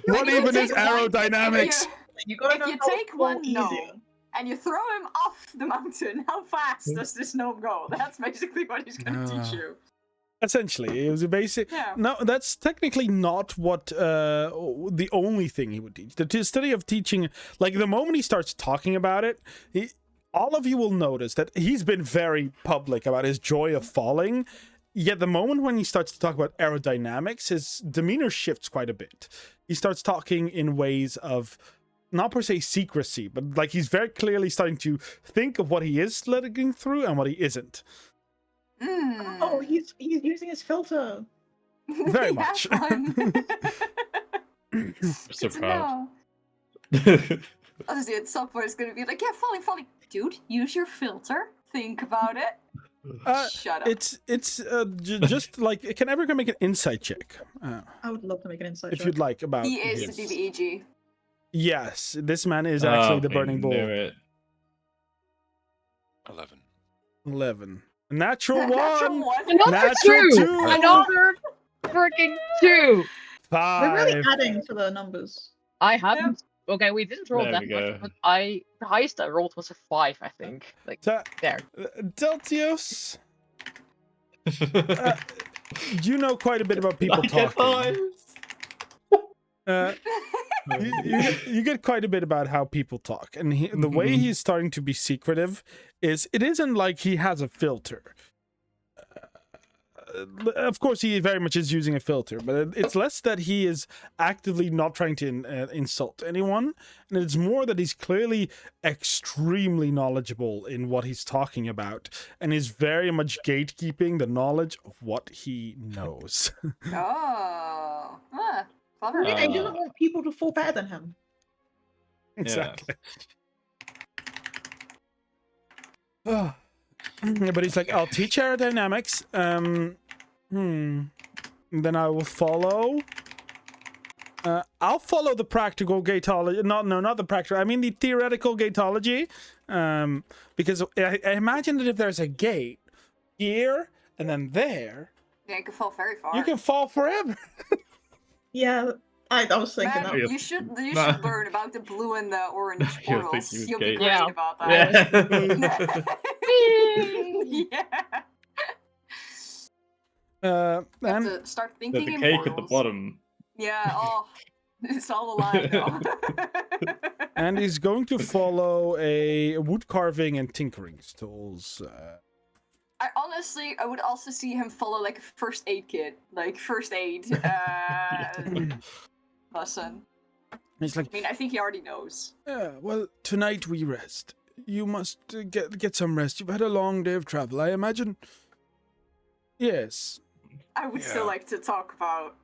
What you even is take one- aerodynamics? You gotta If know you how to take fall one easier. gnome and you throw him off the mountain, how fast does this gnome go? That's basically what he's gonna teach you. Essentially, it was a basic. Yeah. No, that's technically not what the only thing he would teach. The study of teaching, like the moment he starts talking about it, all of you will notice that he's been very public about his joy of falling. Yet the moment when he starts to talk about aerodynamics, his demeanor shifts quite a bit. He starts talking in ways of not per se secrecy, but like he's very clearly starting to think of what he is letting through and what he isn't. Mm. Oh, he's using his filter. Very Have much. fun. So Good to proud. know. Honestly, at some point it's gonna be like, yeah, falling. Dude, use your filter. Think about it. Shut up. It's just like, can everyone make an insight check? I would love to make an insight If check. you'd like about. He is Yes. the BBEG. Yes, this man is actually the Burning Bull. Knew it. 11. 11. Natural Natural one. one. Another Natural 2! two. Another freaking 2! Five. We're really adding to the numbers. I haven't. Okay, we didn't roll There that we go. much, but the highest I rolled was a 5, I think. Like, So, there. Deltios, you know quite a bit about people I get talking. fives. You get quite a bit about how people talk, and the way Mhm. he's starting to be secretive is it isn't like he has a filter. Of course, he very much is using a filter, but it's less that he is actively not trying to insult anyone, and it's more that he's clearly extremely knowledgeable in what he's talking about, and is very much gatekeeping the knowledge of what he knows. Oh. Clever. Yeah, he doesn't want people to fall better than him. Exactly. But he's like, I'll teach aerodynamics. Then I will follow. I'll follow the practical gatology. Not the practical. I mean the theoretical gatology. Because I imagine that if there's a gate here and then there, Yeah, you can fall very far. You can fall forever. Yeah, I was thinking Man, that. Yes. you should Nah. learn about the blue and the orange You'll portals. think You'll be you'd great Yeah. about that. Yeah. Yeah. You have And to start There's thinking a in cake portals. at the bottom. Yeah, oh, it's all a lie though. and he's going to follow a wood carving and tinkering stalls. I would also see him follow like a first aid kit, like first aid lesson. He's like, I mean, I think he already knows. well, tonight we rest. You must get some rest. You've had a long day of travel, I imagine. Yes. I would still Yeah. like to talk about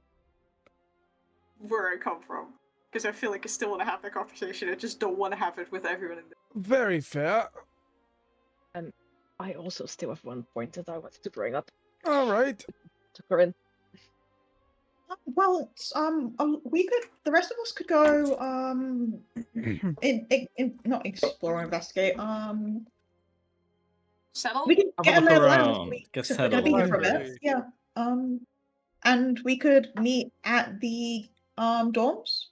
where I come from, because I feel like I still want to have that conversation. I just don't want to have it with everyone in there. Very fair. I also still have one point that I wanted to bring up. All right. Tocorin. Well, we could. The rest of us could go. In not explore or investigate. Settle? We can Have a get a look little around, get We're gonna be here for a settled. bit. Yeah. And we could meet at the dorms.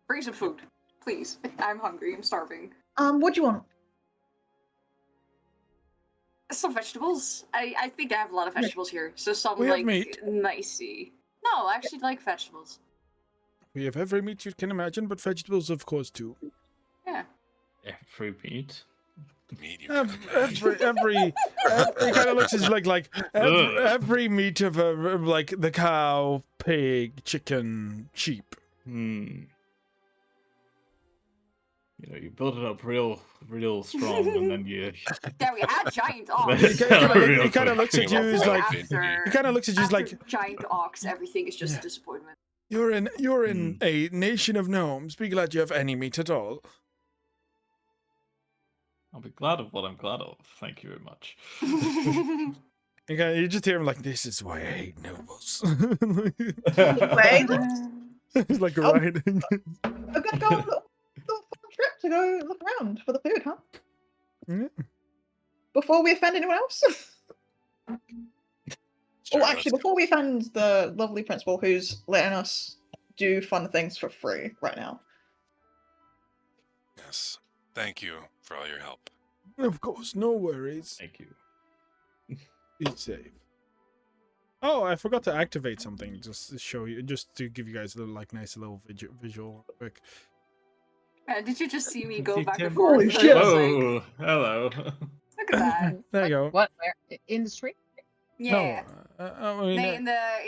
Bring some food, please. I'm hungry. I'm starving. What do you want? Some vegetables. I think I have a lot of vegetables here. So some We have like meat. nicey. No, I actually like vegetables. We have every meat you can imagine, but vegetables, of course, too. Yeah. Every meat. Meat you can Every imagine. it kind of looks as like Ugh. every meat of a like the cow, pig, chicken, sheep. You know, you build it up real strong, and then you. Yeah, we had giant Then ox. it's He kind of real looks at quick. you I as feel like after, he kind of looks at you as after like giant ox, everything is just Yeah. a disappointment. you're in a nation of gnomes. Be glad you have any meat at all. I'll be glad of what I'm glad of. Thank you very much. You just hear him like, "This is why I hate nobles." Wait, It's like Oh. riding. we're gonna go on a little fun trip to go look around for the food, huh? Yeah. Before we offend anyone else. Sure, Oh, let's actually, go. before we offend the lovely principal who's letting us do fun things for free right now. Yes. Thank you for all your help. Of course, no worries. Thank you. Be safe. Oh, I forgot to activate something just to show you, just to give you guys a little nice little visual real quick. Did you just see me go Did back you- and forth? Holy I shit. was like, Whoa! Hello. look at that. There you go. What? Where? In the street? Yeah. No, I mean,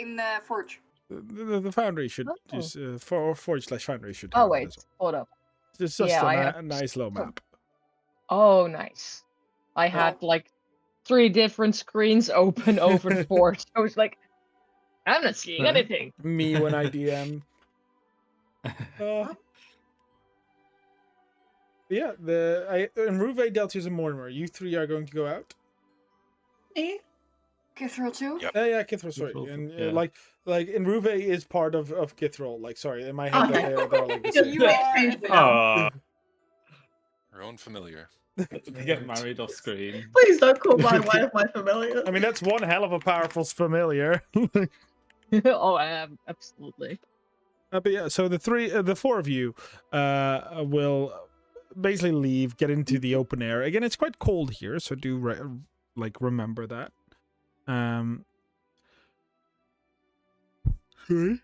In the forge. the foundry should Oh. just forge/foundry should. Oh have it wait, as well. hold up. It's just Yeah, I a have- nice little oh. map. Oh, nice. I had like 3 different screens open over the board. I was like, I'm not seeing anything. Me when I DM. Yeah, and Ruve, Deltius, and Mortimer, you 3 are going to go out. Eh? Kithril too? Yep. Yeah, Kithril, sorry, Kithril, and yeah. like in Ruve is part of Kithril. Like, sorry, in my Oh, head they're like the Just same. You are- exchange now. Ah, Your own familiar. they get married off screen. Please don't call my wife my familiar. I mean, that's one hell of a powerful familiar. Oh, absolutely. But yeah, so the 4 of you will basically leave, get into the open air. Again, it's quite cold here, so do remember that. Sorry?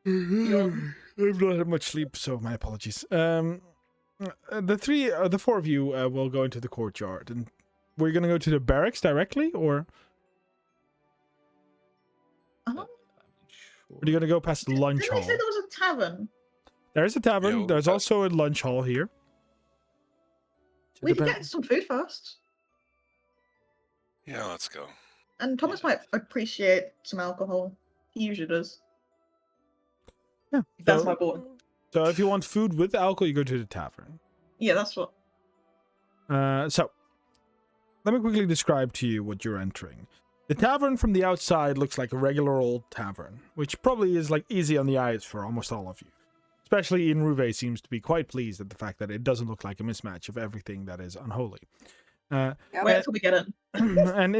I've not had much sleep, so my apologies. The 4 of you will go into the courtyard, and we're gonna go to the barracks directly, or are you gonna go past the lunch Didn't hall? they say there was a tavern? There is a tavern. Yeah, There's also a lunch hall here. We could Depend- get some food first. Yeah, let's go. And Thomas might appreciate some alcohol. He usually does. Yeah, That's so- my board. So if you want food with alcohol, you go to the tavern. Yeah, that's what. So let me quickly describe to you what you're entering. The tavern from the outside looks like a regular old tavern, which probably is like easy on the eyes for almost all of you. Especially Ruve seems to be quite pleased at the fact that it doesn't look like a mismatch of everything that is unholy. Yeah. Wait until we get in. And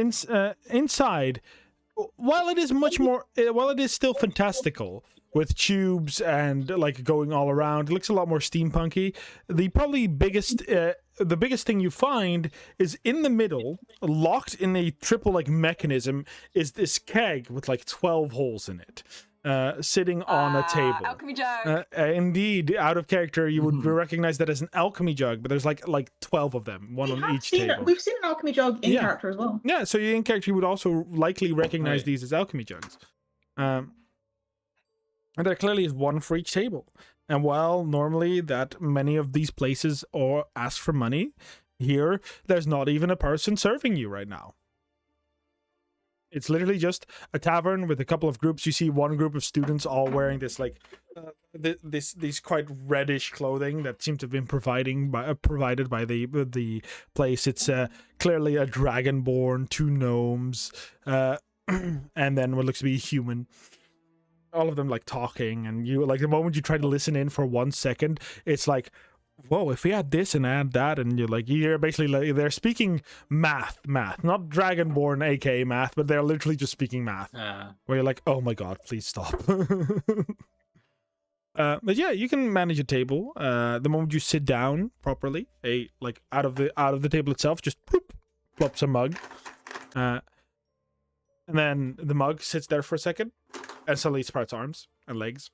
inside, while it is while it is still fantastical with tubes and like going all around, it looks a lot more steampunky. The biggest thing you find is in the middle, locked in a triple like mechanism, is this keg with like 12 holes in it, sitting on a table. Alchemy jug. Indeed, out of character, you would recognize that as an alchemy jug, but there's like 12 of them, one on each table. We've seen an alchemy jug in character as well. Yeah, so in character, you would also likely recognize these as alchemy jugs. And there clearly is one for each table. And while normally that many of these places ask for money, here there's not even a person serving you right now. It's literally just a tavern with a couple of groups. You see one group of students all wearing this like these quite reddish clothing that seem to have been provided by the place. It's clearly a dragonborn, 2 gnomes, and then what looks to be a human. All of them like talking, and you like the moment you try to listen in for 1 second, it's like, whoa, if we add this and add that, and you're basically like, they're speaking math, not dragonborn aka math, but they're literally just speaking math. Where you're like, oh my god, please stop. But yeah, you can manage a table. The moment you sit down properly, out of the table itself, just plops a mug, and then the mug sits there for a second, and suddenly it sprouts arms and legs.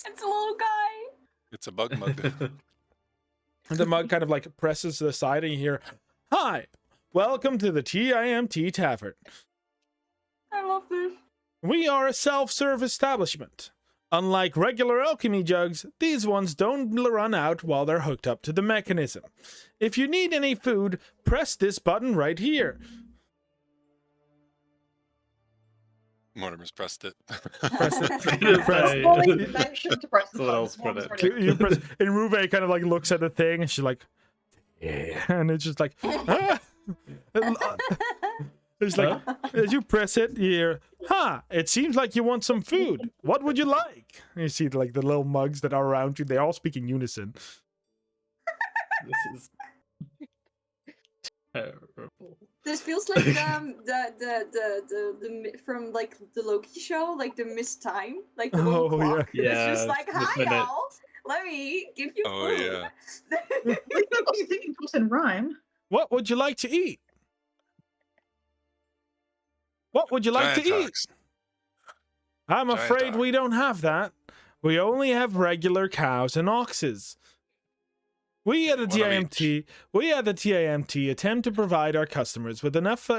It's a little guy. It's a bug mug. And the mug kind of like presses to the side, and you hear, "Hi, welcome to the TIMT Tavern. I love this. We are a self-serve establishment. Unlike regular alchemy jugs, these ones don't run out while they're hooked up to the mechanism. If you need any food, press this button right here." Mortimer's pressed it. Press it. Mention to press the Someone else button. put it. You press, and Ruve kind of like looks at the thing, and she's like, "Yeah," and it's just like, ah. It's like, as you press it, you hear, it seems like you want some food. What would you like? And you see like the little mugs that are around you. They all speak in unison. This is terrible. This feels like the from like the Loki show, like the missed time, like the little clock. Yeah. It's just like, this hi minute. y'all, let me give you food. Yeah. We've got singing comes in rhyme. What would you like to eat? What would you like to eat? I'm Giant afraid dog. we don't have that. We only have regular cows and oxes. We at the TIMT attempt to provide our customers with enough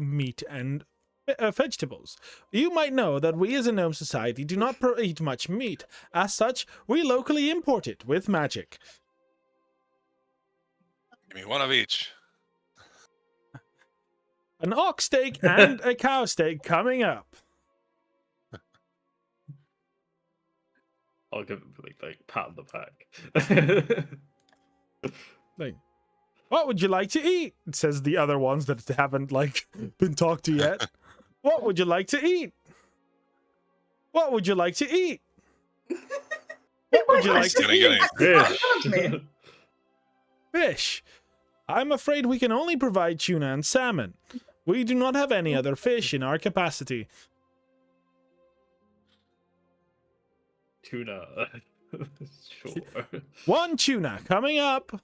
meat and vegetables. You might know that we as a gnome society do not eat much meat. As such, we locally import it with magic. Give me one of each. An ox steak and a cow steak coming up. I'll give it like pat on the back. Like, what would you like to eat? It says the other ones that haven't like been talked to yet. What would you like to eat? What would you like to eat? What would you like to eat? Fish. Fish. I'm afraid we can only provide tuna and salmon. We do not have any other fish in our capacity. Tuna. Sure. One tuna coming up. And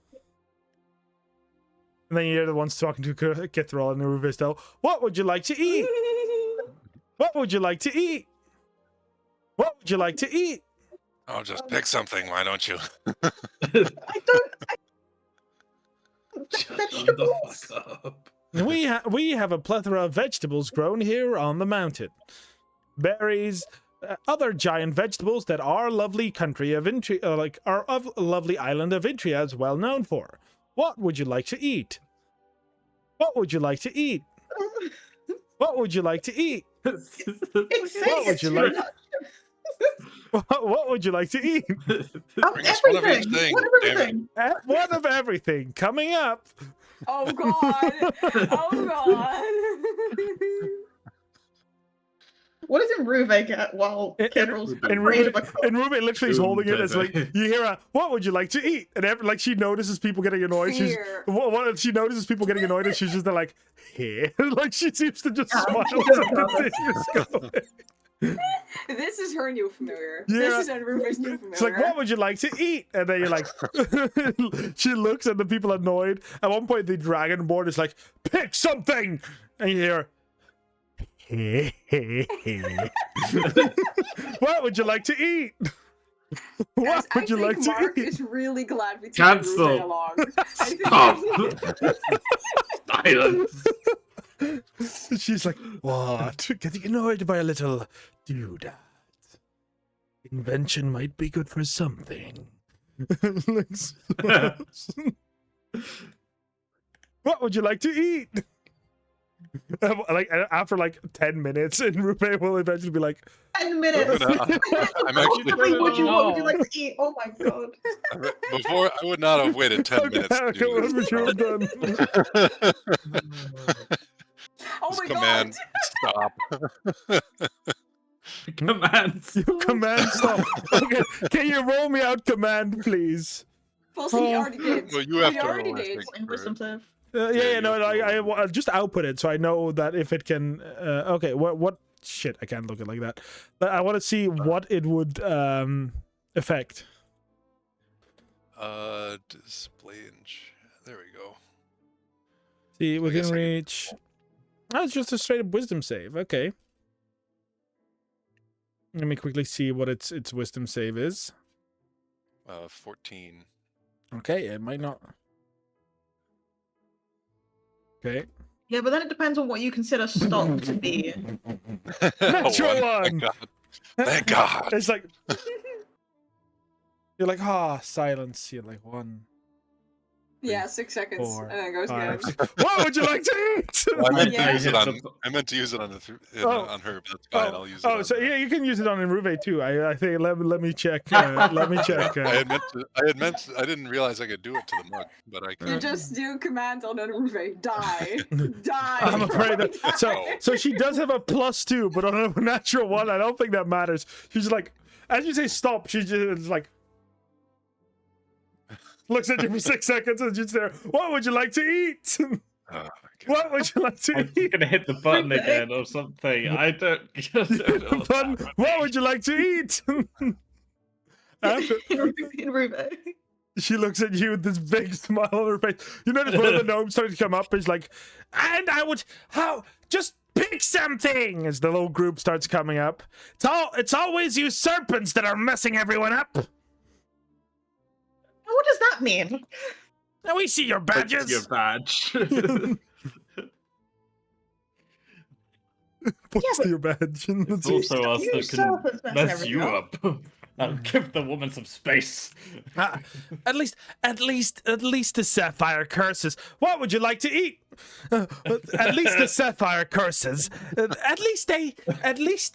then you hear the ones talking to Kithral and Ruvistel. What would you like to eat? What would you like to eat? What would you like to eat? Oh, just pick something, why don't you? I don't. Shut Vegetables. the fuck up. We have a plethora of vegetables grown here on the mountain. Berries, other giant vegetables that our lovely country of Intria, our lovely island of Intria is well known for. What would you like to eat? What would you like to eat? What would you like to eat? What would you like? What would you like to eat? Bring us one of each thing, One of damn it. everything. One of everything coming up. Oh god! Oh god! What is in Ruve get while Kinroll's And afraid of a cup? Ruben literally is holding it. It's like Baby. you hear a, "What would you like to eat?" And like she notices people getting annoyed. Fear. She notices people getting annoyed, and she's just there like, "Hey," like she seems to just Yeah, smile. she as doesn't know everything is going. This is her new familiar. Yeah. This is Enruve's new familiar. It's like, "What would you like to eat?" And then you're like, she looks at the people annoyed. At one point, the dragonborn is like, "Pick something," and you hear. What would you like to eat? What Guys, would you I like think to Mark eat? is really glad we took Cancel. Ruve along. Stop. Silence. She's like, "What? Getting annoyed by a little doodad. Invention might be good for something." What would you like to eat? Like after like 10 minutes, and Rupe will eventually be like, 10 minutes. I'm actually Wait, what would you No. like to eat? Oh my god. before I would not have waited 10 minutes to "Okay, do what this. would you have done?" Oh Just my command god! stop. Commands. Command stop. Okay, can you roll me out command, please? Well, see, he already did. Well, you have He to already roll, I did. think, In for- wisdom save. Yeah, no, you have to I just output it so I know that if it can. Okay, what shit? I can't look at it like that. But I want to see what it would affect. Display inch. There we go. See, I within guess I can- reach. Oh, it's just a straight up wisdom save. Okay. Let me quickly see what its wisdom save is. 14. Okay, it might not. Okay. Yeah, but then it depends on what you consider stop to be. Natural Oh, one. Thank God. Thank God. It's like you're like, silence. You're like 1, Yeah, 6 seconds, 4, and then it goes 5, again. 6. What would you like to eat? Well, I meant Yeah. to use it Yeah. on. I meant to use it on on her, but that's fine. I'll use it. Oh, on so the- yeah, you can use it on Enruve too. I think let me check. Let me check. I had meant to. I didn't realize I could do it to the mug, but I You can. just do command on Enruve. Die. Die. I'm afraid that Die. so she does have a +2, but on a natural 1, I don't think that matters. She's like, as you say stop, she just like looks at you for 6 seconds and just there. What would you like to eat? Oh, my God. What would you like to I'm eat? gonna hit the button again or something. I don't know what's Button, what happening. would you like to eat? After, In Ruve. she looks at you with this big smile on her face. You notice one of the gnomes starting to come up. He's like, "And I would just pick something." As the little group starts coming up, it's always you serpents that are messing everyone up. What does that mean? Now we see your badges. Your badge. What's but- your badge? It's also us You that can serpents messing mess everything you up. up. Now give the woman some space. Ah, at least the sapphire curses. What would you like to eat? At least the sapphire curses. At least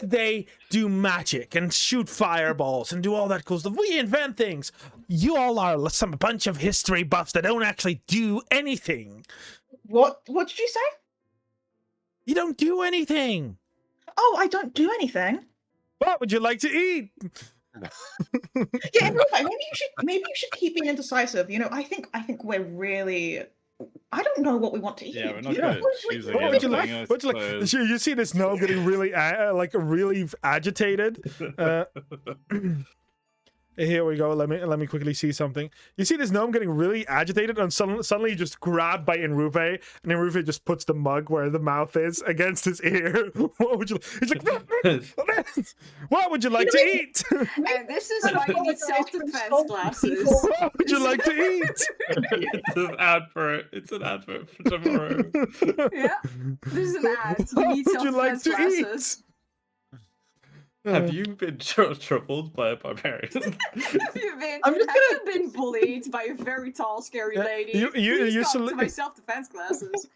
they do magic and shoot fireballs and do all that cool stuff. We invent things. You all are a bunch of history buffs that don't actually do anything. What did you say? You don't do anything. Oh, I don't do anything. What would you like to eat? Yeah, in Ruve, maybe you should keep being indecisive. You know, I think we're really. I don't know what we want to eat. Yeah, we're not You good know, at what- choosing What would you like? anything, I What'd you like? suppose. You see this gnome getting really really agitated. Here we go. Let me quickly see something. You see this gnome getting really agitated, and suddenly just grabbed by Enruve, and Enruve just puts the mug where the mouth is against his ear. What would you? He's like, what would you like to eat? And this is why you need self-defense glasses. What would you like to eat? It's an advert. It's an advert for tomorrow. Yeah, this is an ad. You What need would you like self-defense to glasses. eat? Have you been troubled by a barbarian? Have you been? I'm just have you been bullied by a very tall, scary lady? you Please come sele- to my self-defense glasses.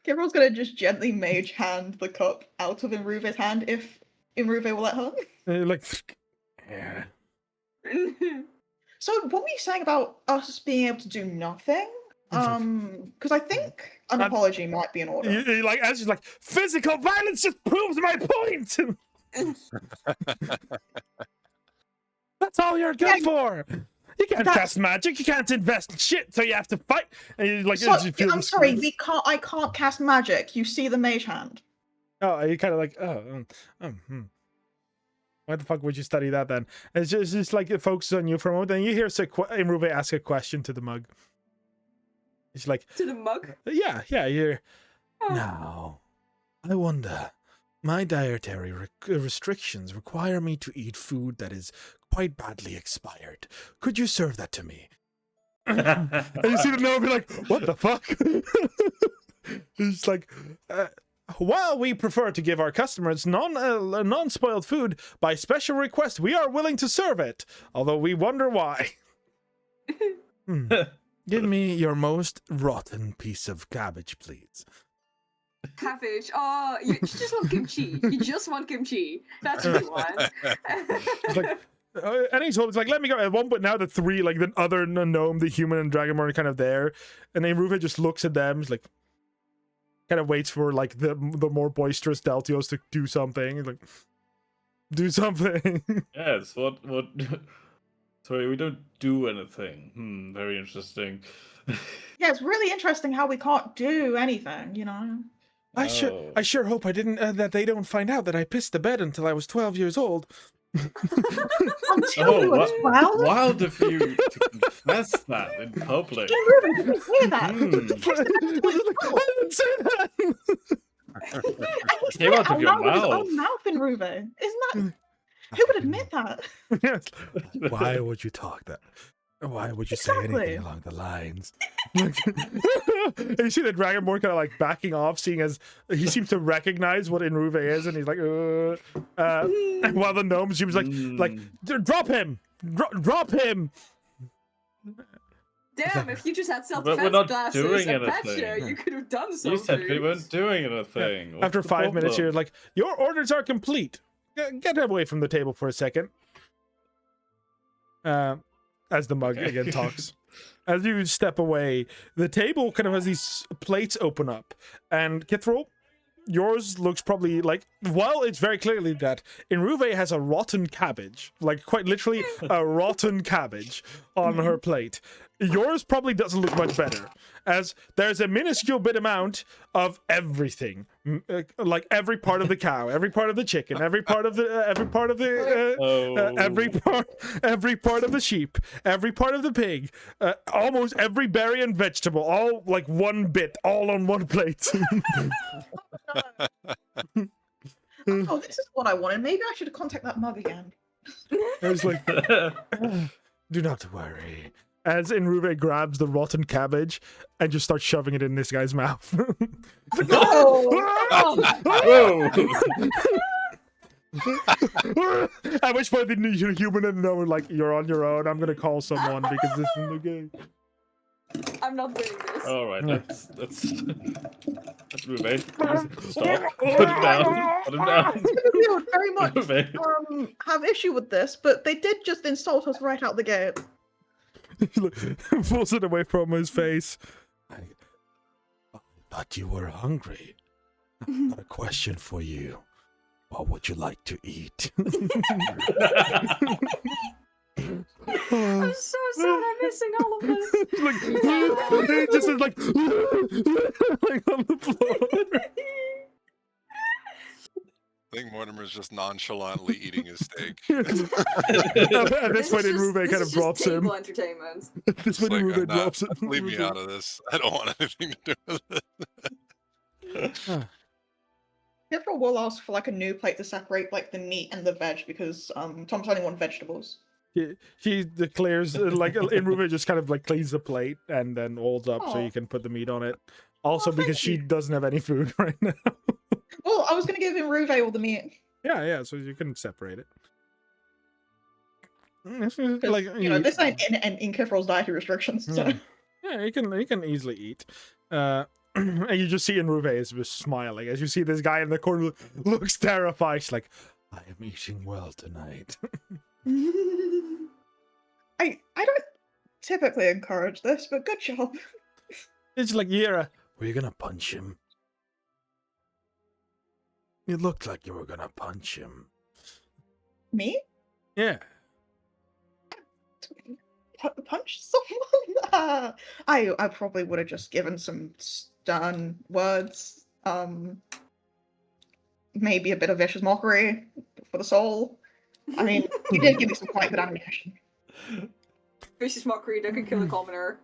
Everyone's gonna just gently mage hand the cup out of Enruve's hand if Enruve will let her. Like, yeah. So, what were you saying about us being able to do nothing? Because I think an apology might be in order. Like, as she's like, physical violence just proves my point. That's all you're good for. You can't cast magic. You can't invest in shit. So you have to fight. And you like. I'm sorry. I can't cast magic. You see the mage hand. Oh, you kind of like. Why the fuck would you study that then? It's just like it focuses on you for a moment. Then you hear Imruve ask a question to the mug. It's like To the mug? Yeah. You're. Now, I wonder. My dietary restrictions require me to eat food that is quite badly expired. Could you serve that to me? And you see the gnome be like, what the fuck? It's like, while we prefer to give our customers non-spoiled food, by special request, we are willing to serve it, although we wonder why. Give me your most rotten piece of cabbage, please. Cabbage. Oh, you just want kimchi. You just want kimchi. That's what you want. It's like, and he's like, let me go. At one point, now the three, like the other gnome, the human, and Dragonborn are kind of there, and then Ruve just looks at them. He's like, kind of waits for like the more boisterous Deltios to do something. He's like, do something. Yes. What? Sorry, we don't do anything. Very interesting. Yeah, it's really interesting how we can't do anything. You know. I sure hope I didn't that they don't find out that I pissed the bed until I was 12 years old. Until you were 12? Wild of you to confess that in public. You didn't hear that. I didn't say that. And he Came out of your with his mouth. own mouth in Ruve. Isn't that? Who would admit that? Yes. Why would you talk that? Why would you say anything along the lines? And you see the Dragonborn kind of like backing off, seeing as he seems to recognize what Inruve is, and he's like, and while the gnome seems like drop him, drop him. Damn, if you just had But we're self-defense not classes doing at anything. Patcha, you could have done something. You said we weren't doing anything. What's After the 5 minutes, problem? you're like, your orders are complete. Get away from the table for a second. As the mug again talks. As you step away, the table kind of has these plates open up. And Kithral, yours looks probably like, while it's very clearly that Inruve has a rotten cabbage, like quite literally a rotten cabbage on her plate. Yours probably doesn't look much better, as there's a minuscule bit amount of everything, like every part of the cow, every part of the chicken, every part of the every part of the sheep, every part of the pig, almost every berry and vegetable, all like one bit, all on one plate. Oh, this is what I wanted. Maybe I should contact that mug again. I was like, do not worry. As Inruve grabs the rotten cabbage and just starts shoving it in this guy's mouth. At which point the human and know like, you're on your own. I'm gonna call someone because this isn't okay. I'm not doing this. All right, let's Ruve. Stop. Put him down. Put him down. We would very much Ruve. have issue with this, but they did just insult us right out the gate. He pulls it away from his face. I thought you were hungry. I've got a question for you. What would you like to eat? I'm so sad I'm missing all of this. It just is like on the floor. I think Mortimer's just nonchalantly eating his steak. At this point, Inruve kind of drops him. Entertainment. At this point, Inruve drops him. Leave me out of this. I don't want anything to do with it. Kithral will ask for like a new plate to separate like the meat and the veg because Tom's only want vegetables. She declares like Inruve just kind of like cleans the plate and then holds up so you can put the meat on it. Also because she doesn't have any food right now. Well, I was gonna give Inruve all the meat. Yeah, so you can separate it. Like you know, this ain't in Kithral's dietary restrictions. So. Yeah, you can easily eat. And you just see Inruve is just smiling as you see this guy in the corner looks terrified. She's like, I am eating well tonight. I don't typically encourage this, but good job. It's like, Yera, were you gonna punch him? It looked like you were gonna punch him. Me? Yeah. Punch someone? I probably would have just given some stern words. Maybe a bit of vicious mockery for the soul. I mean, you did give me some quite good ammunition. Vicious mockery that could kill a commoner.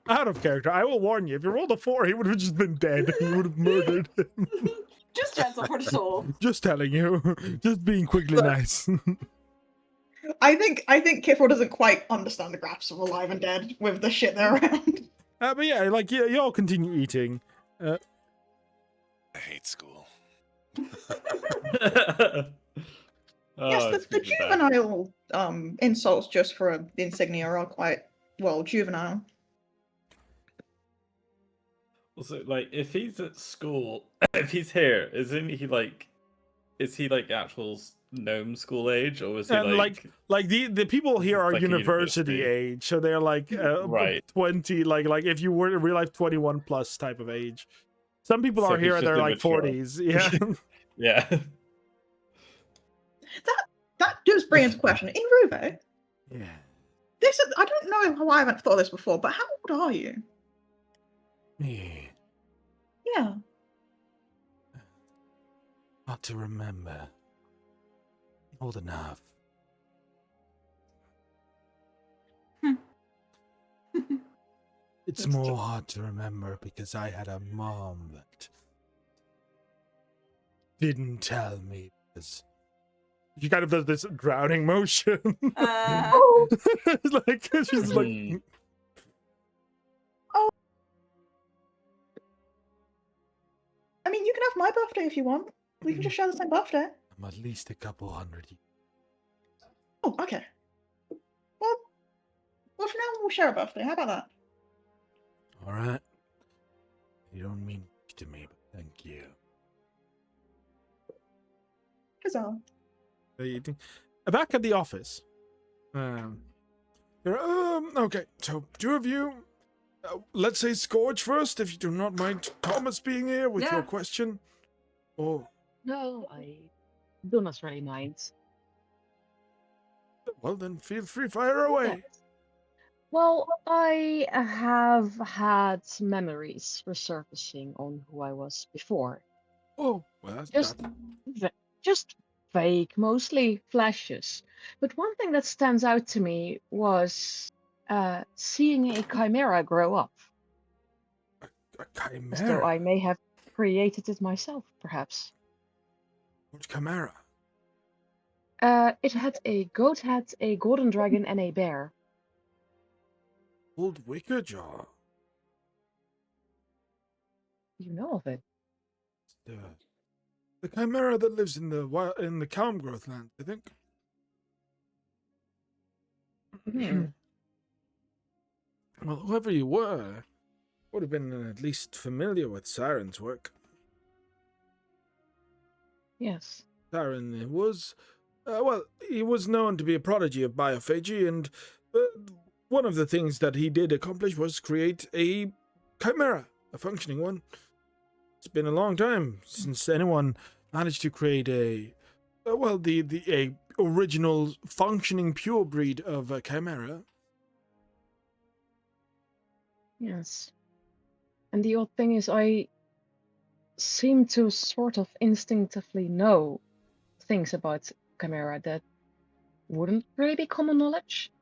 Out of character, I will warn you, if you rolled a 4, he would have just been dead. You would have murdered him. Just gentle for the soul. Just telling you. Just being quickly Look. nice. I think Kifro doesn't quite understand the graphs of alive and dead with the shit they're around. But yeah, like, you all continue eating. I hate school. Yes, the juvenile insults just for the insignia are quite, well, juvenile. Also, like, if he's at school, if he's here, isn't he like, is he like actual gnome school age, or is he And like the people here are like a university university. age, so they're like Right. 20, like if you were in real life 21 plus type of age. Some people So are he's here and just they're like immature. 40s. Yeah. yeah? That does bring into question. In Ruve, Yeah. this is, I don't know how I haven't thought of this before, but how old are you? Me. Yeah. Hard to remember. Old enough. It's That's more hard to remember because I had a mom that didn't tell me because she kind of does this drowning motion. Oh, Like she's like Hmm. I mean, you can have my birthday if you want. We can just share the same birthday. I'm at least a couple hundred years. Oh, okay. Well, for now we'll share a birthday. How about that? All right. You don't mean much to me, but thank you. Huzzah. Are you eating? Back at the office. Okay. So two of you. Let's say Scourge first, if you do not mind Thomas being here with your Yeah. question. Oh, No, I do not really mind. well then, feel free, fire away. Yes. Well, I have had memories resurfacing on who I was before. Oh, well, that's Just, just vague, mostly flashes. But one thing that stands out to me was seeing a chimera grow up, a as though chimera. I may have created it myself, perhaps. What chimera? It had a goat head, a golden dragon, and a bear. Old Wickerjaw. You know of it? The chimera that lives in the calm growth land, I think. Hmm. Well, whoever you were, would have been at least familiar with Siren's work. Yes. Siren was, he was known to be a prodigy of biophagy, and one of the things that he did accomplish was create a chimera, a functioning one. It's been a long time since anyone managed to create a original functioning pure breed of a chimera. Yes. And the odd thing is, I seem to sort of instinctively know things about chimera that wouldn't really be common knowledge.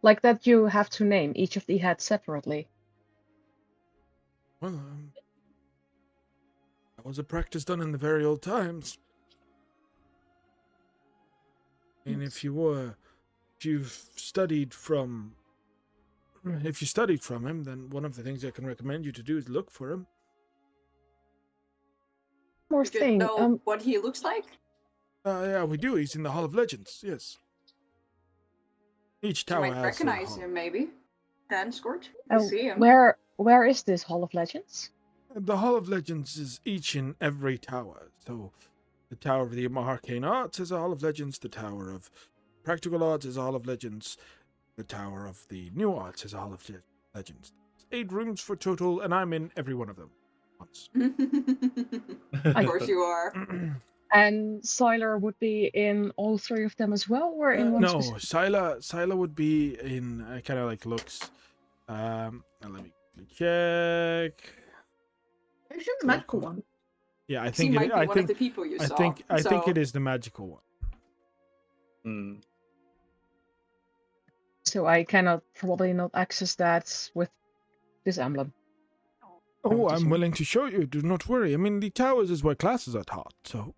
Like that you have to name each of the heads separately. Well, that was a practice done in the very old times. And if you've studied from him, then one of the things I can recommend you to do is look for him. More You could thing. know what he looks like? Yeah, we do. He's in the Hall of Legends. Yes. Each You tower might has recognize a hall. him, maybe. Then, Scorch. You Oh, see him. where is this Hall of Legends? The Hall of Legends is each in every tower. So, the Tower of the Arcane Arts is a Hall of Legends. The Tower of Practical Arts is a Hall of Legends. The Tower of the New Arts is a Hall of Legends. legends. 8 rooms for total, and I'm in every one of them once. Of course you are. And Siler would be in all 3 of them as well, or in one No, specific? Sila would be in kind of like looks. Let me check. It's the magical one. Yeah, I He think might be I one think of the people you I saw. think I think so- it is the magical one. Hmm. So I cannot probably not access that with this emblem. Oh, I'm Competition. willing to show you. Do not worry. I mean, the towers is where classes are taught, so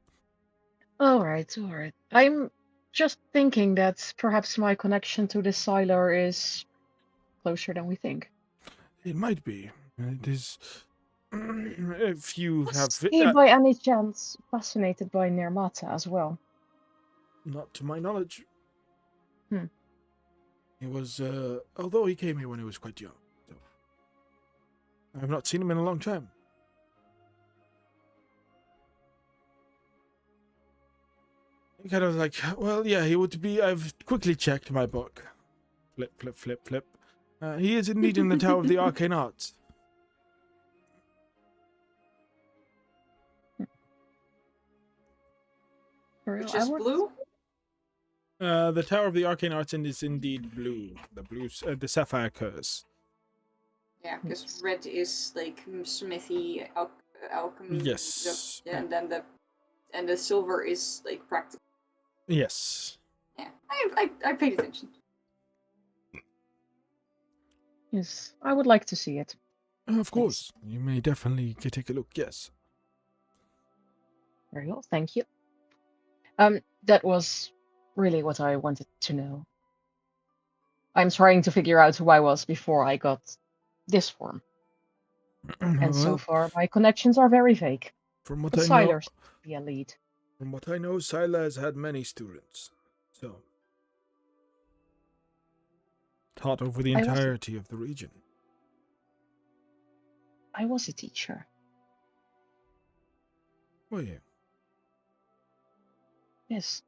All right. I'm just thinking that perhaps my connection to the Siler is closer than we think. it might be. It is. If you have, Was he by any chance fascinated by Nirmata as well? not to my knowledge, Hmm. he was. Although he came here when he was quite young, so I've not seen him in a long time. Kind of like, well, yeah, he would be. I've quickly checked my book. Flip, flip, flip, flip. He is indeed in the Tower of the Arcane Arts. For real, Which I is would- blue? The Tower of the Arcane Arts is indeed blue. The blue, the sapphire curse. Yeah, because red is like smithy, alchemy. Yes. And then the silver is like practical. Yes. Yeah, I paid attention. Yes, I would like to see it. Of course, you may definitely take a look. Yes. Very well, thank you. That was really what I wanted to know. I'm trying to figure out who I was before I got this form, and so Well, far my connections are very vague. from what But I know, Siler's be a lead. from what I know, Sila has had many students, so taught over the I was- entirety of the region. I was a teacher. Were you? Yes.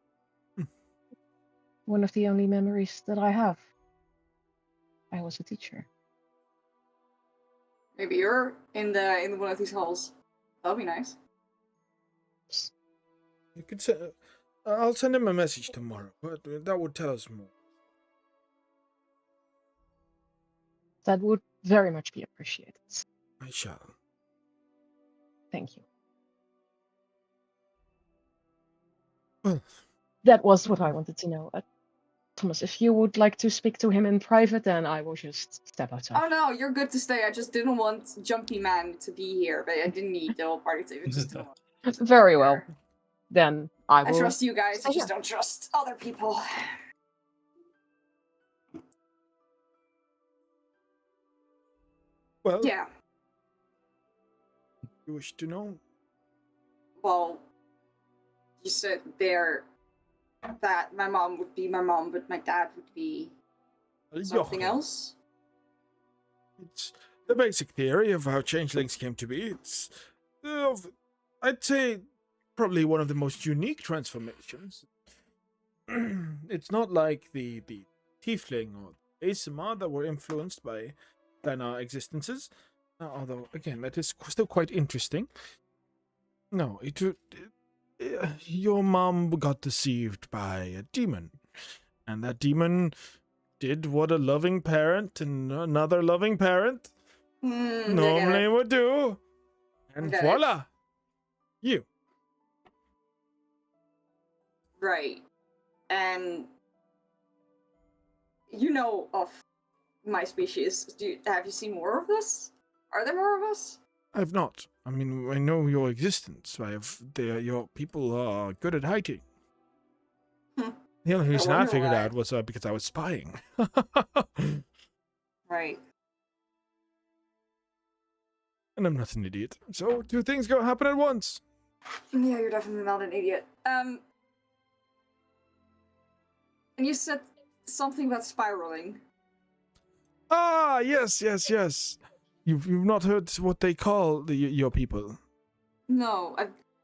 Hmm. One of the only memories that I have. I was a teacher. Maybe you're in one of these halls. That'll be nice. You could say. I'll send him a message tomorrow, but that would tell us more. That would very much be appreciated. I shall. Thank you. Well, That was what I wanted to know. Thomas, if you would like to speak to him in private, then I will just step outside. Oh no, you're good to stay. I just didn't want Jumpy Man to be here, but I didn't need the whole party to. Just didn't want Very well. Then I I will. trust you guys. I stay just here. don't trust other people. well, Yeah. you wish to know? Well, you said there that my mom would be my mom, but my dad would be something Jochen. else. It's the basic theory of how changelings came to be. It's, I'd say, probably one of the most unique transformations. It's not like the tiefling or ASMR that were influenced by Dana existences. Although, again, that is still quite interesting. No, your mom got deceived by a demon. And that demon did what a loving parent and another loving parent normally would do. And Get it. voila! You. Right. And you know of my species. Have you seen more of this? Are there more of us? I've not. I mean, I know your existence. Your people are good at hiding. Hmm. The only reason I wonder figured why. out was because I was spying. Right. And I'm not an idiot. So 2 things go happen at once. Yeah, you're definitely not an idiot. And you said something about spiraling. Ah, yes. You've not heard what they call your people. No,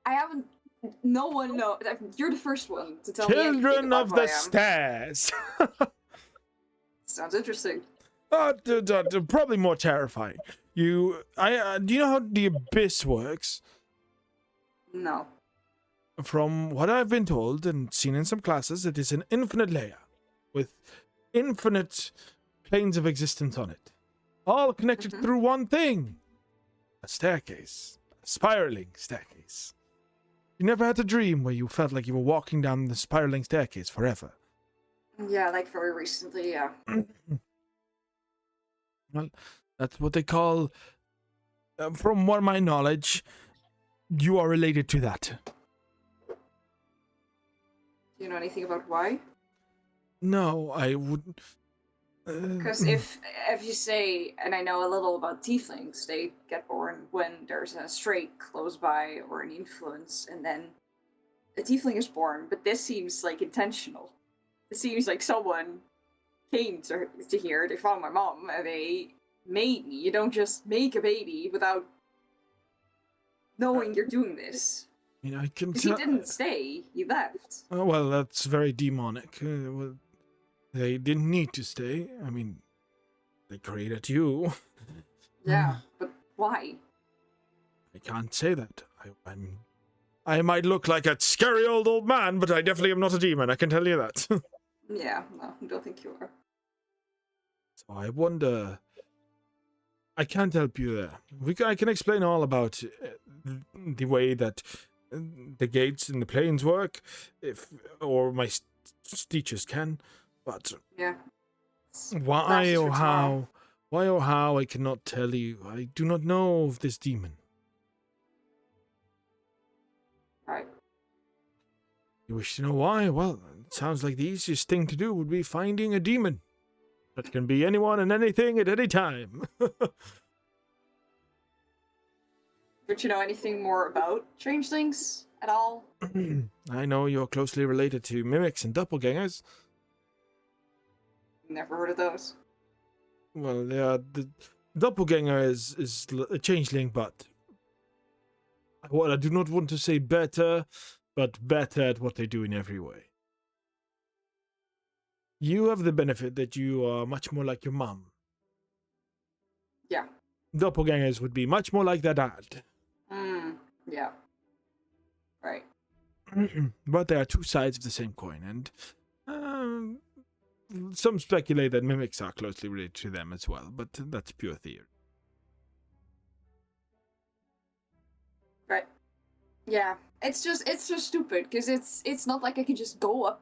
I haven't. No one knows. You're the first one to tell me anything Children about of who the I am. stairs. Sounds interesting. Probably more terrifying. Do you know how the abyss works? No. From what I've been told and seen in some classes, it is an infinite layer with infinite planes of existence on it, all connected through one thing: a staircase, a spiraling staircase. You never had a dream where you felt like you were walking down the spiraling staircase forever? Yeah, like very recently, yeah. Well, that's what they call, from what my knowledge, you are related to that. Do you know anything about why? No, I wouldn't. Because if you say, and I know a little about tieflings, they get born when there's a strait close by or an influence, and then a tiefling is born. But this seems like intentional. It seems like someone came to here, they found my mom, and they made me. You don't just make a baby without knowing you're doing this. You know, I can Because he didn't stay, he left. Oh, well, that's very demonic. Well, they didn't need to stay. I mean, they created you. Yeah, but why? I can't say that. I might look like a scary old man, but I definitely am not a demon, I can tell you that. Yeah, no, I don't think you are. So I wonder... I can't help you there. I can explain all about the way that the gates and the planes work, or my teachers can, but Yeah. why or how I cannot tell you. I do not know of this demon. Right. You wish to know why? Well, it sounds like the easiest thing to do would be finding a demon. That can be anyone and anything at any time. But you know anything more about changelings at all? I know you're closely related to mimics and doppelgangers. Never heard of those. Well, yeah, the doppelganger is a changeling, but I do not want to say better, but better at what they do in every way. You have the benefit that you are much more like your mom. Yeah. Doppelgangers would be much more like their dad. Yeah. Right. But there are two sides of the same coin, and some speculate that mimics are closely related to them as well, but that's pure theory. Right. Yeah. It's just stupid because it's not like I can just go up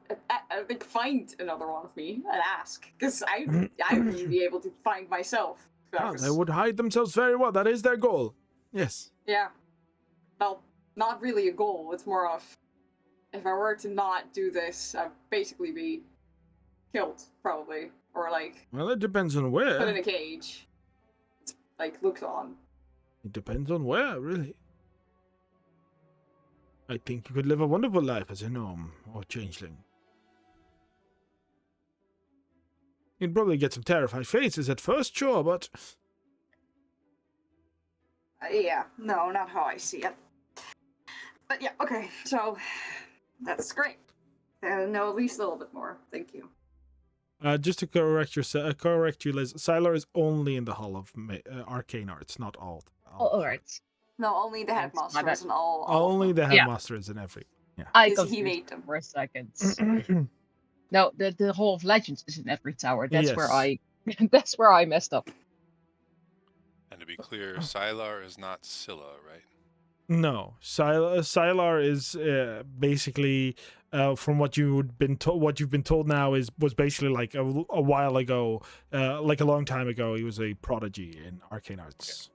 like find another one of me and ask, because I wouldn't be able to find myself. They would hide themselves very well. That is their goal. Yes. Yeah. Well, not really a goal. It's more of, if I were to not do this, I'd basically be killed, probably, or like. Well, it depends on where. Put in a cage. It's like looked on. It depends on where, really. I think you could live a wonderful life as a gnome or changeling. You'd probably get some terrified faces at first, sure, but... Yeah, no, not how I see it. But yeah, okay, so that's great. Know at least a little bit more. Thank you. Just to correct you, Liz, Sylar is only in the Hall of Arcane Arts, not all. All right. No, only the headmaster is in all. Only the Yeah. headmaster is in every. Yeah. I Because he confused made them them. for a second. No, the Hall of Legends is in every tower. That's where Yes. that's where I messed up. And to be clear, Sylar is not Scylla, right? No, Sylar is basically, from what you've been told now, was basically like a while ago, like a long time ago. He was a prodigy in arcane arts,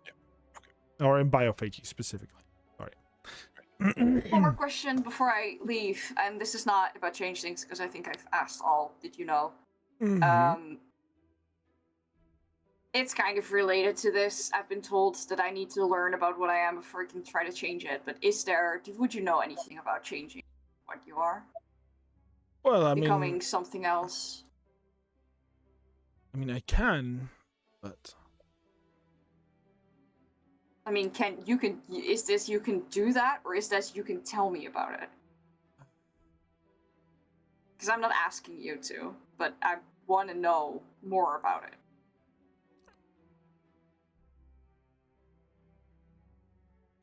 or in biophagy specifically. Sorry. One more question before I leave, and this is not about changelings because I think I've asked all. Did you know? It's kind of related to this. I've been told that I need to learn about what I am before I can try to change it. But would you know anything about changing what you are? Well, I Becoming mean, something else? I can, but I mean, is this you can do that, or is this you can tell me about it? Because I'm not asking you to, but I want to know more about it.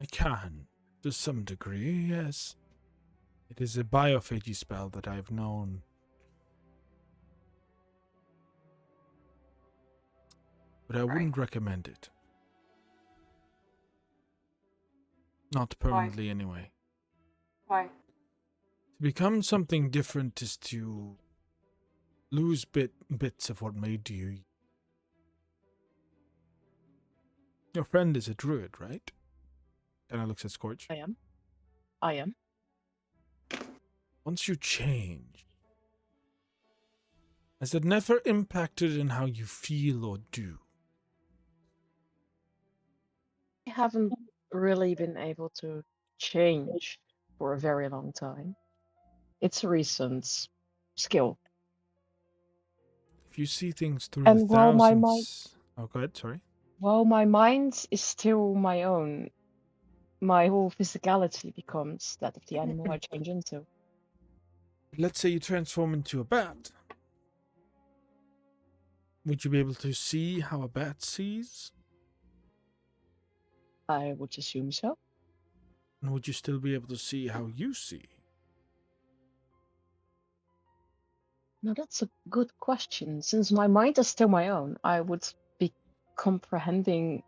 I can, to some degree, yes. It is a biophagy spell that I've known. But I wouldn't recommend it. Not permanently, anyway. Why? To become something different is to lose bits of what made you. Your friend is a druid, right? Kind of looks at Scorch. I am. Once you change, has it never impacted in how you feel or do? I haven't really been able to change for a very long time. It's a recent skill. If you see things through And the while my mind, thousands... Oh, go ahead, sorry. while my mind is still my own, my whole physicality becomes that of the animal I change into. Let's say you transform into a bat. Would you be able to see how a bat sees? I would assume so. And would you still be able to see how you see? Now that's a good question. Since my mind is still my own, I would be comprehending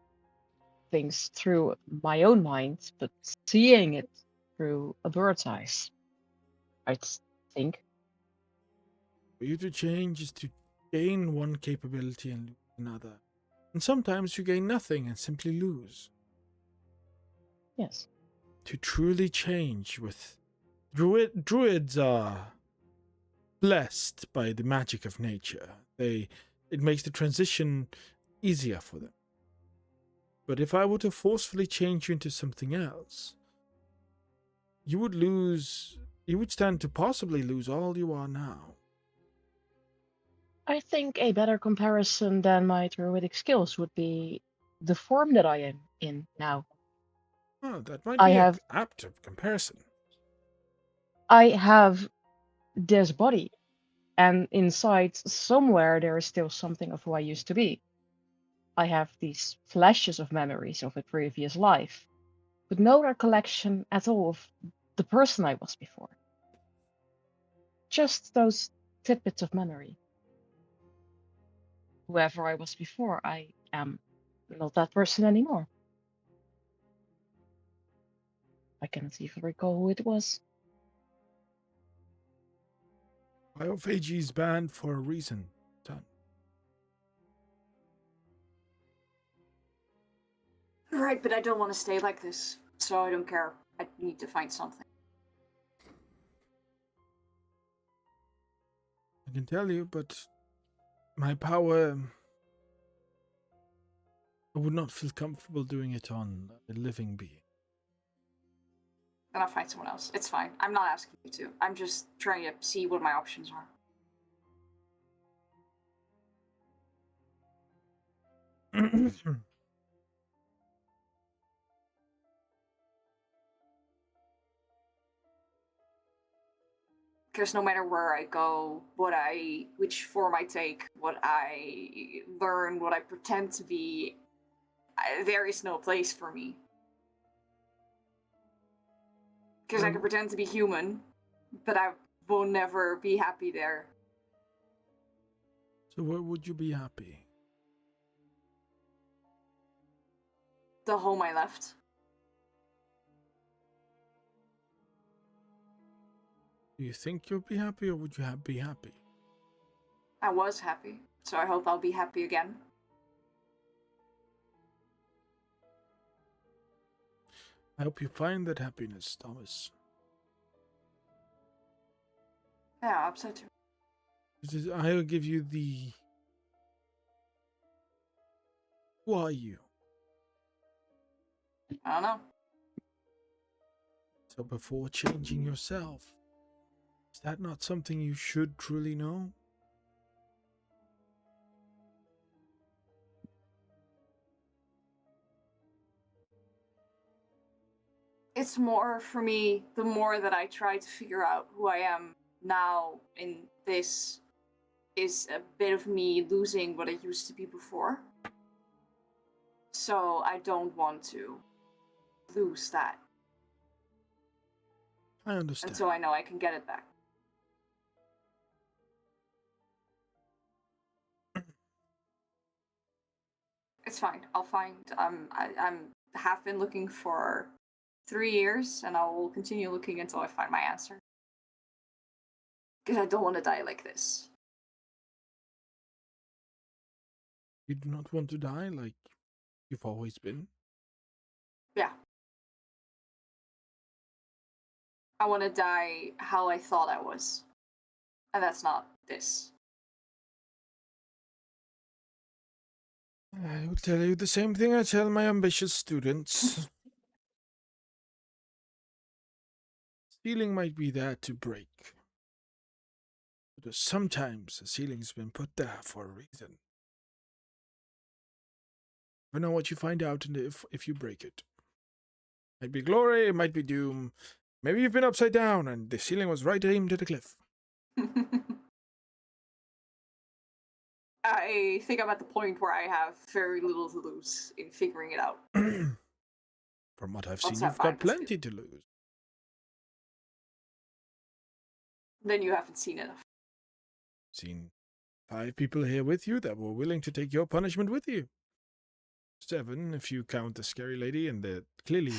things through my own mind, but seeing it through a bird's eyes, I think. For you to change is to gain one capability and lose another. And sometimes you gain nothing and simply lose. Yes. To truly change with... Druids are blessed by the magic of nature. It makes the transition easier for them. But if I were to forcefully change you into something else, you would stand to possibly lose all you are now. I think a better comparison than my druidic skills would be the form that I am in now. Oh, that might I be an have apt comparison. I have this body, and inside somewhere there is still something of who I used to be. I have these flashes of memories of a previous life, but no recollection at all of the person I was before. Just those tidbits of memory. Whoever I was before, I am not that person anymore. I cannot even recall who it was. Biophagy is banned for a reason, Tan. Right, but I don't want to stay like this, so I don't care. I need to find something. I can tell you, but my power... I would not feel comfortable doing it on a living being. Then I'll find someone else. It's fine. I'm not asking you to. I'm just trying to see what my options are. Because no matter where I go, which form I take, what I learn, what I pretend to be, there is no place for me. Because I can pretend to be human, but I will never be happy there. So where would you be happy? The home I left. Do you think you'll be happy, or would you be happy? I was happy, so I hope I'll be happy again. I hope you find that happiness, Thomas. Yeah, I hope so too. I'll give you the... Who are you? I don't know. So before changing yourself, is that not something you should truly know? It's more for me, the more that I try to figure out who I am now in this is a bit of me losing what I used to be before. So I don't want to lose that I understand. until I know I can get it back. It's fine. I'll find. I'm have been looking for 3 years, and I will continue looking until I find my answer. Because I don't want to die like this. You do not want to die like you've always been? Yeah. I want to die how I thought I was. And that's not this. I will tell you the same thing I tell my ambitious students. Ceiling might be there to break. But sometimes a ceiling's been put there for a reason. You know what you find out if you break it. Might be glory, it might be doom. Maybe you've been upside down and the ceiling was right aimed at the cliff. I think I'm at the point where I have very little to lose in figuring it out. From what I've seen, Let's you've have fun, got let's plenty to lose. Then you haven't seen enough. Seen 5 people here with you that were willing to take your punishment with you. 7, if you count the scary lady and the clearly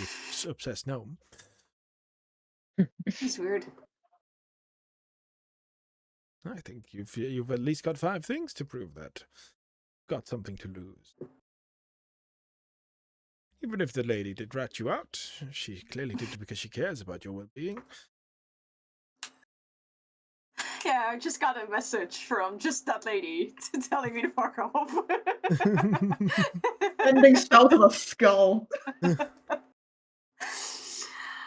obsessed gnome. It's weird. I think you've at least got 5 things to prove that you've got something to lose. Even if the lady did rat you out, she clearly did it because she cares about your well-being. Yeah, I just got a message from just that lady telling me to fuck off. Bending south of a skull.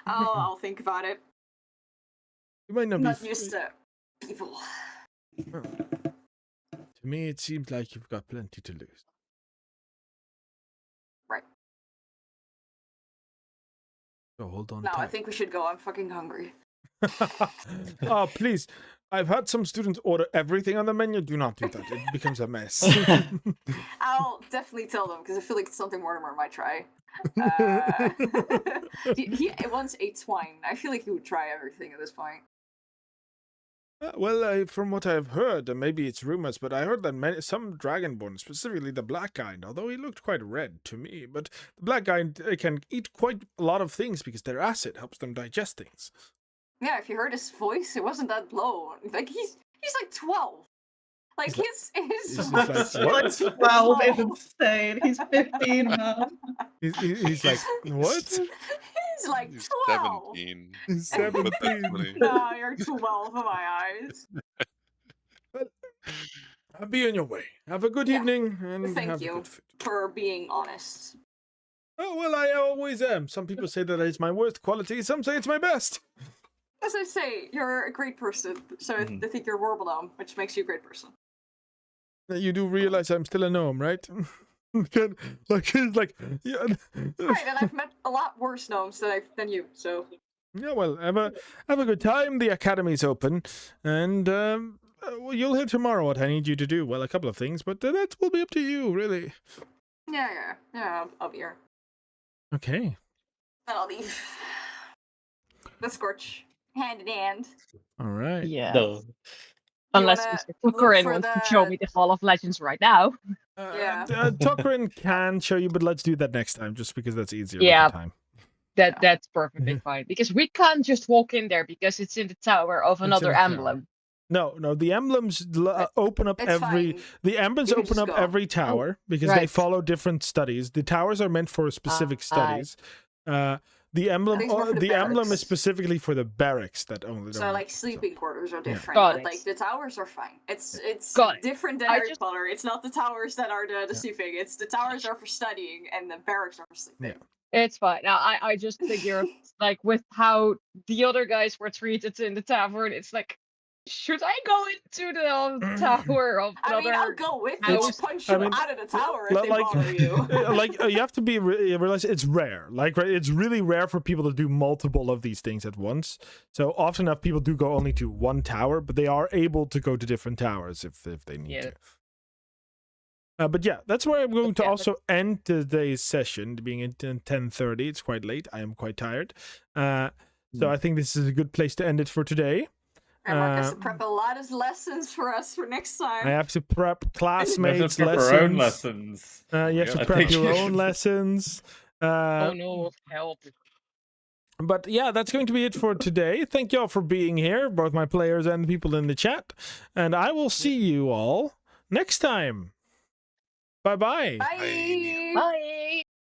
I'll think about it. You might not Not be used to people. Well, to me, it seems like you've got plenty to lose. Right. So hold on No, I tight. think we should go. I'm fucking hungry. Oh, please. I've had some students order everything on the menu. Do not do that. It becomes a mess. I'll definitely tell them because I feel like it's something Mortimer might try. He once ate swine. I feel like he would try everything at this point. Well, from what I've heard, and maybe it's rumors, but I heard that some Dragonborn, specifically the black kind, although he looked quite red to me, but the black kind can eat quite a lot of things because their acid helps them digest things. Yeah, if you heard his voice, it wasn't that low. Like he's like 12. Like his he's Like, what? 12 is insane. He's 15 now. He's like, what? He's like He's 12. 17. He's But that's 17. funny. No, you're 12 in my eyes. I'll be on your way. Have a good Yeah. evening and Thank have a you good food. for being honest. Oh, well, I always am. Some people say that it's my worst quality. Some say it's my best. As I say, you're a great person, so I think you're a warble gnome, which makes you a great person. You do realize I'm still a gnome, right? Like, yeah. Right, and I've met a lot worse gnomes than you, so... Yeah, well, have a good time. The academy's open, and well, you'll hear tomorrow what I need you to do. Well, a couple of things, but that will be up to you, really. Yeah, I'll be here. Okay. Then I'll leave. The Scorch, hand in hand. All right. Yeah. No. Unless wanna Mr. look Tocorin for wants to show the- me the Hall of Legends right now. Yeah. Tocorin can show you, but let's do that next time, just because that's easier. Yeah. With the time. That's perfectly fine. Because we can't just walk in there because it's in the tower of in another the tower. emblem. No, the emblems open up It's every. fine. The emblems You can open just up go. every tower because they right. follow different studies. The towers are meant for specific studies. The emblem, These were for the the emblem is barracks. specifically for the barracks that only. So don't- like sleeping quarters are different, Got but it. like the towers are fine. It's Got it. different than I Harry just- Potter. It's not the towers that are the sleeping. It's the towers are for studying and the barracks are for sleeping. Yeah. It's fine. Now I just figure like with how the other guys were treated in the tavern, it's like, should I go into the tower of I mean, I'll another? go with I you. I'll was- punch I you mean, out of the tower if they like, bother you. you have to be realize it's rare. Like, right, it's really rare for people to do multiple of these things at once. So often enough, people do go only to one tower, but they are able to go to different towers if they need Yeah. to. But yeah, that's where I'm going to Yeah, also end today's session, being at 10:30. It's quite late. I am quite tired. So I think this is a good place to end it for today. And Mark has to prep a lot of lessons for us for next time. I have to prep We classmates' have to prep lessons. our own lessons. You have to I prep think your you own should- lessons. oh no, help. But yeah, that's going to be it for today. Thank you all for being here, both my players and the people in the chat. And I will see you all next time. Bye-bye. Bye. Bye.